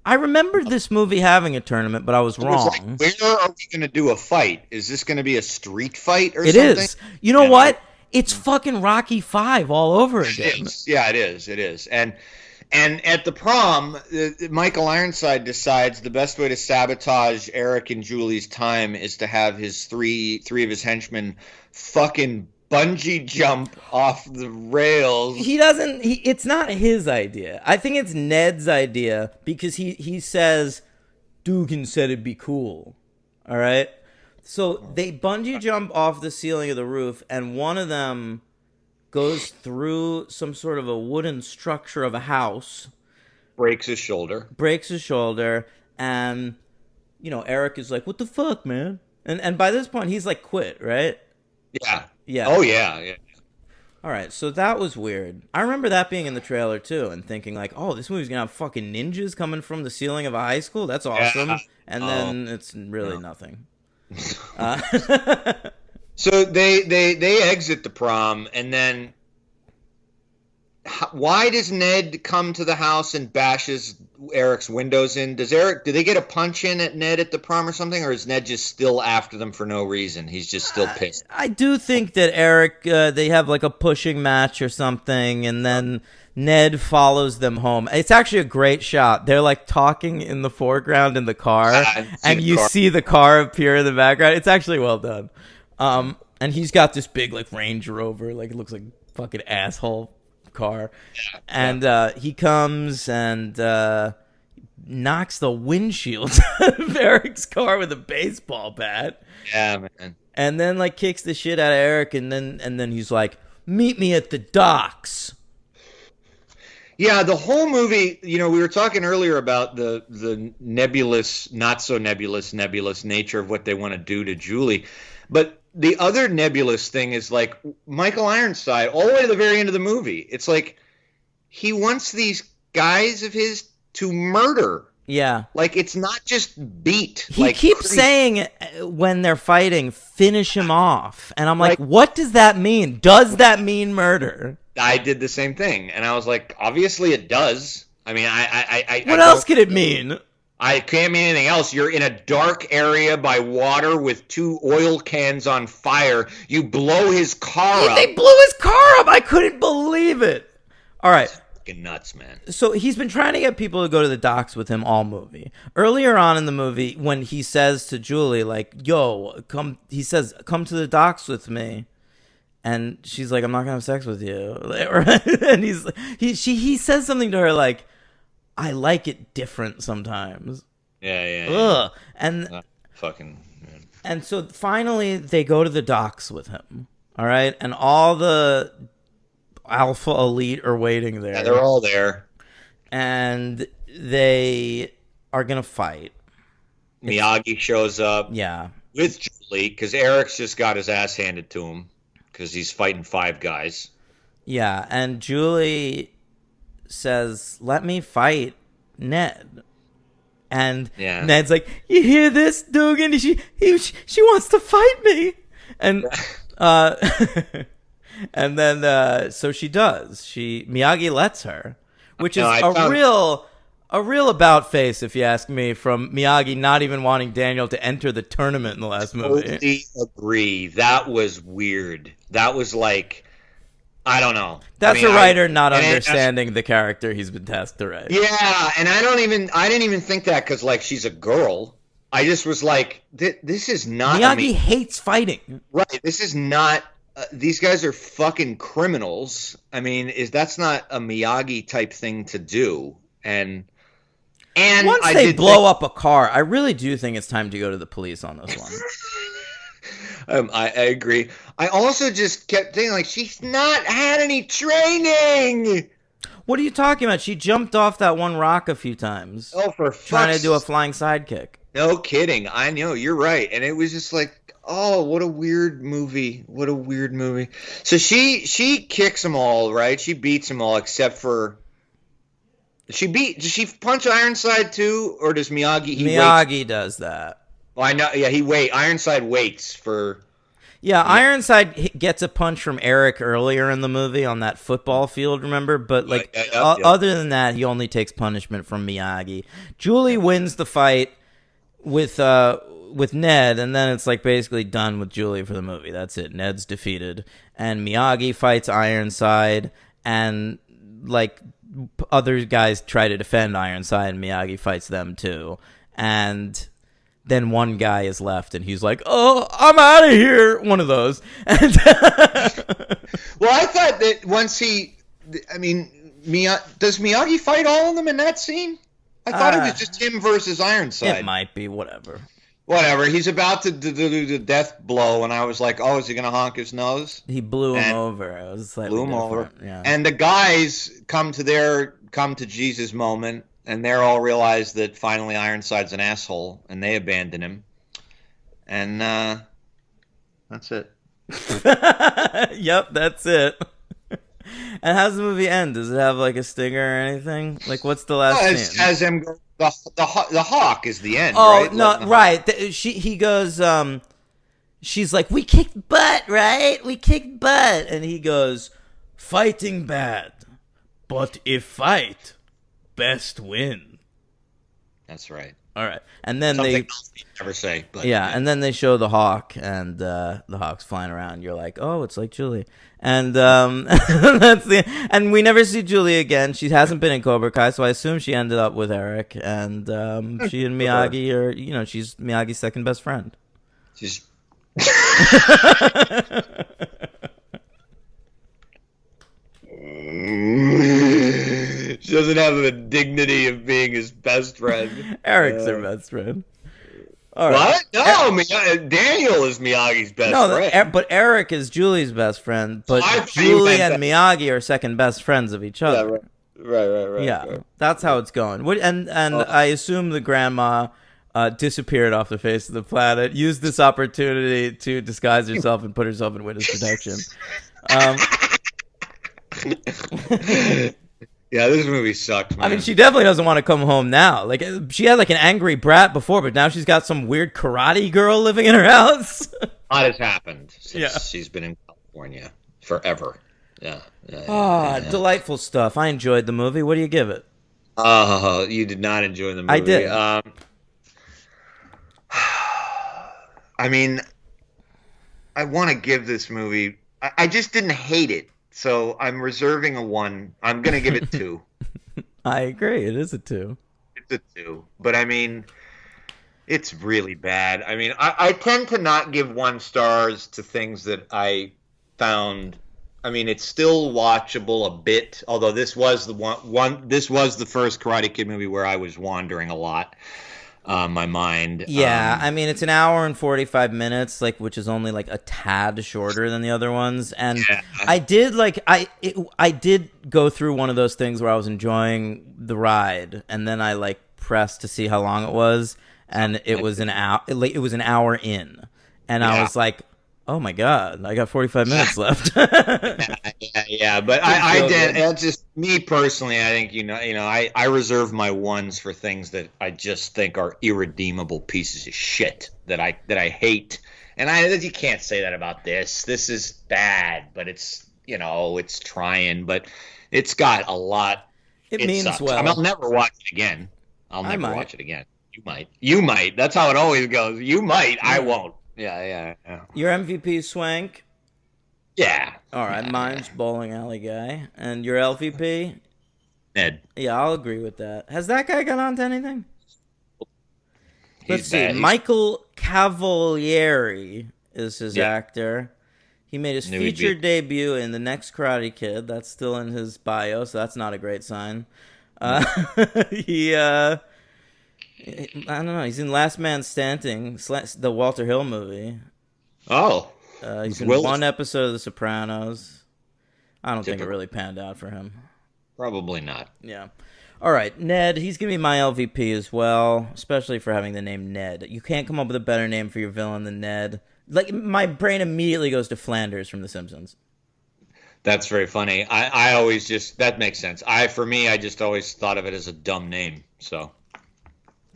I remember this movie having a tournament, but I was wrong. Where are we going to do a fight? Is this going to be a street fight or something? It is. You know what? It's fucking Rocky V all over again. Yeah, it is. And at the prom, Michael Ironside decides the best way to sabotage Eric and Julie's time is to have his three of his henchmen fucking bungee jump off the rails. It's not his idea. I think it's Ned's idea because he says Dugan said it'd be cool. All right? So they bungee jump off the ceiling of the roof, and one of them goes through some sort of a wooden structure of a house. Breaks his shoulder. And, Eric is like, what the fuck, man? And by this point, he's like quit, right? Yeah. Oh, yeah. All right, so that was weird. I remember that being in the trailer, too, and thinking like, oh, this movie's going to have fucking ninjas coming from the ceiling of a high school? That's awesome. Yeah. And then it's really nothing. So they exit the prom, and then why does Ned come to the house and bashes Eric's windows in? Do they get a punch in at Ned at the prom or something, or is Ned just still after them for no reason? He's just still pissed. I do think that Eric, they have like a pushing match or something, and then Ned follows them home. It's actually a great shot. They're like talking in the foreground in the car, and you see the car appear in the background. It's actually well done. And he's got this big like Range Rover, like it looks like fucking asshole car. And he comes and knocks the windshield out of Eric's car with a baseball bat. Yeah, man. And then like kicks the shit out of Eric, and then he's like, "Meet me at the docks." Yeah, the whole movie, we were talking earlier about the nebulous, not so nebulous nature of what they want to do to Julie. But the other nebulous thing is like Michael Ironside, all the way to the very end of the movie. It's like he wants these guys of his to murder. Yeah. Like it's not just beat. He keeps saying when they're fighting, finish him off. And I'm like, what does that mean? Does that mean murder? I did the same thing. And I was like, obviously it does. I mean, what else could it mean? I can't mean anything else. You're in a dark area by water with 2 oil cans on fire. You blow his car up. They blew his car up. I couldn't believe it. All right. Fucking nuts, man. So he's been trying to get people to go to the docks with him all movie. Earlier on in the movie, when he says to Julie, like, yo, come to the docks with me. And she's like, I'm not going to have sex with you. And he says something to her like, I like it different sometimes. Yeah. Ugh. And fucking. And so finally they go to the docks with him. All right, and all the Alpha Elite are waiting there. Yeah, they're all there. And they are gonna fight. Miyagi shows up. Yeah. With Julie, because Eric's just got his ass handed to him because he's fighting 5 guys. Yeah, and Julie says, "Let me fight Ned." And Ned's like, "You hear this, Dugan? She wants to fight me." And and then so she does. Miyagi lets her, which is a real about face, if you ask me, from Miyagi not even wanting Daniel to enter the tournament in the last movie. Totally agree. That was weird. That was like, I don't know. That's a writer not understanding the character he's been tasked to write. Yeah, and I didn't even think that because like she's a girl. I just was like, this is not. Miyagi hates fighting. Right. This is not. These guys are fucking criminals. I mean, that's not a Miyagi type thing to do. And once they blow up a car, I really do think it's time to go to the police on this one. I agree. I also just kept thinking, like, she's not had any training. What are you talking about? She jumped off that one rock a few times. Oh, for trying to do a flying sidekick. No kidding. I know, you're right. And it was just like, oh, what a weird movie. What a weird movie. So she kicks them all, right? She beats them all except for... Does she punch Ironside too, or does Miyagi? Miyagi does that. Well, I know. Yeah, Ironside waits for. Yeah, Ironside gets a punch from Eric earlier in the movie on that football field. Remember, but like other than that, he only takes punishment from Miyagi. Julie wins the fight with Ned, and then it's like basically done with Julie for the movie. That's it. Ned's defeated, and Miyagi fights Ironside, and like. Other guys try to defend Ironside, and Miyagi fights them too. And then one guy is left, and he's like, "Oh, I'm out of here." One of those. Well, I thought that once does Miyagi fight all of them in that scene? I thought it was just him versus Ironside. It might be, whatever. He's about to do the death blow, and I was like, "Oh, is he gonna honk his nose?" He blew him over. It was slightly different. Over. Yeah. And the guys come to Jesus moment, and they're all realize that finally Ironside's an asshole, and they abandon him. And that's it. Yep, that's it. And how's the movie end? Does it have like a stinger or anything? Like, what's the last scene? As him go. The hawk is the end. Oh, right? No, right. He goes. She's like, "We kicked butt, right? We kicked butt," and he goes, "Fighting bad, but if fight, best win." That's right. All right, and then something else you never say. But and then they show the hawk, and the hawk's flying around. You're like, "Oh, it's like Julie." And and we never see Julie again. She hasn't been in Cobra Kai, so I assume she ended up with Eric. And she and Miyagi are, she's Miyagi's second best friend. She's. She doesn't have the dignity of being his best friend. Eric's her best friend. All right. What? No, Daniel is Miyagi's best friend. But Eric is Julie's best friend. But Julie and Miyagi are second best friends of each other. Yeah, right. Yeah, right. That's how it's going. And I assume the grandma disappeared off the face of the planet, used this opportunity to disguise herself and put herself in witness protection. Yeah, this movie sucked, man. I mean, she definitely doesn't want to come home now. Like, she had like an angry brat before, but now she's got some weird karate girl living in her house. A lot has happened since she's been in California forever. Yeah. Delightful stuff. I enjoyed the movie. What do you give it? You did not enjoy the movie. I did. I mean, I want to give this movie... I just didn't hate it. So I'm reserving a 1. I'm going to give it 2. I agree. It is a 2. It's a 2. But I mean, it's really bad. I mean, I tend to not give 1 stars to things that I found. I mean, it's still watchable a bit. Although this was the first Karate Kid movie where I was wandering a lot. my mind. Yeah, I mean, it's an hour and 45 minutes, like, which is only like a tad shorter than the other ones. And Yeah. I did go through one of those things where I was enjoying the ride, and then I like pressed to see how long it was, and it was an hour. It was an hour in, and I was like, "Oh my god, I got 45 minutes left." Yeah. But I did. That's just me personally. I think I reserve my ones for things that I just think are irredeemable pieces of shit that I hate. And you can't say that about this. This is bad, but it's it's trying, but it's got a lot. It means sucks. well. I mean, I'll never watch it again. I'll never watch it again. You might. You might. That's how it always goes. You might. I won't. Yeah. Your MVP, Swank? Yeah. All right, mine's Bowling Alley Guy. And your LVP? Ned. Yeah, I'll agree with that. Has that guy got on to anything? Let's see. Bad. Michael Cavalieri is his actor. He made his feature debut in The Next Karate Kid. That's still in his bio, so that's not a great sign. I don't know. He's in Last Man Standing, the Walter Hill movie. Oh. He's in one episode of The Sopranos. I don't think it really panned out for him. Probably not. Yeah. All right, Ned, he's going to be my LVP as well, especially for having the name Ned. You can't come up with a better name for your villain than Ned. Like, my brain immediately goes to Flanders from The Simpsons. That's very funny. I always that makes sense. For me, I just always thought of it as a dumb name, so.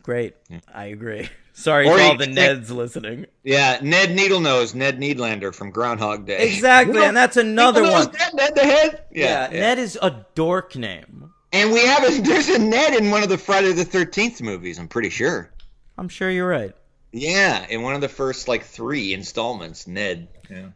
Great. I agree. Sorry to all the Neds listening. Yeah, Ned Needlenose, Ned Needlander from Groundhog Day. Exactly, and that's another one. Ned the Head? Yeah, Ned is a dork name. And there's a Ned in one of the Friday the 13th movies, I'm pretty sure. I'm sure you're right. Yeah, in one of the first, 3 installments, Ned. Yeah.